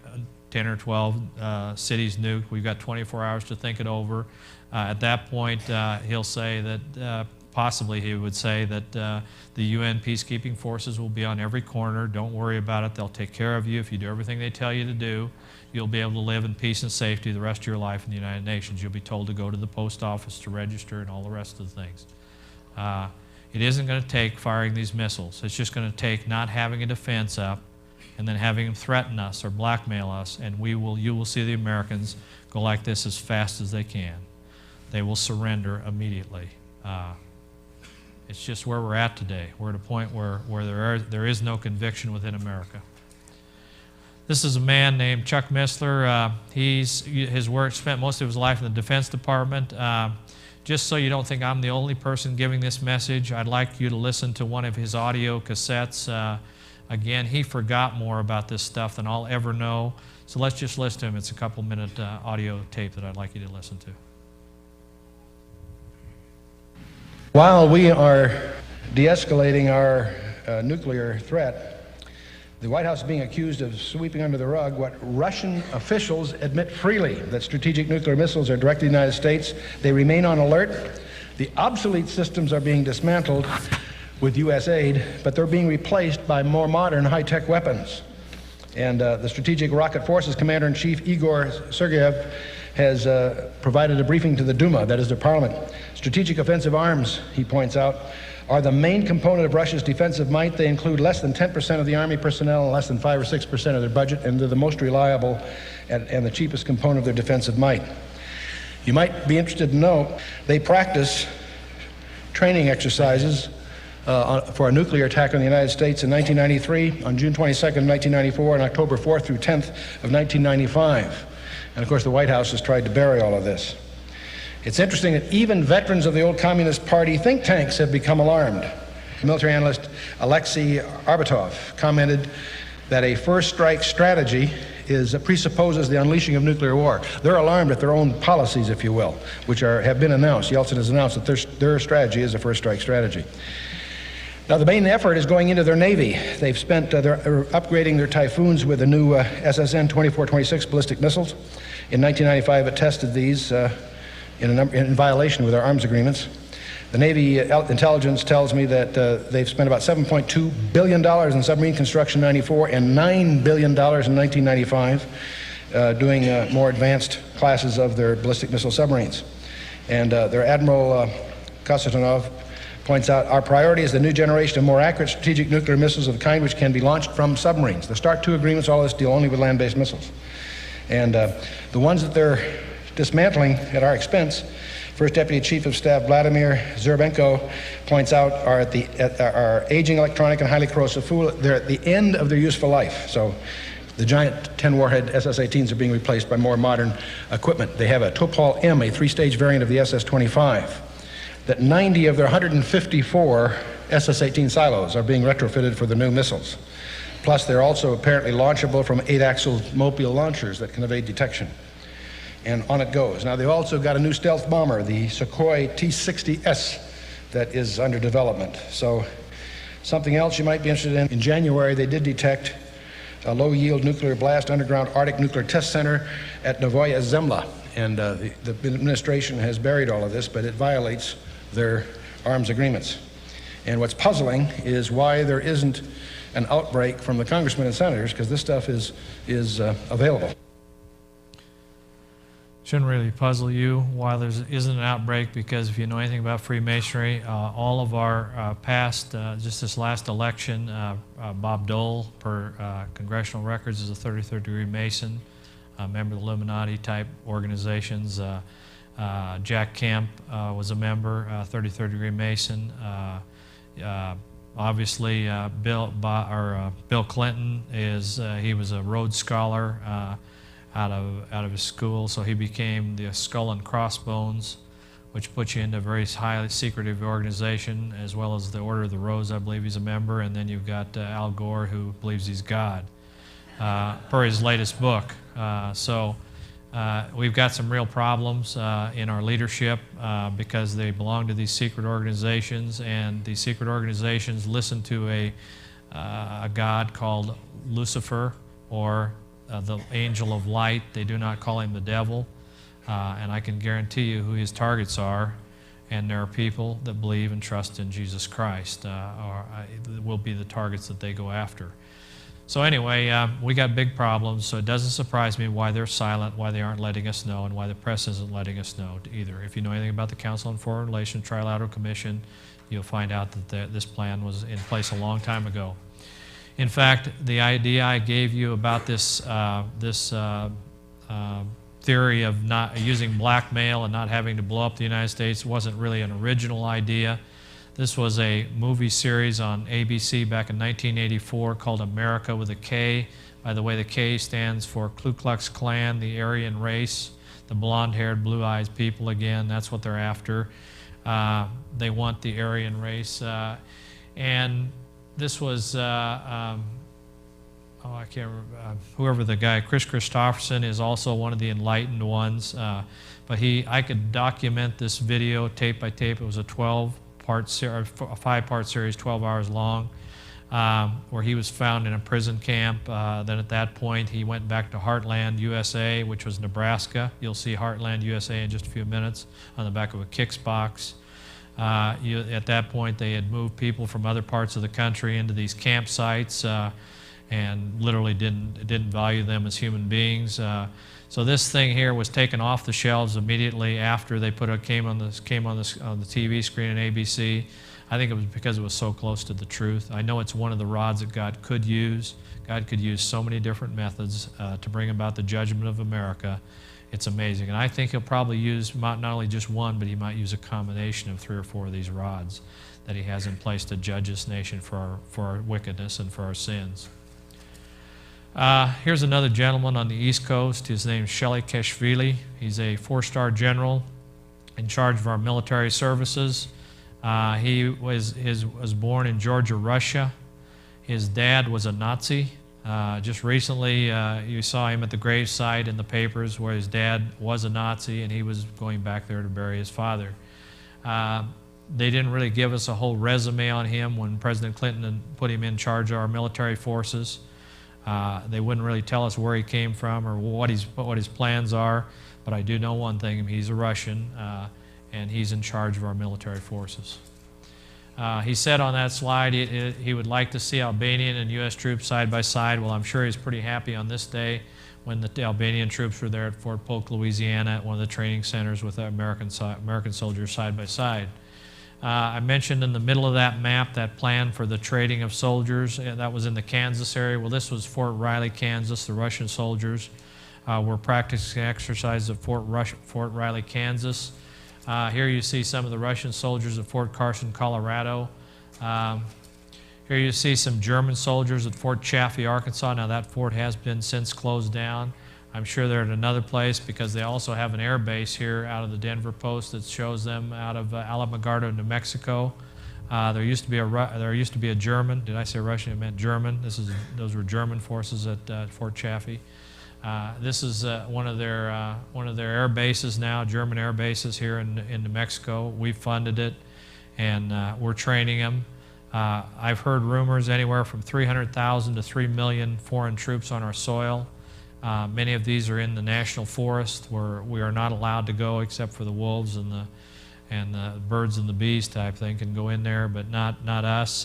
10 or 12 cities nuked. We've got 24 hours to think it over. At that point, he'll say that, possibly he would say that the UN peacekeeping forces will be on every corner. Don't worry about it. They'll take care of you. If you do everything they tell you to do, you'll be able to live in peace and safety the rest of your life in the United Nations. You'll be told to go to the post office to register and all the rest of the things. It isn't going to take firing these missiles. It's just going to take not having a defense up and then having them threaten us or blackmail us, and you will see the Americans go like this as fast as they can. They will surrender immediately. It's just where we're at today. We're at a point where there is no conviction within America. This is a man named Chuck Missler. His work spent most of his life in the Defense Department. Just so you don't think I'm the only person giving this message, I'd like you to listen to one of his audio cassettes. Again, he forgot more about this stuff than I'll ever know. So let's just listen to him. It's a couple-minute audio tape that I'd like you to listen to. While we are de-escalating our nuclear threat, the White House is being accused of sweeping under the rug what Russian officials admit freely, that strategic nuclear missiles are directed at the United States. They remain on alert. The obsolete systems are being dismantled with U.S. aid, but they're being replaced by more modern high-tech weapons. And the Strategic Rocket Forces Commander-in-Chief Igor Sergeyev has provided a briefing to the Duma, that is the parliament. Strategic offensive arms, he points out, are the main component of Russia's defensive might. They include less than 10% of the Army personnel and less than 5 or 6% of their budget, and they're the most reliable and the cheapest component of their defensive might. You might be interested to know they practice training exercises for a nuclear attack on the United States in 1993, on June 22nd, 1994, and October 4th through 10th of 1995. And of course, the White House has tried to bury all of this. It's interesting that even veterans of the old Communist Party think tanks have become alarmed. Military analyst Alexei Arbatov commented that a first strike strategy presupposes the unleashing of nuclear war. They're alarmed at their own policies, if you will, which have been announced. Yeltsin has announced that their strategy is a first strike strategy. Now, the main effort is going into their Navy. They've spent, they're upgrading their Typhoons with the new SSN 2426 ballistic missiles. In 1995, it tested these in violation with our arms agreements. The Navy intelligence tells me that they've spent about $7.2 billion in submarine construction in 94 and $9 billion in 1995 doing more advanced classes of their ballistic missile submarines. And their Admiral Kosatonov points out, our priority is the new generation of more accurate strategic nuclear missiles of the kind which can be launched from submarines. The START II agreements, all this deal only with land-based missiles. And the ones that they're dismantling at our expense, First Deputy Chief of Staff Vladimir Zerbenko points out, are aging electronic and highly corrosive fuel. They're at the end of their useful life. So the giant 10-warhead SS-18s are being replaced by more modern equipment. They have a Topol M, a three-stage variant of the SS-25, that 90 of their 154 SS-18 silos are being retrofitted for the new missiles. Plus, they're also apparently launchable from 8-axle mobile launchers that can evade detection. And on it goes. Now, they've also got a new stealth bomber, the Sukhoi T-60S, that is under development. So, something else you might be interested in January, they did detect a low-yield nuclear blast underground Arctic nuclear test center at Novaya Zemlya. And the administration has buried all of this, but it violates their arms agreements. And what's puzzling is why there isn't an outbreak from the congressmen and senators, because this stuff is available. shouldn't really puzzle you why there isn't an outbreak, because if you know anything about Freemasonry, all of our past, just this last election, Bob Dole, per congressional records, is a 33rd degree Mason, a member of the Illuminati type organizations. Jack Kemp was a member, 33rd degree Mason. Obviously, Bill Clinton he was a Rhodes Scholar out of his school, so he became the Skull and Crossbones, which puts you into a very highly secretive organization, as well as the Order of the Rose. I believe he's a member, and then you've got Al Gore, who believes he's God, per his latest book. We've got some real problems in our leadership because they belong to these secret organizations, and these secret organizations listen to a god called Lucifer, or the angel of light. They do not call him the devil, and I can guarantee you who his targets are, and there are people that believe and trust in Jesus Christ will be the targets that they go after. So anyway, we got big problems, so it doesn't surprise me why they're silent, why they aren't letting us know, and why the press isn't letting us know either. If you know anything about the Council on Foreign Relations Trilateral Commission, you'll find out that this plan was in place a long time ago. In fact, the idea I gave you about this theory of not using blackmail and not having to blow up the United States wasn't really an original idea. This was a movie series on ABC back in 1984 called America with a K. By the way, the K stands for Ku Klux Klan, the Aryan race, the blonde-haired, blue-eyed people again. That's what they're after. They want the Aryan race. And this was, I can't remember, whoever the guy, Chris Christopherson, is also one of the enlightened ones. But I could document this video tape by tape. It was a 5-part series, 12 hours long, where he was found in a prison camp. Then at that point, he went back to Heartland, USA, which was Nebraska. You'll see Heartland, USA in just a few minutes on the back of a Kix box. At that point, they had moved people from other parts of the country into these campsites and literally didn't value them as human beings. So this thing here was taken off the shelves immediately after they came on the TV screen on ABC. I think it was because it was so close to the truth. I know it's one of the rods that God could use. God could use so many different methods to bring about the judgment of America. It's amazing. And I think he'll probably use not only just one, but he might use a combination of 3 or 4 of these rods that he has in place to judge this nation for our wickedness and for our sins. Here's another gentleman on the East Coast. His name is Shelley Keshvili. He's a 4-star general in charge of our military services. He was born in Georgia, Russia. His dad was a Nazi. Just recently, you saw him at the gravesite in the papers where his dad was a Nazi, and he was going back there to bury his father. They didn't really give us a whole resume on him when President Clinton put him in charge of our military forces. They wouldn't really tell us where he came from or what his plans are, but I do know one thing: he's a Russian, and he's in charge of our military forces. He said on that slide he would like to see Albanian and U.S. troops side by side. Well, I'm sure he's pretty happy on this day when the Albanian troops were there at Fort Polk, Louisiana, at one of the training centers with the American soldiers side by side. I mentioned in the middle of that map that plan for the trading of soldiers. That was in the Kansas area. Well, this was Fort Riley, Kansas. The Russian soldiers were practicing exercises at Fort Riley, Kansas. Here you see some of the Russian soldiers at Fort Carson, Colorado. Here you see some German soldiers at Fort Chaffee, Arkansas. Now that fort has been since closed down. I'm sure they're at another place because they also have an air base here out of the Denver Post that shows them out of Alamogordo, New Mexico. There used to be a German. Did I say Russian? I meant German. Those were German forces at Fort Chaffee. This is one of their air bases now, German air bases here in New Mexico. We funded it, and we're training them. I've heard rumors anywhere from 300,000 to 3 million foreign troops on our soil. Many of these are in the national forest where we are not allowed to go except for the wolves and the birds and the bees type thing can go in there, but not us.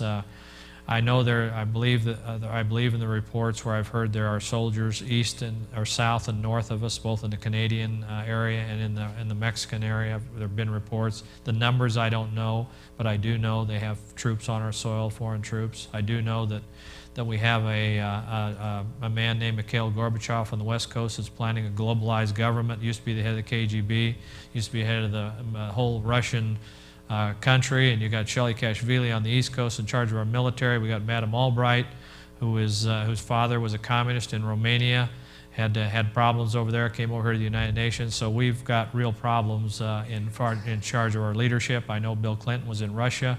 I know I believe in the reports where I've heard there are soldiers east or south and north of us, both in the Canadian area and in the Mexican area. There have been reports. The numbers I don't know, but I do know they have troops on our soil, foreign troops. I do know that we have a man named Mikhail Gorbachev on the West Coast that's planning a globalized government. Used to be the head of the KGB, used to be head of the whole Russian country, and you got Saakashvili on the East Coast in charge of our military. We got Madame Albright, whose father was a communist in Romania, had problems over there, came over here to the United Nations. So we've got real problems in charge of our leadership. I know Bill Clinton was in Russia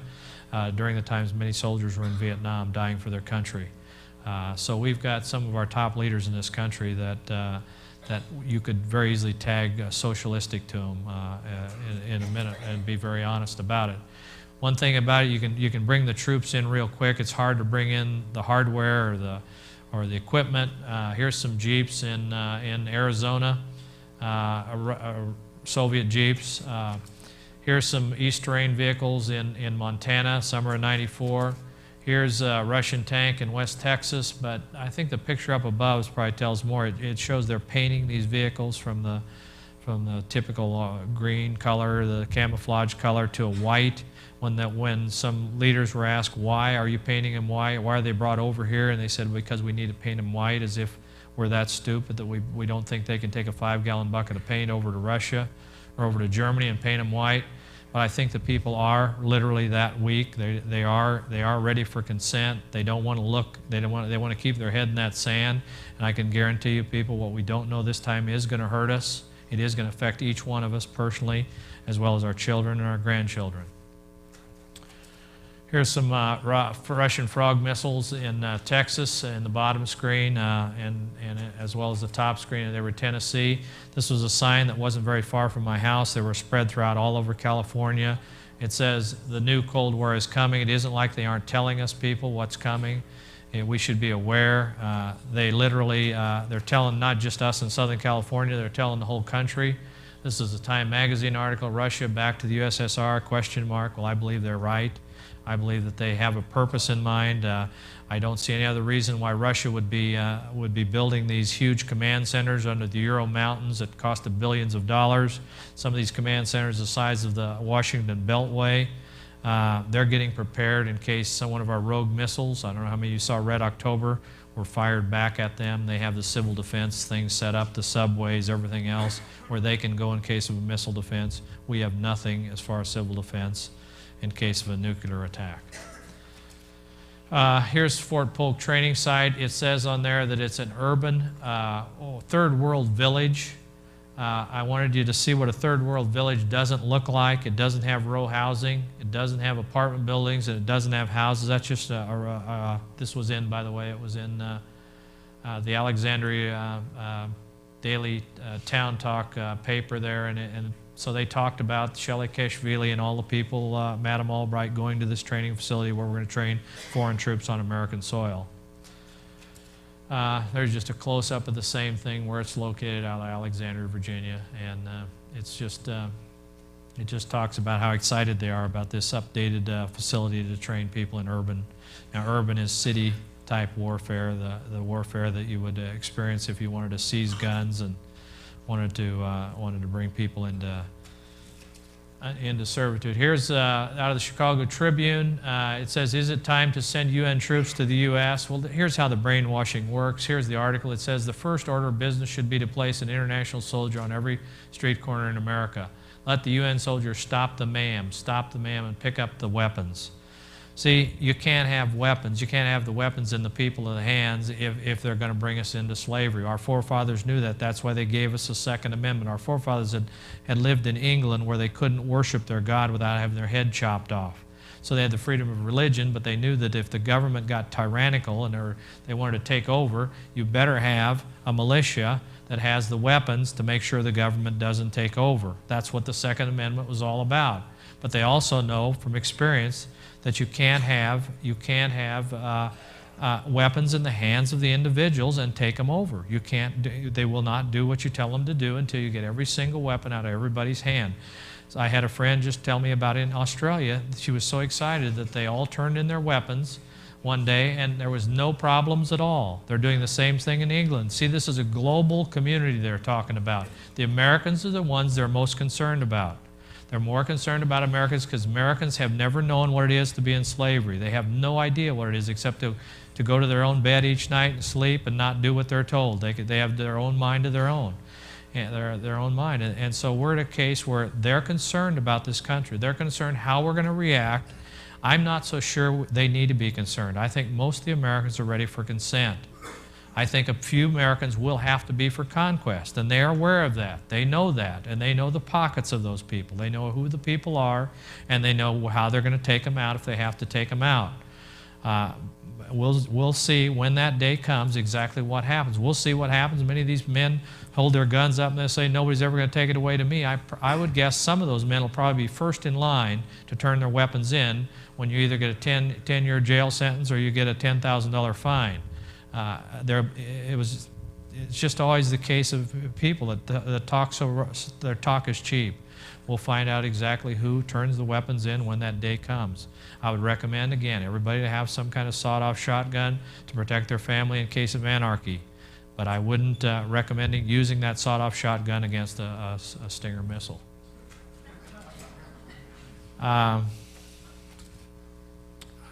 during the times many soldiers were in Vietnam dying for their country. So we've got some of our top leaders in this country that you could very easily tag socialistic to them in a minute and be very honest about it. One thing about it, you can bring the troops in real quick. It's hard to bring in the hardware or the equipment. Here's some Jeeps in Arizona, Soviet Jeeps. Here's some East Terrain vehicles in Montana, summer of '94. Here's a Russian tank in West Texas, but I think the picture up above probably tells more. It shows they're painting these vehicles from the typical green color, the camouflage color, to a white. When some leaders were asked, why are you painting them white? Why are they brought over here? And they said, because we need to paint them white, as if we're that stupid that we don't think they can take a 5-gallon bucket of paint over to Russia or over to Germany and paint them white. But I think the people are literally that weak. They are ready for consent. They don't want to look. They want to keep their head in that sand. And I can guarantee you, people, what we don't know this time is going to hurt us. It is going to affect each one of us personally, as well as our children and our grandchildren. Here's some Russian Frog missiles in Texas in the bottom screen, and as well as the top screen. They were Tennessee. This was a sign that wasn't very far from my house. They were spread throughout all over California. It says the new Cold War is coming. It isn't like they aren't telling us, people, what's coming. We should be aware. They literally, they're telling not just us in Southern California, they're telling the whole country. This is a Time magazine article, Russia back to the USSR, question mark. Well, I believe they're right. I believe that they have a purpose in mind. I don't see any other reason why Russia would be building these huge command centers under the Ural Mountains that cost billions of dollars. Some of these command centers the size of the Washington Beltway. They're getting prepared in case one of our rogue missiles, I don't know how many of you saw Red October, were fired back at them. They have the civil defense things set up, the subways, everything else, where they can go in case of a missile defense. We have nothing as far as civil defense in case of a nuclear attack. Here's Fort Polk training site. It says on there that it's an urban third world village. I wanted you to see what a third world village doesn't look like. It doesn't have row housing. It doesn't have apartment buildings, and it doesn't have houses. That's just this was in, by the way, it was in the Alexandria Daily Town Talk paper there, and so they talked about Saakashvili and all the people, Madame Albright, going to this training facility where we're going to train foreign troops on American soil. There's just a close-up of the same thing where it's located out of Alexandria, Virginia, and it just talks about how excited they are about this updated facility to train people in urban. Now, urban is city-type warfare, the warfare that you would experience if you wanted to seize guns and wanted to bring people into servitude. Here's out of the Chicago Tribune. It says, is it time to send UN troops to the U.S.? Well, here's how the brainwashing works. Here's the article. It says, the first order of business should be to place an international soldier on every street corner in America. Let the UN soldiers stop the MAM, and pick up the weapons. See, you can't have weapons. You can't have the weapons in the people of the hands if they're going to bring us into slavery. Our forefathers knew that. That's why they gave us the Second Amendment. Our forefathers had lived in England where they couldn't worship their God without having their head chopped off. So they had the freedom of religion, but they knew that if the government got tyrannical and they wanted to take over, you better have a militia that has the weapons to make sure the government doesn't take over. That's what the Second Amendment was all about. But they also know from experience that you can't have weapons in the hands of the individuals and take them over. You can't. They will not do what you tell them to do until you get every single weapon out of everybody's hand. So I had a friend just tell me about it in Australia. She was so excited that they all turned in their weapons one day, and there was no problems at all. They're doing the same thing in England. See, this is a global community they're talking about. The Americans are the ones they're most concerned about. They're more concerned about Americans because Americans have never known what it is to be in slavery. They have no idea what it is except to go to their own bed each night and sleep and not do what they're told. They have their own mind of their own. Their own mind. And so we're at a case where they're concerned about this country. They're concerned how we're going to react. I'm not so sure they need to be concerned. I think most of the Americans are ready for consent. I think a few Americans will have to be for conquest, and they're aware of that. They know that, and they know the pockets of those people. They know who the people are, and they know how they're going to take them out if they have to take them out. We'll see when that day comes exactly what happens. We'll see what happens. Many of these men hold their guns up and they say, nobody's ever going to take it away to me. I would guess some of those men will probably be first in line to turn their weapons in when you either get a 10-year jail sentence or you get a $10,000 fine. It's just always the case of people that their talk is cheap. We'll find out exactly who turns the weapons in when that day comes. I would recommend, again, everybody to have some kind of sawed-off shotgun to protect their family in case of anarchy. But I wouldn't recommend using that sawed-off shotgun against a Stinger missile. I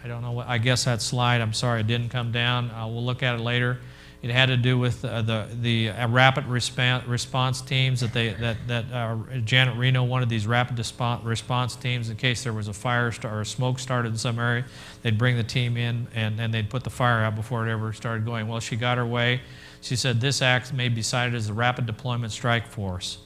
don't know what, I guess that slide, I'm sorry, it didn't come down. We'll look at it later. It had to do with the rapid response teams that Janet Reno wanted these rapid response teams in case there was a fire or a smoke started in some area. They'd bring the team in and they'd put the fire out before it ever started going. Well, she got her way. She said this act may be cited as a rapid deployment strike force.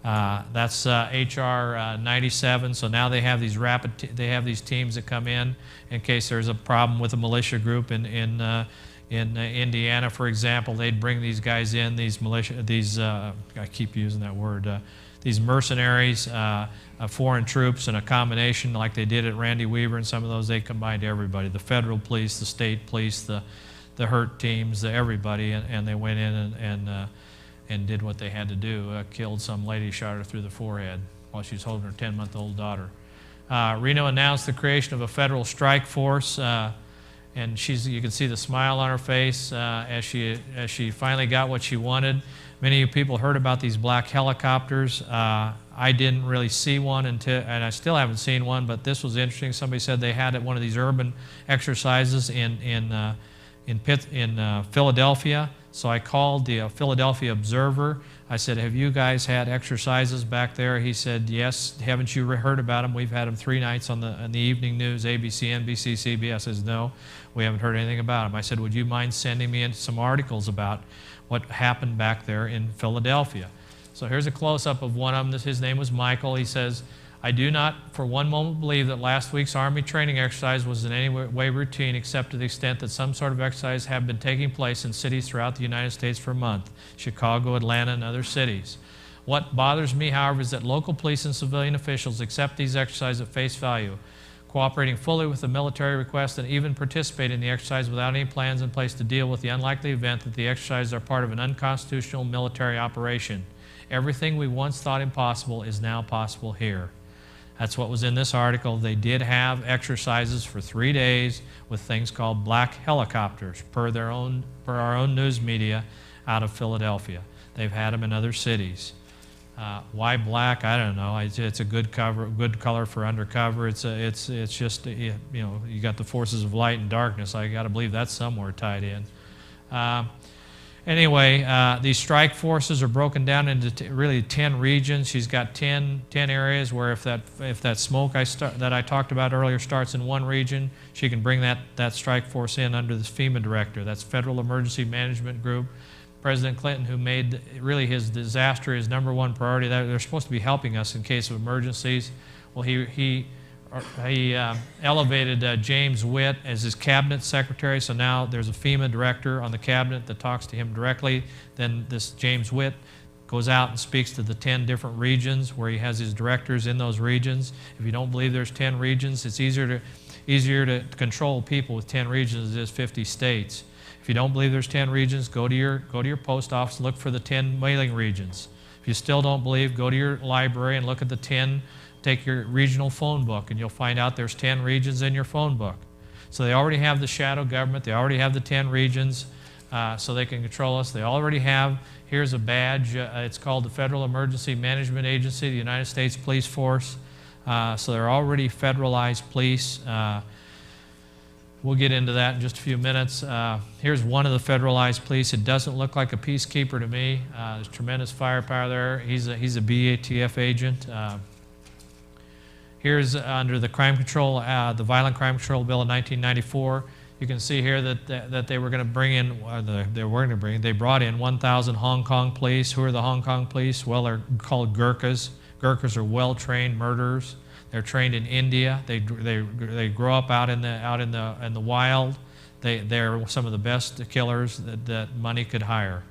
That's HR 97. So now they have these these teams that come in case there's a problem with a militia group in Indiana, for example. They'd bring these guys in, I keep using that word, these mercenaries, foreign troops, and a combination like they did at Randy Weaver and some of those. They combined everybody, the federal police, the state police, the hurt teams, everybody, and they went in and did what they had to do. Killed some lady, shot her through the forehead while she was holding her 10-month-old daughter. Reno announced the creation of a federal strike force, and you can see the smile on her face as she finally got what she wanted. Many of you people heard about these black helicopters. I didn't really see one and I still haven't seen one, but this was interesting. Somebody said they had at one of these urban exercises in Philadelphia. So I called the Philadelphia Observer. I said, have you guys had exercises back there? He said, yes. Haven't you heard about them? We've had them 3 nights on the evening news, ABC, NBC, CBS. Says, no, we haven't heard anything about them. I said, would you mind sending me in some articles about what happened back there in Philadelphia? So here's a close-up of one of them. His name was Michael. He says, I do not for one moment believe that last week's Army training exercise was in any way routine, except to the extent that some sort of exercise have been taking place in cities throughout the United States for a month, Chicago, Atlanta, and other cities. What bothers me, however, is that local police and civilian officials accept these exercises at face value, cooperating fully with the military request and even participate in the exercise without any plans in place to deal with the unlikely event that the exercises are part of an unconstitutional military operation. Everything we once thought impossible is now possible here. That's what was in this article. They did have exercises for 3 days with things called black helicopters, per our own news media out of Philadelphia. They've had them in other cities. Why black? I don't know. It's a good color for undercover. It's just you got the forces of light and darkness. I got to believe that's somewhere tied in. Anyway, these strike forces are broken down into really 10 regions. She's got 10 areas where if that smoke that I talked about earlier starts in one region, she can bring that strike force in under this FEMA director. That's Federal Emergency Management Group. President Clinton, who made really his disaster his #1 priority, they're supposed to be helping us in case of emergencies. Well, he elevated James Witt as his cabinet secretary, so now there's a FEMA director on the cabinet that talks to him directly. Then this James Witt goes out and speaks to the 10 different regions where he has his directors in those regions. If you don't believe there's 10 regions, it's easier to control people with 10 regions as it is 50 states. If you don't believe there's 10 regions, go to your post office, look for the 10 mailing regions. If you still don't believe, go to your library and look at the 10. Take your regional phone book and you'll find out there's 10 regions in your phone book. So they already have the shadow government. They already have the 10 regions, so they can control us. They already have, here's a badge. It's called the Federal Emergency Management Agency, the United States Police Force. So they're already federalized police. We'll get into that in just a few minutes. Here's one of the federalized police. It doesn't look like a peacekeeper to me. There's tremendous firepower there. He's a BATF agent. Here's under the crime control, the Violent Crime Control Bill of 1994. You can see here that they were going to bring in, they brought in 1,000 Hong Kong police. Who are the Hong Kong police? Well, they're called Gurkhas. Gurkhas are well-trained murderers. They're trained in India. They grow up out in the wild. They're some of the best killers that money could hire.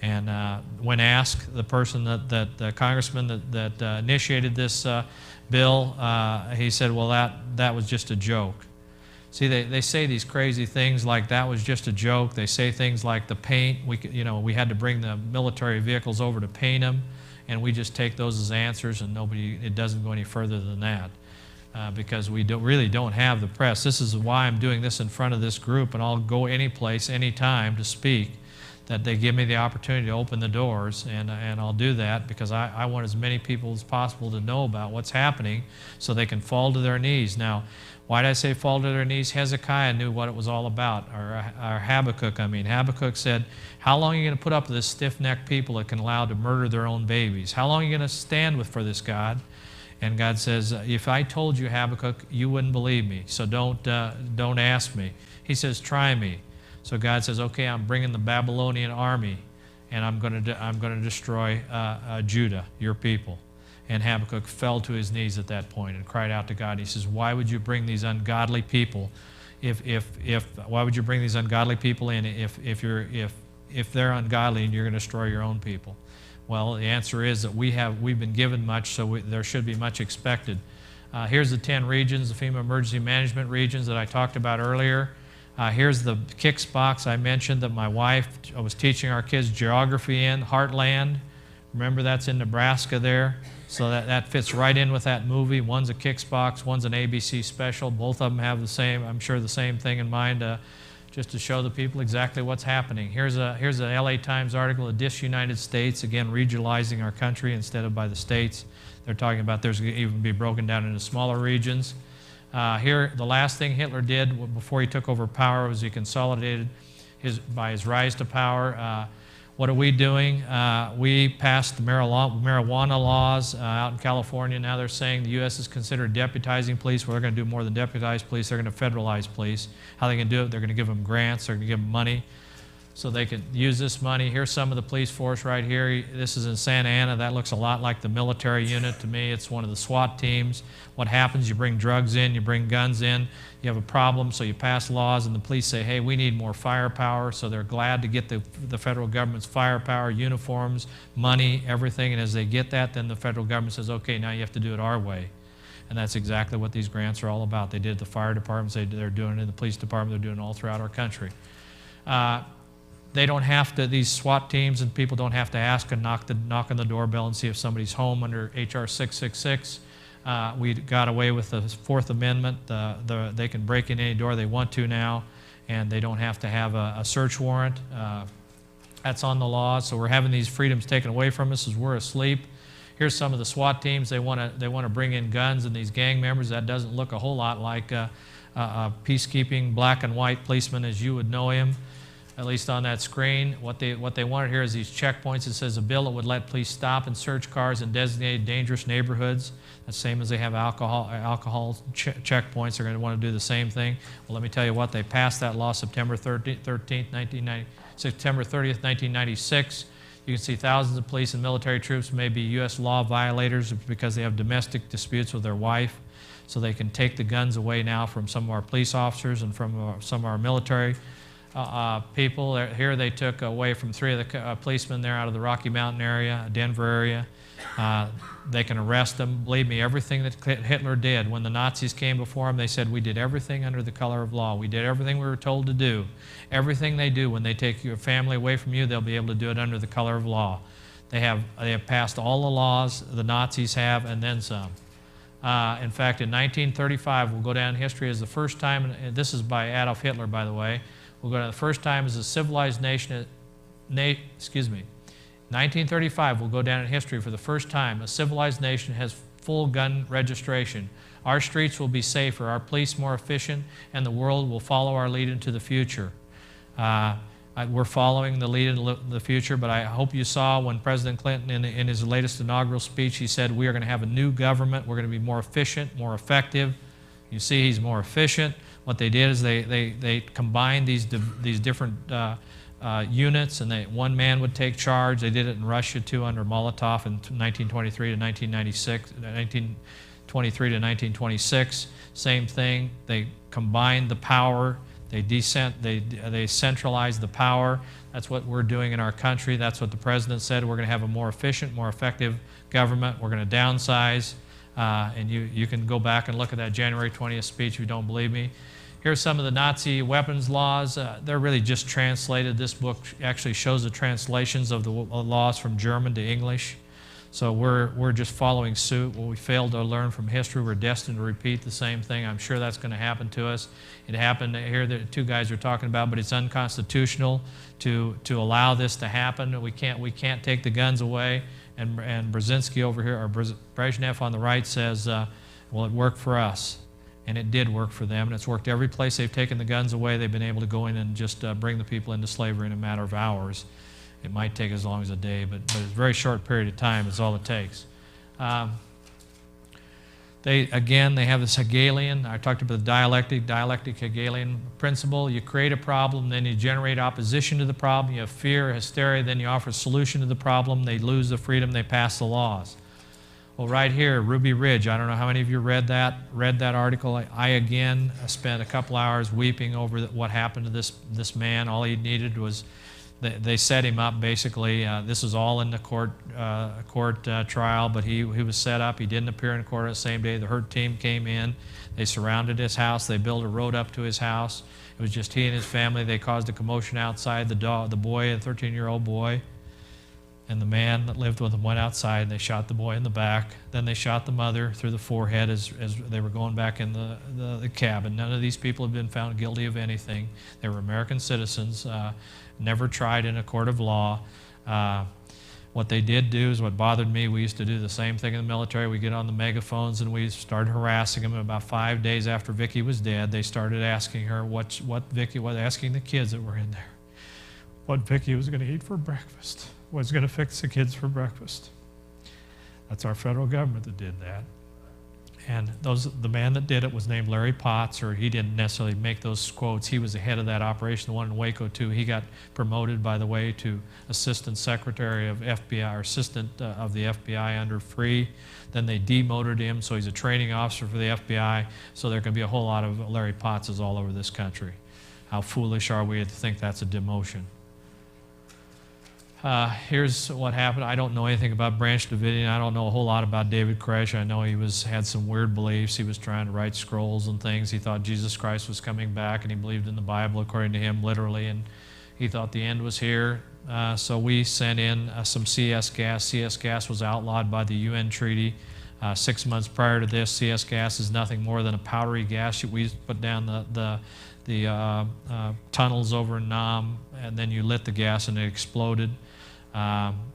And when asked, the person the congressman that initiated this bill, he said, "Well, that was just a joke." See, they say these crazy things like that was just a joke. They say things like the paint. We had to bring the military vehicles over to paint them. And we just take those as answers, and it doesn't go any further than that because we really don't have the press. This is why I'm doing this in front of this group, and I'll go any place, any time to speak, that they give me the opportunity to open the doors, and I'll do that because I want as many people as possible to know about what's happening so they can fall to their knees. Now, why did I say fall to their knees? Hezekiah knew what it was all about, or Habakkuk, I mean. Habakkuk said, how long are you going to put up with this stiff-necked people that can allow to murder their own babies? How long are you going to stand for this, God? And God says, if I told you, Habakkuk, you wouldn't believe me, so don't ask me. He says, try me. So God says, okay, I'm bringing the Babylonian army, and I'm going to destroy Judah, your people. And Habakkuk fell to his knees at that point and cried out to God. He says, why would you bring these ungodly people why would you bring these ungodly people in if they're ungodly and you're going to destroy your own people? Well, the answer is that we've been given much, so there should be much expected. Here's the 10 regions, the FEMA emergency management regions that I talked about earlier. Here's the KICS box I mentioned that my wife was teaching our kids geography in, Heartland. Remember, that's in Nebraska there. So that fits right in with that movie. One's a KICS box, one's an ABC special. Both of them have the same, I'm sure, the same thing in mind, just to show the people exactly what's happening. Here's a LA Times article, a disunited states, again, regionalizing our country instead of by the states. They're talking about there's going to even be broken down into smaller regions. Here, the last thing Hitler did before he took over power was he consolidated by his rise to power. What are we doing? We passed the marijuana laws out in California. Now they're saying the U.S. is considered deputizing police. Well, they're going to do more than deputize police. They're going to federalize police. How are they going to do it? They're going to give them grants. They're going to give them money so they can use this money. Here's some of the police force right here. This is in Santa Ana. That looks a lot like the military unit to me. It's one of the SWAT teams. What happens? You bring drugs in, you bring guns in, you have a problem, so you pass laws, and the police say, hey, we need more firepower, so they're glad to get the federal government's firepower, uniforms, money, everything, and as they get that, then the federal government says, okay, now you have to do it our way. And that's exactly what these grants are all about. They did it at the fire departments, they're doing it in the police department, they're doing it all throughout our country. They don't have to, these SWAT teams and people don't have to ask and knock on the doorbell and see if somebody's home under H.R. 666. We got away with the Fourth Amendment. They can break in any door they want to now, and they don't have to have a search warrant. That's on the law, so we're having these freedoms taken away from us as we're asleep. Here's some of the SWAT teams. They want to bring in guns and these gang members. That doesn't look a whole lot like a peacekeeping black and white policeman as you would know him, at least on that screen. What they wanted here is these checkpoints. It says a bill that would let police stop and search cars in designated dangerous neighborhoods. The same as they have alcohol checkpoints. They're going to want to do the same thing. Well, let me tell you what, they passed that law September 30th, 1996. You can see thousands of police and military troops may be U.S. law violators because they have domestic disputes with their wife. So they can take the guns away now from some of our police officers and from some of our military people. Here they took away from 3 of the policemen there out of the Rocky Mountain area, Denver area. They can arrest them. Believe me, everything that Hitler did, when the Nazis came before him, they said, we did everything under the color of law. We did everything we were told to do. Everything they do when they take your family away from you, they'll be able to do it under the color of law. They have passed all the laws the Nazis have and then some. In fact, in 1935, we'll go down in history as the first time, and this is by Adolf Hitler, by the way, we'll go down the first time as a civilized nation, 1935 will go down in history for the first time. A civilized nation has full gun registration. Our streets will be safer, our police more efficient, and the world will follow our lead into the future. We're following the lead into the future, but I hope you saw when President Clinton, in his latest inaugural speech, he said we are going to have a new government. We're going to be more efficient, more effective. You see, he's more efficient. What they did is they combined these different units, and one man would take charge. They did it in Russia too under Molotov in 1923 to 1996, 1923 to 1926. Same thing. They combined the power. They centralized the power. That's what we're doing in our country. That's what the president said. We're going to have a more efficient, more effective government. We're going to downsize. And you can go back and look at that January 20th speech if you don't believe me. Here's some of the Nazi weapons laws. They're really just translated. This book actually shows the translations of the laws from German to English. So we're just following suit. What we failed to learn from history, we're destined to repeat the same thing. I'm sure that's going to happen to us. It happened here, the two guys are talking about, but it's unconstitutional to allow this to happen. We can't take the guns away. And Brzezinski over here, or Brezhnev on the right says, well, it worked for us. And it did work for them, and it's worked every place they've taken the guns away. They've been able to go in and just bring the people into slavery in a matter of hours. It might take as long as a day, but it's a very short period of time is all it takes. They have this Hegelian, I talked about the dialectic Hegelian principle. You create a problem, then you generate opposition to the problem. You have fear, hysteria, then you offer a solution to the problem. They lose the freedom, they pass the laws. Well, right here, Ruby Ridge, I don't know how many of you read that article. I again spent a couple hours weeping over what happened to this man. All he needed was, they set him up basically. This is all in the court trial, but he was set up. He didn't appear in court the same day. The HURT team came in. They surrounded his house. They built a road up to his house. It was just he and his family. They caused a commotion outside. The boy, a 13-year-old boy, and the man that lived with him went outside, and they shot the boy in the back. Then they shot the mother through the forehead as they were going back in the cabin. None of these people have been found guilty of anything. They were American citizens, never tried in a court of law. What they did do is what bothered me. We used to do the same thing in the military. We get on the megaphones and we started harassing them. And about 5 days after Vicki was dead, they started asking her asking the kids that were in there what Vicki was going to eat for breakfast. Was going to fix the kids for breakfast. That's our federal government that did that. And the man that did it was named Larry Potts, or he didn't necessarily make those quotes. He was the head of that operation, the one in Waco too. He got promoted, by the way, to Assistant Secretary of FBI, or Assistant of the FBI under Free. Then they demoted him, so he's a training officer for the FBI. So there can be a whole lot of Larry Pottses all over this country. How foolish are we to think that's a demotion? Here's what happened. I don't know anything about Branch Davidian. I don't know a whole lot about David Koresh. I know he had some weird beliefs. He was trying to write scrolls and things. He thought Jesus Christ was coming back, and he believed in the Bible according to him literally, and he thought the end was here. So we sent in some CS gas. CS gas was outlawed by the UN treaty. 6 months prior to this, CS gas is nothing more than a powdery gas. We used to put down the tunnels over in Nam, and then you lit the gas and it exploded.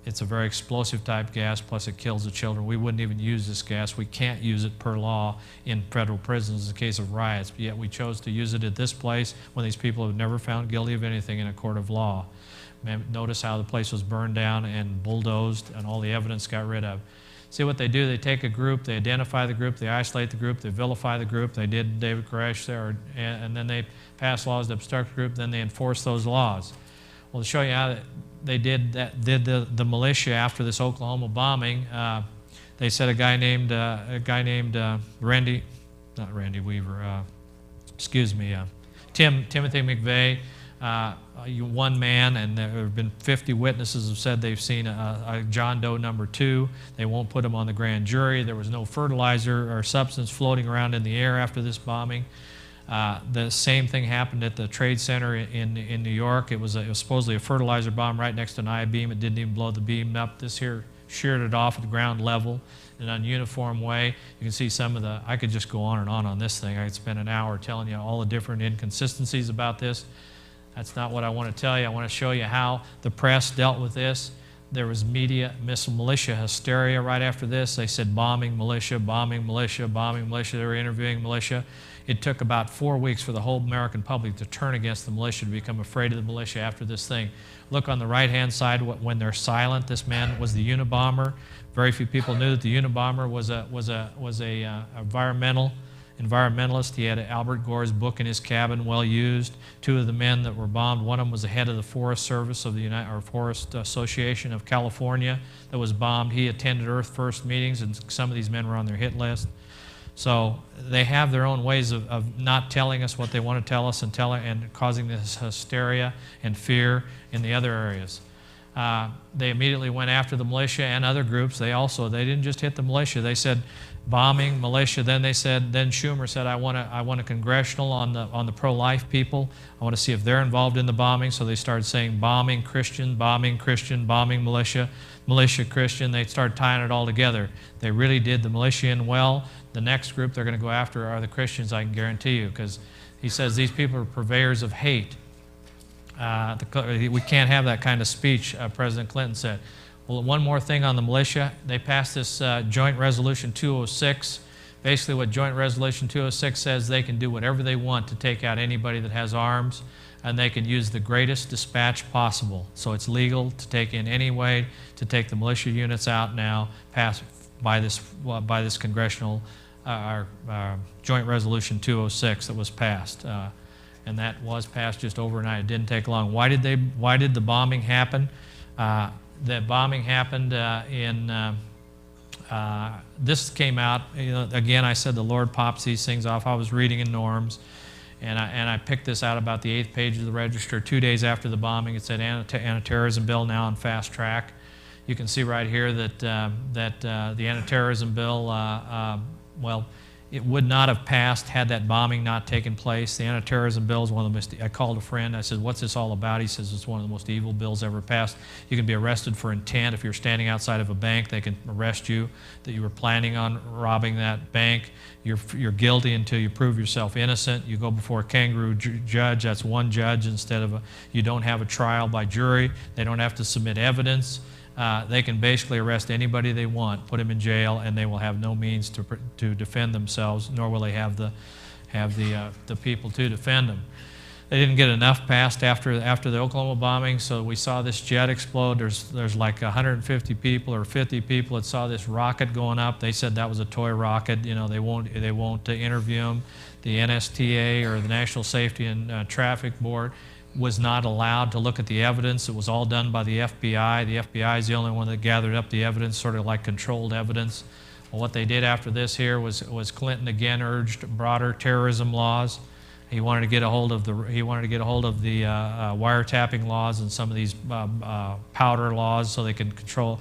It's a very explosive type gas, plus it kills the children. We wouldn't even use this gas. We can't use it per law in federal prisons in case of riots, but yet we chose to use it at this place when these people have never found guilty of anything in a court of law. Notice how the place was burned down and bulldozed and all the evidence got rid of. See what they do? They take a group, they identify the group, they isolate the group, they vilify the group. They did David Koresh there, and then they pass laws to obstruct the group, then they enforce those laws. Well, to show you how they did the militia after this Oklahoma bombing, they said a guy named Timothy McVeigh, one man, and there have been 50 witnesses have said they've seen a John Doe number 2. They won't put him on the grand jury. There was no fertilizer or substance floating around in the air after this bombing. The same thing happened at the Trade Center in New York. It was supposedly a fertilizer bomb right next to an I-beam. It didn't even blow the beam up. This here sheared it off at the ground level in an uniform way. You can see some of the, I could just go on and on this thing. I could spend an hour telling you all the different inconsistencies about this. That's not what I want to tell you. I want to show you how the press dealt with this. There was militia hysteria right after this. They said bombing militia, bombing militia, bombing militia. They were interviewing militia. It took about 4 weeks for the whole American public to turn against the militia, to become afraid of the militia after this thing. Look on the right-hand side when they're silent. This man was the Unabomber. Very few people knew that the Unabomber was a environmentalist. He had Albert Gore's book in his cabin, well used. Two of the men that were bombed, one of them was the head of the Forest Service of the Forest Association of California that was bombed. He attended Earth First meetings, and some of these men were on their hit list. So they have their own ways of not telling us what they want to tell us and causing this hysteria and fear in the other areas. They immediately went after the militia and other groups. They didn't just hit the militia. They said bombing, militia. Then Schumer said, I want a congressional on the pro-life people. I want to see if they're involved in the bombing. So they started saying bombing Christian, bombing militia, militia Christian. They started tying it all together. They really did the militia in well. The next group they're going to go after are the Christians, I can guarantee you, because he says these people are purveyors of hate. We can't have that kind of speech, President Clinton said. Well, one more thing on the militia. They passed this Joint Resolution 206. Basically what Joint Resolution 206 says, they can do whatever they want to take out anybody that has arms, and they can use the greatest dispatch possible. So it's legal to take in any way to take the militia units out now, passed by this congressional Joint Resolution 206 that was passed. And that was passed just overnight. It didn't take long. Why did the bombing happen? The bombing happened this came out, again, I said the Lord pops these things off. I was reading in Norms, and I picked this out about the 8th page of the Register 2 days after the bombing. It said anti-terrorism bill now on fast track. You can see right here that the anti-terrorism bill, well, it would not have passed had that bombing not taken place. The anti-terrorism bill is one of the most, I called a friend, I said, what's this all about? He says, it's one of the most evil bills ever passed. You can be arrested for intent. If you're standing outside of a bank, they can arrest you that you were planning on robbing that bank. You're guilty until you prove yourself innocent. You go before a kangaroo judge. That's one judge instead of you don't have a trial by jury. They don't have to submit evidence. They can basically arrest anybody they want, put them in jail, and they will have no means to defend themselves, nor will they have the people to defend them. They didn't get enough passed after the Oklahoma bombing, so we saw this jet explode. There's like 150 people or 50 people that saw this rocket going up. They said that was a toy rocket. They won't interview them. The NSTA, or the National Safety and Traffic Board, was not allowed to look at the evidence. It was all done by the FBI. The FBI is the only one that gathered up the evidence, sort of like controlled evidence. Well, what they did after this here was Clinton again urged broader terrorism laws. He wanted to get a hold of the wiretapping laws and some of these powder laws, so they can control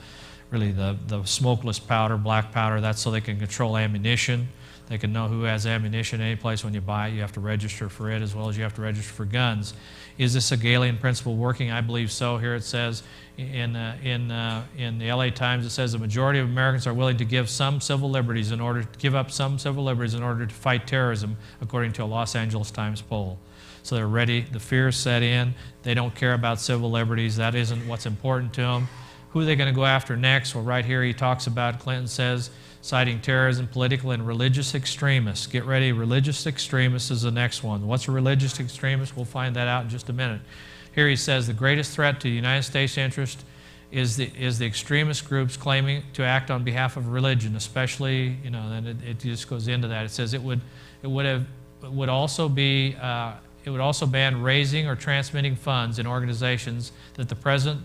really the smokeless powder, black powder. That's so they can control ammunition. They can know who has ammunition any place. When you buy it, you have to register for it, as well as you have to register for guns. Is this a Galilean principle working? I believe so. Here it says in the LA Times, it says the majority of Americans are willing to give up some civil liberties in order to fight terrorism, according to a Los Angeles Times poll. So they're ready. The fear is set in. They don't care about civil liberties. That isn't what's important to them. Who are they going to go after next? Well, right here he talks about, Clinton says, citing terrorism, political and religious extremists. Get ready, religious extremists is the next one. What's a religious extremist? We'll find that out in just a minute. Here he says the greatest threat to the United States interest is the extremist groups claiming to act on behalf of religion, especially, then it just goes into that. It says it would also ban raising or transmitting funds in organizations that the president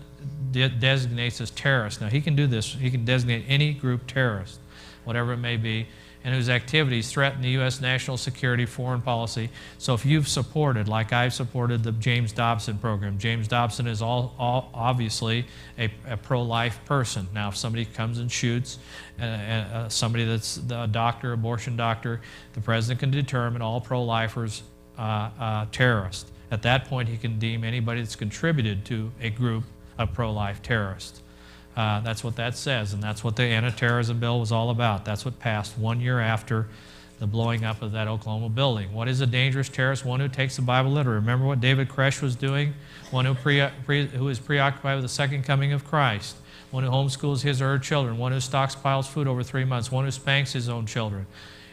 designates as terrorists. Now he can do this. He can designate any group terrorist, whatever it may be, and whose activities threaten the U.S. national security, foreign policy. So if you've supported, like I've supported the James Dobson program, James Dobson is obviously a pro-life person. Now if somebody comes and shoots somebody that's a doctor, abortion doctor, the president can determine all pro-lifers terrorists. At that point he can deem anybody that's contributed to a group of pro-life terrorists. That's what that says, and that's what the anti-terrorism bill was all about. That's what passed 1 year after the blowing up of that Oklahoma building. What is a dangerous terrorist? One who takes the Bible literally. Remember what David Koresh was doing? One who is preoccupied with the second coming of Christ. One who homeschools his or her children. One who stockpiles food over 3 months. One who spanks his own children.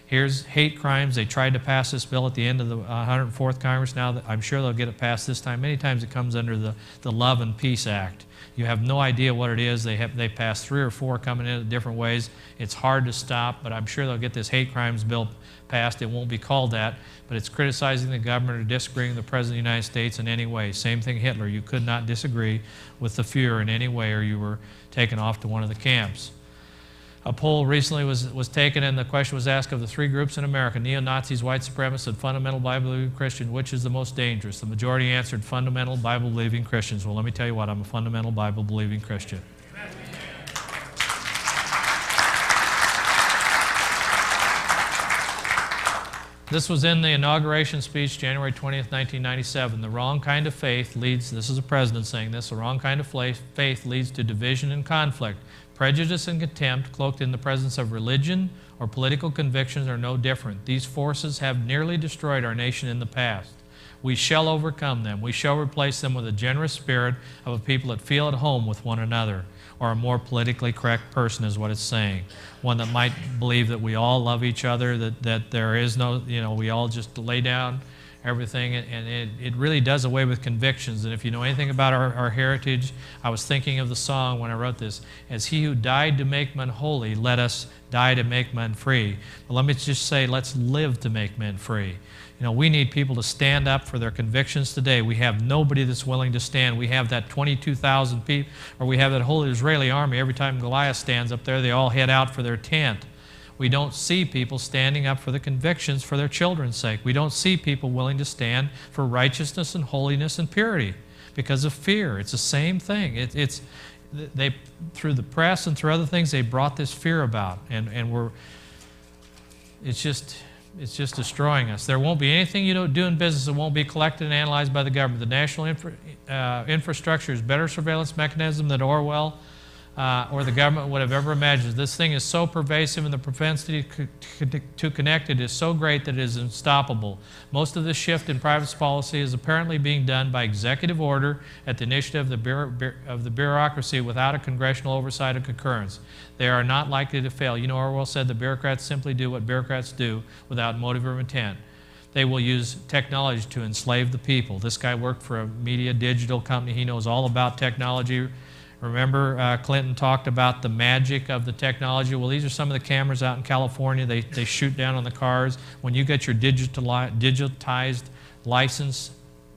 Here's hate crimes. They tried to pass this bill at the end of the 104th Congress. Now I'm sure they'll get it passed this time. Many times it comes under the Love and Peace Act. You have no idea what it is. They passed 3 or 4 coming in different ways. It's hard to stop, but I'm sure they'll get this hate crimes bill passed. It won't be called that, but it's criticizing the government or disagreeing with the President of the United States in any way. Same thing Hitler. You could not disagree with the Fuhrer in any way or you were taken off to one of the camps. A poll recently was taken and the question was asked of the 3 groups in America, neo-Nazis, white supremacists, and fundamental Bible-believing Christians, which is the most dangerous? The majority answered fundamental Bible-believing Christians. Well, let me tell you what, I'm a fundamental Bible-believing Christian. This was in the inauguration speech, January 20th, 1997. The wrong kind of faith leads, this is a president saying this, the wrong kind of faith leads to division and conflict. Prejudice and contempt, cloaked in the presence of religion or political convictions, are no different. These forces have nearly destroyed our nation in the past. We shall overcome them. We shall replace them with a generous spirit of a people that feel at home with one another, or a more politically correct person is what it's saying. One that might believe that we all love each other, that there is no, we all just lay down everything, and it really does away with convictions. And if you know anything about our heritage, I was thinking of the song when I wrote this, as he who died to make men holy, let us die to make men free. But let me just say, let's live to make men free. We need people to stand up for their convictions today. We have nobody that's willing to stand. We have that 22,000 people, or we have that whole Israeli army. Every time Goliath stands up there, they all head out for their tent. We don't see people standing up for the convictions for their children's sake. We don't see people willing to stand for righteousness and holiness and purity because of fear. It's the same thing. They through the press and through other things, they brought this fear about, and it's just destroying us. There won't be anything you don't do in business that won't be collected and analyzed by the government. The national infrastructure is a better surveillance mechanism than Orwell or the government would have ever imagined. This thing is so pervasive and the propensity to connect it is so great that it is unstoppable. Most of this shift in privacy policy is apparently being done by executive order at the initiative of the bureaucracy without a congressional oversight and concurrence. They are not likely to fail. Orwell said the bureaucrats simply do what bureaucrats do without motive or intent. They will use technology to enslave the people. This guy worked for a media digital company. He knows all about technology. Remember, Clinton talked about the magic of the technology. Well, these are some of the cameras out in California. They shoot down on the cars. When you get your digitized license,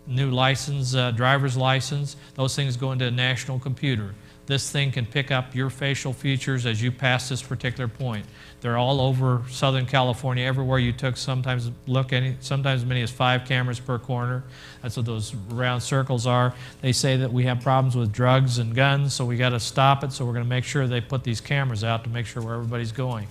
new license, driver's license, those things go into a national computer. This thing can pick up your facial features as you pass this particular point. They're all over Southern California. Everywhere you took, sometimes as many as 5 cameras per corner. That's what those round circles are. They say that we have problems with drugs and guns, so we got to stop it. So we're going to make sure they put these cameras out to make sure where everybody's going.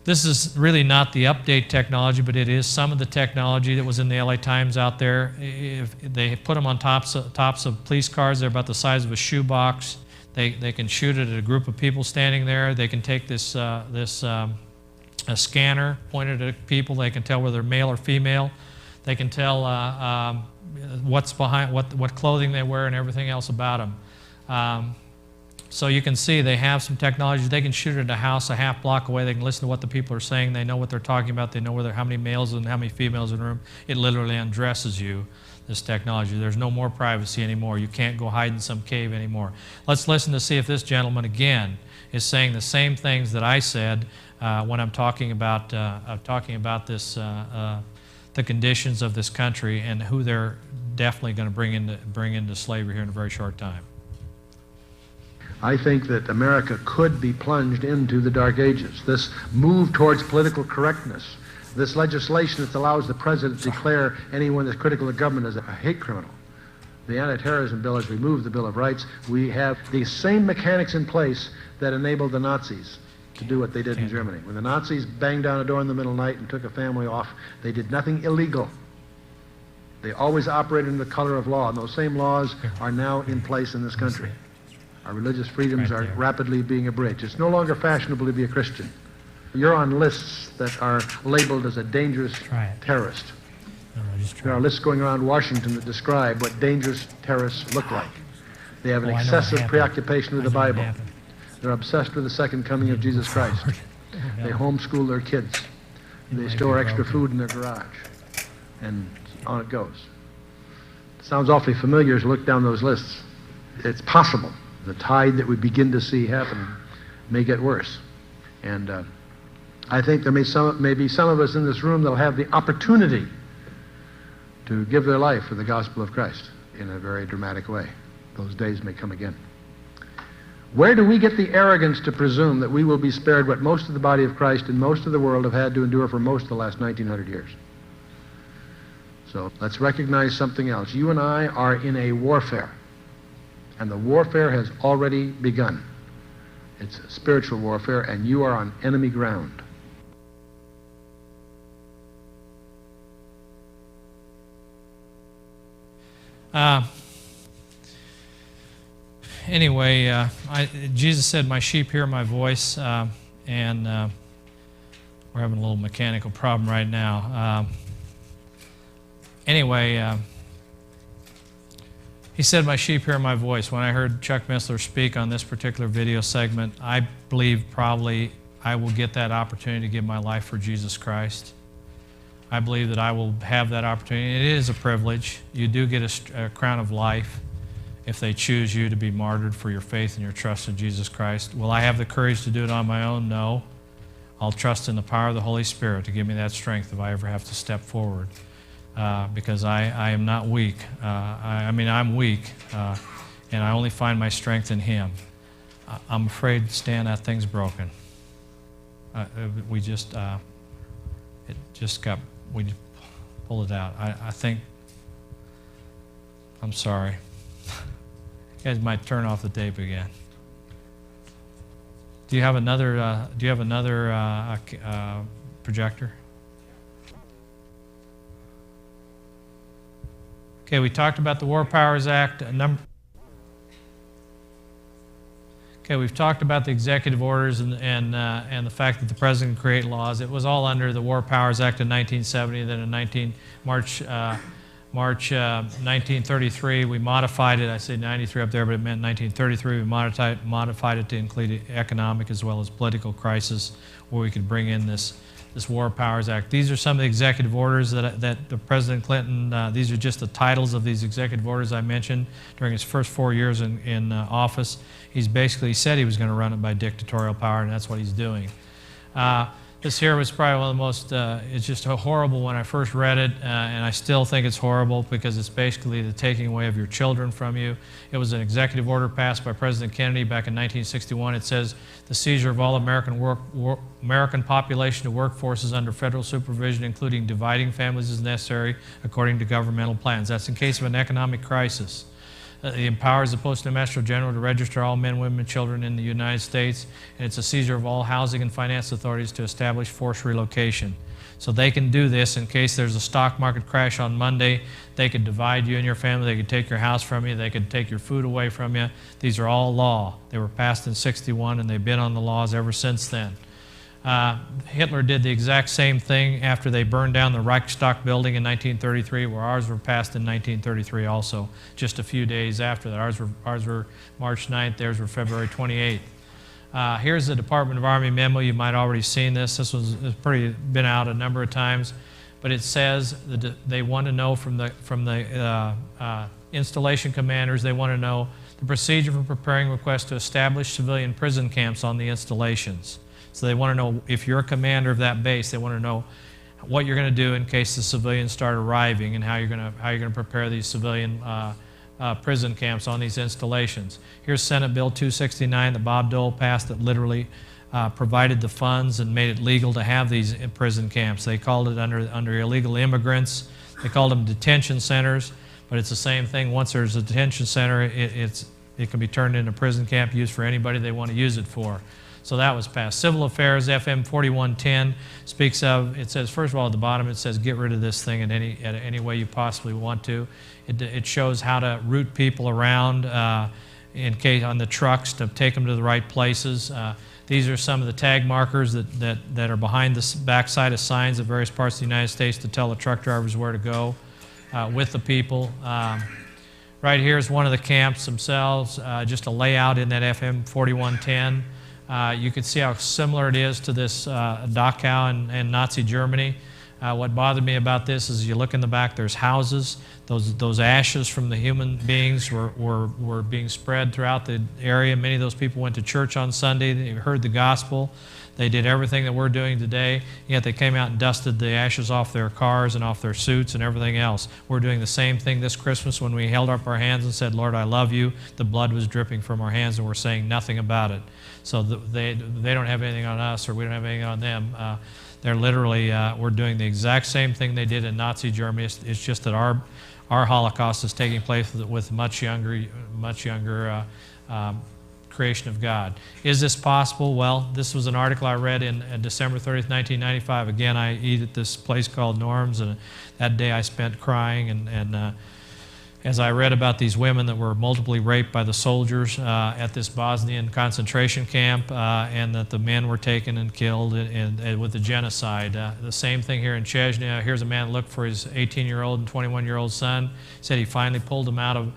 This is really not the update technology, but it is some of the technology that was in the LA Times out there. If they put them on tops of police cars. They're about the size of a shoebox. They can shoot it at a group of people standing there. They can take this a scanner pointed at people. They can tell whether they're male or female. They can tell what's behind, what clothing they wear and everything else about them. So you can see they have some technology. They can shoot at a house a half block away. They can listen to what the people are saying. They know what they're talking about. They know how many males and how many females in the room. It literally undresses you, this technology. There's no more privacy anymore. You can't go hide in some cave anymore. Let's listen to see if this gentleman, again, is saying the same things that I said when I'm talking about this, the conditions of this country and who they're definitely going to bring into slavery here in a very short time. I think that America could be plunged into the Dark Ages. This move towards political correctness, this legislation that allows the president to declare anyone that's critical of government as a hate criminal. The anti-terrorism bill has removed the Bill of Rights. We have the same mechanics in place that enabled the Nazis to do what they did in Germany. When the Nazis banged down a door in the middle of the night and took a family off, they did nothing illegal. They always operated in the color of law, and those same laws are now in place in this country. Our religious freedoms Right are there. rapidly being abridged. It's no longer fashionable to be a Christian. You're on lists that are labeled as a dangerous Try it. terrorist. No, just There try are it. lists going around Washington that describe what dangerous terrorists look like. They have an Oh, I know what excessive happened. preoccupation with the I know what Bible. happened. They're obsessed with the second coming of Jesus Christ. They homeschool their kids. They might store be extra broken. food in their garage. And on it goes. It sounds awfully familiar as you look down those lists. It's possible the tide that we begin to see happening may get worse. And I think there may be some of us in this room that will have the opportunity to give their life for the gospel of Christ in a very dramatic way. Those days may come again. Where do we get the arrogance to presume that we will be spared what most of the body of Christ and most of the world have had to endure for most of the last 1900 years? So let's recognize something else. You and I are in a warfare, and the warfare has already begun. It's spiritual warfare, and you are on enemy ground. Anyway, Jesus said, "My sheep hear my voice," and we're having a little mechanical problem right now. Anyway, he said, "My sheep hear my voice." When I heard Chuck Missler speak on this particular video segment, I believe probably I will get that opportunity to give my life for Jesus Christ. I believe that I will have that opportunity. It is a privilege. You do get a crown of life if they choose you to be martyred for your faith and your trust in Jesus Christ. Will I have the courage to do it on my own? No. I'll trust in the power of the Holy Spirit to give me that strength if I ever have to step forward, because I am not weak. I'm weak, and I only find my strength in Him. I'm afraid, Stan, that thing's broken. We just pulled it out. I think, I'm sorry. You guys might turn off the tape again. Do you have another projector? Okay, we talked about the War Powers Act. Okay, we've talked about the executive orders and the fact that the president can create laws. It was all under the War Powers Act in 1970. Then in March 1933, we modified it. I say 93 up there, but it meant 1933. We modified it to include economic as well as political crisis, where we could bring in this War Powers Act. These are some of the executive orders that the President Clinton, these are just the titles of these executive orders I mentioned during his first 4 years in office. He's basically said he was going to run it by dictatorial power, and that's what he's doing. This here was probably one of the most, it's just horrible when I first read it, and I still think it's horrible because it's basically the taking away of your children from you. It was an executive order passed by President Kennedy back in 1961. It says the seizure of all American population to workforces under federal supervision, including dividing families as necessary according to governmental plans. That's in case of an economic crisis. It empowers the Postmaster General to register all men, women, and children in the United States, and it's a seizure of all housing and finance authorities to establish forced relocation. So they can do this in case there's a stock market crash on Monday. They could divide you and your family. They could take your house from you. They could take your food away from you. These are all law. They were passed in '61, and they've been on the laws ever since then. Hitler did the exact same thing after they burned down the Reichstag building in 1933, where ours were passed in 1933 also, just a few days after that. Ours were March 9th, theirs were February 28th. Here's the Department of Army memo. You might have already seen this. This was been out a number of times, but it says that they want to know from the installation commanders, they want to know the procedure for preparing requests to establish civilian prison camps on the installations. So they want to know, if you're a commander of that base, they want to know what you're going to do in case the civilians start arriving and how you're going to prepare these civilian prison camps on these installations. Here's Senate Bill 269 that Bob Dole passed that literally provided the funds and made it legal to have these prison camps. They called it under illegal immigrants. They called them detention centers, but it's the same thing. Once there's a detention center, it can be turned into a prison camp used for anybody they want to use it for. So that was passed. Civil Affairs, FM 4110, speaks of, it says, first of all, at the bottom, it says, get rid of this thing in any way you possibly want to. It shows how to route people around in case on the trucks to take them to the right places. These are some of the tag markers that are behind the backside of signs of various parts of the United States to tell the truck drivers where to go with the people. Right here is one of the camps themselves, just a layout in that FM 4110. You can see how similar it is to this Dachau in Nazi Germany. What bothered me about this is you look in the back, there's houses. Those ashes from the human beings were being spread throughout the area. Many of those people went to church on Sunday. They heard the gospel. They did everything that we're doing today, yet they came out and dusted the ashes off their cars and off their suits and everything else. We're doing the same thing this Christmas when we held up our hands and said, Lord, I love you. The blood was dripping from our hands and we're saying nothing about it. So they don't have anything on us or we don't have anything on them. They're literally, we're doing the exact same thing they did in Nazi Germany. It's just that our Holocaust is taking place with much younger creation of God. Is this possible? Well, this was an article I read in December 30th, 1995. Again, I eat at this place called Norm's, and that day I spent crying and as I read about these women that were multiply raped by the soldiers at this Bosnian concentration camp, and that the men were taken and killed and with the genocide. The same thing here in Chechnya. Here's a man looked for his 18-year-old and 21-year-old son. He said he finally pulled him out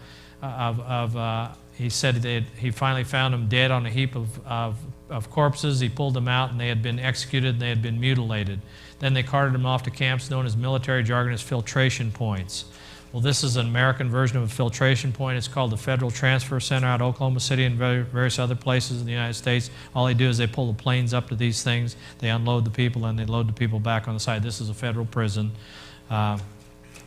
he said that he finally found him dead on a heap of corpses. He pulled them out and they had been executed and they had been mutilated. Then they carted them off to camps known as military jargon as filtration points. Well, this is an American version of a filtration point. It's called the Federal Transfer Center out of Oklahoma City and various other places in the United States. All they do is they pull the planes up to these things, they unload the people, and they load the people back on the side. This is a federal prison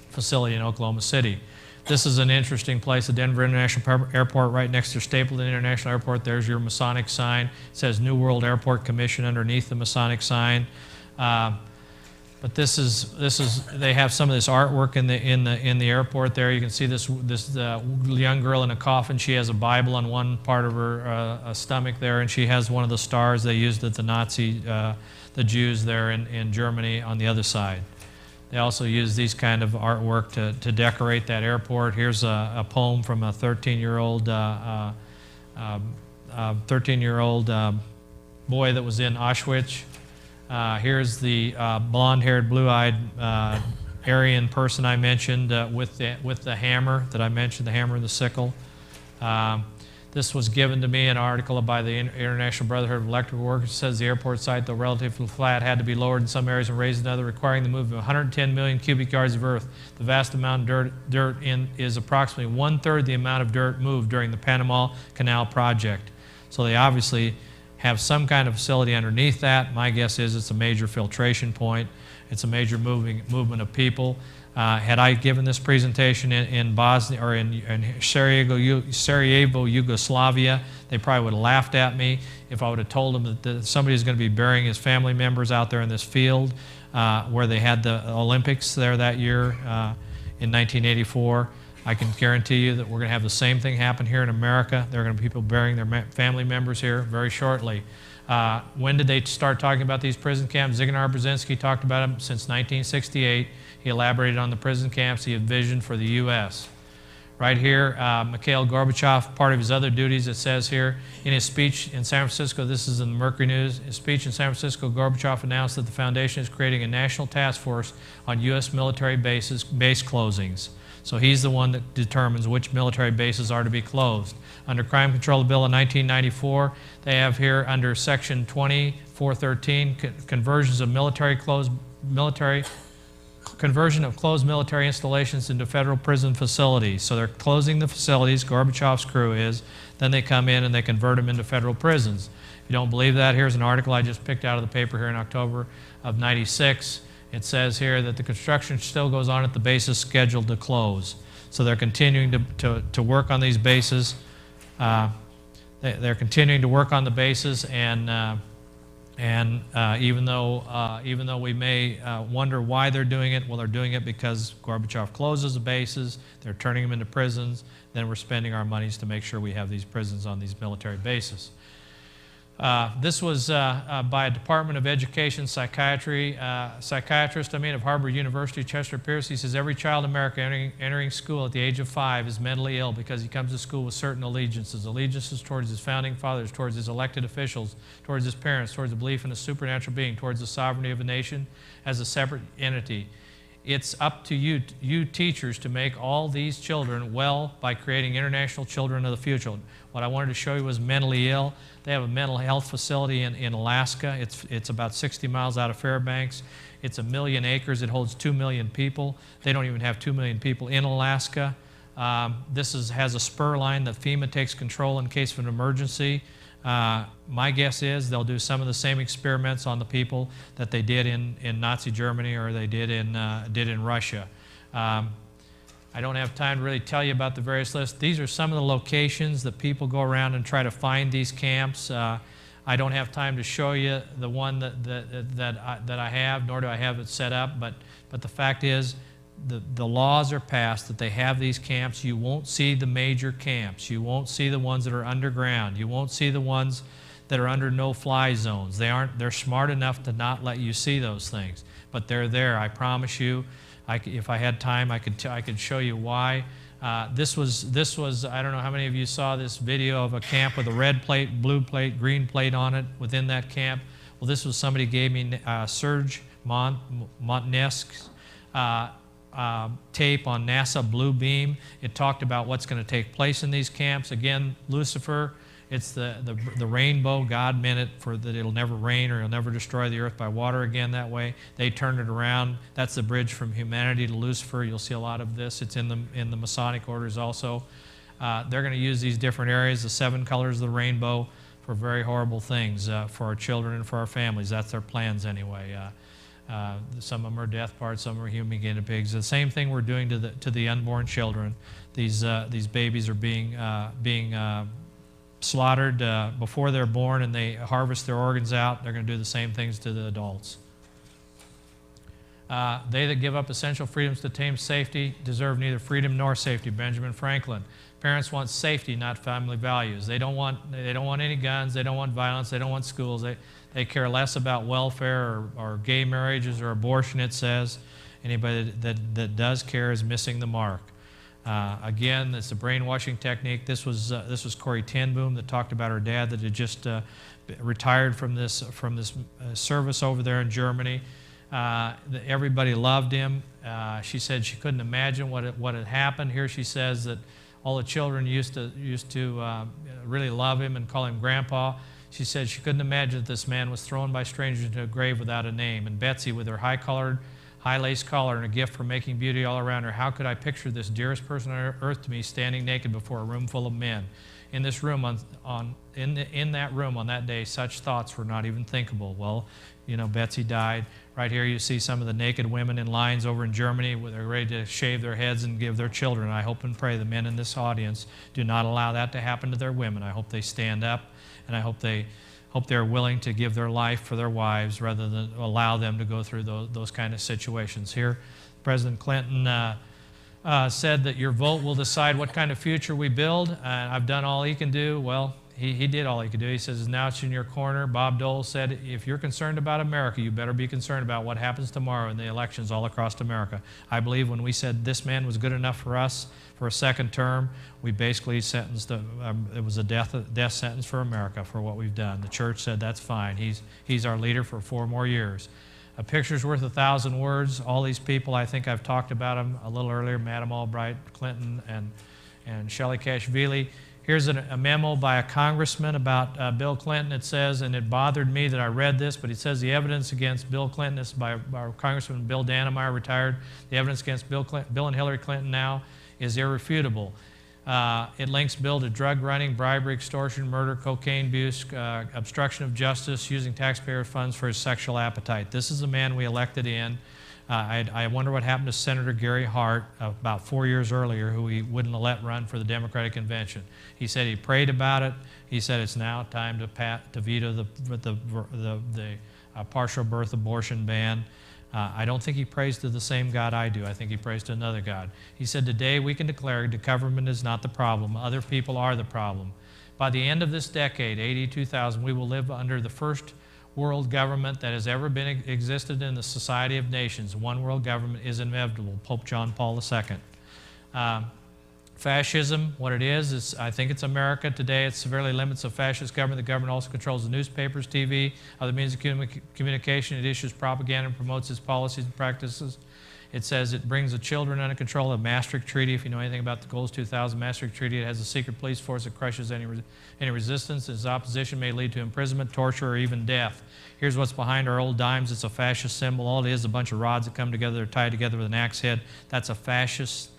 facility in Oklahoma City. This is an interesting place, the Denver International Airport, right next to Stapleton International Airport. There's your Masonic sign. It says New World Airport Commission underneath the Masonic sign. But this is they have some of this artwork in the airport there. You can see this young girl in a coffin. She has a Bible on one part of her stomach there, and she has one of the stars they used at the Jews there in Germany on the other side. They also use these kind of artwork to decorate that airport. Here's a poem from a 13-year-old boy that was in Auschwitz. Here's the blonde-haired, blue-eyed Aryan person I mentioned with the hammer that I mentioned, the hammer and the sickle. This was given to me in an article by the International Brotherhood of Electrical Workers. It says the airport site, though relatively flat, had to be lowered in some areas and raised in others, requiring the movement of 110 million cubic yards of earth. The vast amount of dirt is approximately one-third the amount of dirt moved during the Panama Canal project. So they obviously have some kind of facility underneath that. My guess is it's a major filtration point. It's a major movement of people. Had I given this presentation in Bosnia or in Sarajevo, Yugoslavia, they probably would have laughed at me if I would have told them that somebody is going to be burying his family members out there in this field where they had the Olympics there that year in 1984. I can guarantee you that we're going to have the same thing happen here in America. There are going to be people burying their family members here very shortly. When did they start talking about these prison camps? Zygmunt Brzezinski talked about them since 1968. He elaborated on the prison camps he envisioned for the U.S. Right here, Mikhail Gorbachev, part of his other duties, it says here, in his speech in San Francisco, this is in the Mercury News, his speech in San Francisco, Gorbachev announced that the foundation is creating a national task force on U.S. military base closings. So he's the one that determines which military bases are to be closed. Under Crime Control Bill in 1994, they have here under Section 2413, conversion of closed military installations into federal prison facilities. So they're closing the facilities, Gorbachev's crew is, then they come in and they convert them into federal prisons. If you don't believe that, here's an article I just picked out of the paper here in October of '96. It says here that the construction still goes on at the bases scheduled to close. So they're continuing to work on these bases. They're continuing to work on the bases, and even though we may wonder why they're doing it, well, they're doing it because Gorbachev closes the bases, they're turning them into prisons, then we're spending our monies to make sure we have these prisons on these military bases. This was by a Department of Education psychiatrist of Harvard University, Chester Pierce. He says every child in America entering school at the age of 5 is mentally ill because he comes to school with certain allegiances towards his founding fathers, towards his elected officials, towards his parents, towards the belief in a supernatural being, towards the sovereignty of a nation as a separate entity. It's up to you teachers to make all these children well by creating international children of the future. What I wanted to show you was mentally ill. They have a mental health facility in Alaska. It's about 60 miles out of Fairbanks. It's 1 million acres. It holds 2 million people. They don't even have 2 million people in Alaska. This has a spur line that FEMA takes control in case of an emergency. My guess is they'll do some of the same experiments on the people that they did in Nazi Germany or they did in Russia. I don't have time to really tell you about the various lists. These are some of the locations that people go around and try to find these camps. I don't have time to show you the one that I have, nor do I have it set up, but the fact is the laws are passed that they have these camps. You won't see the major camps. You won't see the ones that are underground. You won't see the ones that are under no-fly zones. They're smart enough to not let you see those things, but they're there. I promise you. If I had time, I could show you why. This was I don't know how many of you saw this video of a camp with a red plate, blue plate, green plate on it within that camp. Well, this was somebody gave me Serge Montnesque's tape on NASA Blue Beam. It talked about what's going to take place in these camps. Again, Lucifer, it's the rainbow. God meant it for that it'll never rain or it'll never destroy the earth by water again that way. They turned it around. That's the bridge from humanity to Lucifer. You'll see a lot of this. It's in the Masonic orders also. They're going to use these different areas, the 7 colors of the rainbow, for very horrible things for our children and for our families. That's their plans anyway. Some of them are death parts, some are human guinea pigs. The same thing we're doing to the unborn children. These babies are being slaughtered before they're born, and they harvest their organs out. They're going to do the same things to the adults. They that give up essential freedoms to tame safety deserve neither freedom nor safety. Benjamin Franklin. Parents want safety, not family values. They don't want any guns. They don't want violence. They don't want schools. They care less about welfare or gay marriages or abortion, it says. Anybody that does care is missing the mark. Again, it's a brainwashing technique. This was Corrie ten Boom that talked about her dad that had just retired from this service over there in Germany. Everybody loved him. She said she couldn't imagine what had happened. Here she says that all the children used to really love him and call him Grandpa. She said she couldn't imagine that this man was thrown by strangers into a grave without a name. And Betsy, with her high-lace collar and a gift for making beauty all around her, how could I picture this dearest person on earth to me standing naked before a room full of men? In this room, in that room on that day, such thoughts were not even thinkable. Well, you know, Betsy died. Right here you see some of the naked women in lines over in Germany where they're ready to shave their heads and give their children. I hope and pray the men in this audience do not allow that to happen to their women. I hope they stand up, and I hope they're willing to give their life for their wives rather than allow them to go through those kind of situations. Here, President Clinton said that your vote will decide what kind of future we build. I've done all he can do. Well, he did all he could do. He says, now it's in your corner. Bob Dole said, if you're concerned about America, you better be concerned about what happens tomorrow in the elections all across America. I believe when we said this man was good enough for us for a second term, we basically sentenced it was a death sentence for America for what we've done. The church said that's fine. He's our leader for 4 more years. A picture's worth 1,000 words. All these people, I think I've talked about them a little earlier, Madam Albright, Clinton, and Shelley Kashvili. Here's a memo by a congressman about Bill Clinton. It says, and it bothered me that I read this, but it says the evidence against Bill Clinton, this is by our Congressman Bill Dannemeyer, retired. The evidence against Bill and Hillary Clinton now is irrefutable. It links Bill to drug running, bribery, extortion, murder, cocaine abuse, obstruction of justice, using taxpayer funds for his sexual appetite. This is the man we elected in. I wonder what happened to Senator Gary Hart about 4 years earlier, who he wouldn't let run for the Democratic Convention. He said he prayed about it. He said it's now time to veto the partial birth abortion ban. I don't think he prays to the same God I do. I think he prays to another God. He said, today we can declare the government is not the problem. Other people are the problem. By the end of this decade, AD 2000, we will live under the first world government that has ever been existed in the Society of Nations. One world government is inevitable, Pope John Paul II. Fascism, what it is I think it's America today. It severely limits a fascist government. The government also controls the newspapers, TV, other means of communication. It issues propaganda and promotes its policies and practices. It says it brings the children under control. The Maastricht Treaty, if you know anything about the Goals 2000 Maastricht Treaty, it has a secret police force that crushes any resistance. Its opposition may lead to imprisonment, torture, or even death. Here's what's behind our old dimes. It's a fascist symbol. All it is a bunch of rods that come together, they're tied together with an axe head. That's a fascist,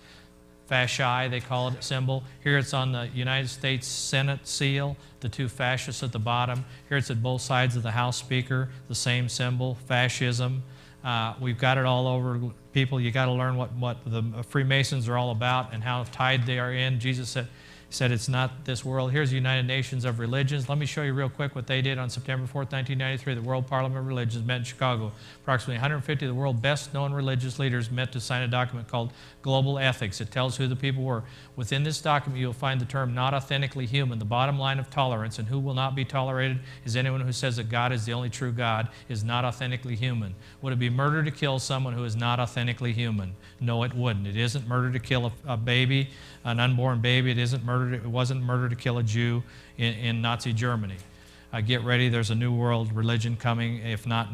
fasci, they call it, symbol. Here it's on the United States Senate seal, the two fascists at the bottom. Here it's at both sides of the House Speaker, the same symbol, fascism. We've got it all over. People, you got to learn what the Freemasons are all about and how tied they are in. Jesus said it's not this world. Here's the United Nations of Religions. Let me show you real quick what they did on September 4th, 1993. The World Parliament of Religions met in Chicago. Approximately 150 of the world's best-known religious leaders met to sign a document called Global Ethics. It tells who the people were. Within this document, you'll find the term not authentically human, the bottom line of tolerance, and who will not be tolerated is anyone who says that God is the only true God, is not authentically human. Would it be murder to kill someone who is not authentically human? No, it wouldn't. It isn't murder to kill a baby, an unborn baby. It wasn't murder to kill a Jew in Nazi Germany. Get ready, there's a new world religion coming, if not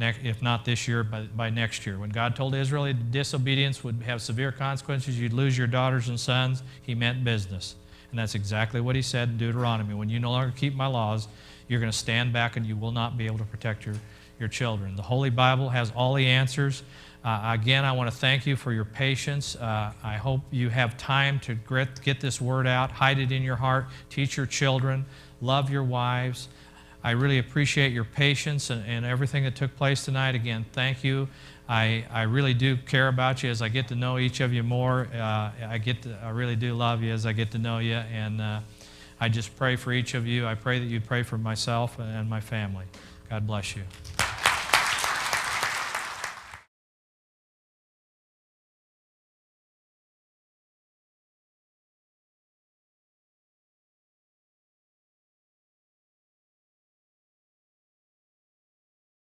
this year, by next year. When God told Israel disobedience would have severe consequences, you'd lose your daughters and sons, he meant business. And that's exactly what he said in Deuteronomy. When you no longer keep my laws, you're going to stand back and you will not be able to protect your children. The Holy Bible has all the answers. Again, I want to thank you for your patience. I hope you have time to get this word out, hide it in your heart, teach your children, love your wives. I really appreciate your patience and everything that took place tonight. Again, thank you. I really do care about you as I get to know each of you more. I really do love you as I get to know you, and I just pray for each of you. I pray that you pray for myself and my family. God bless you.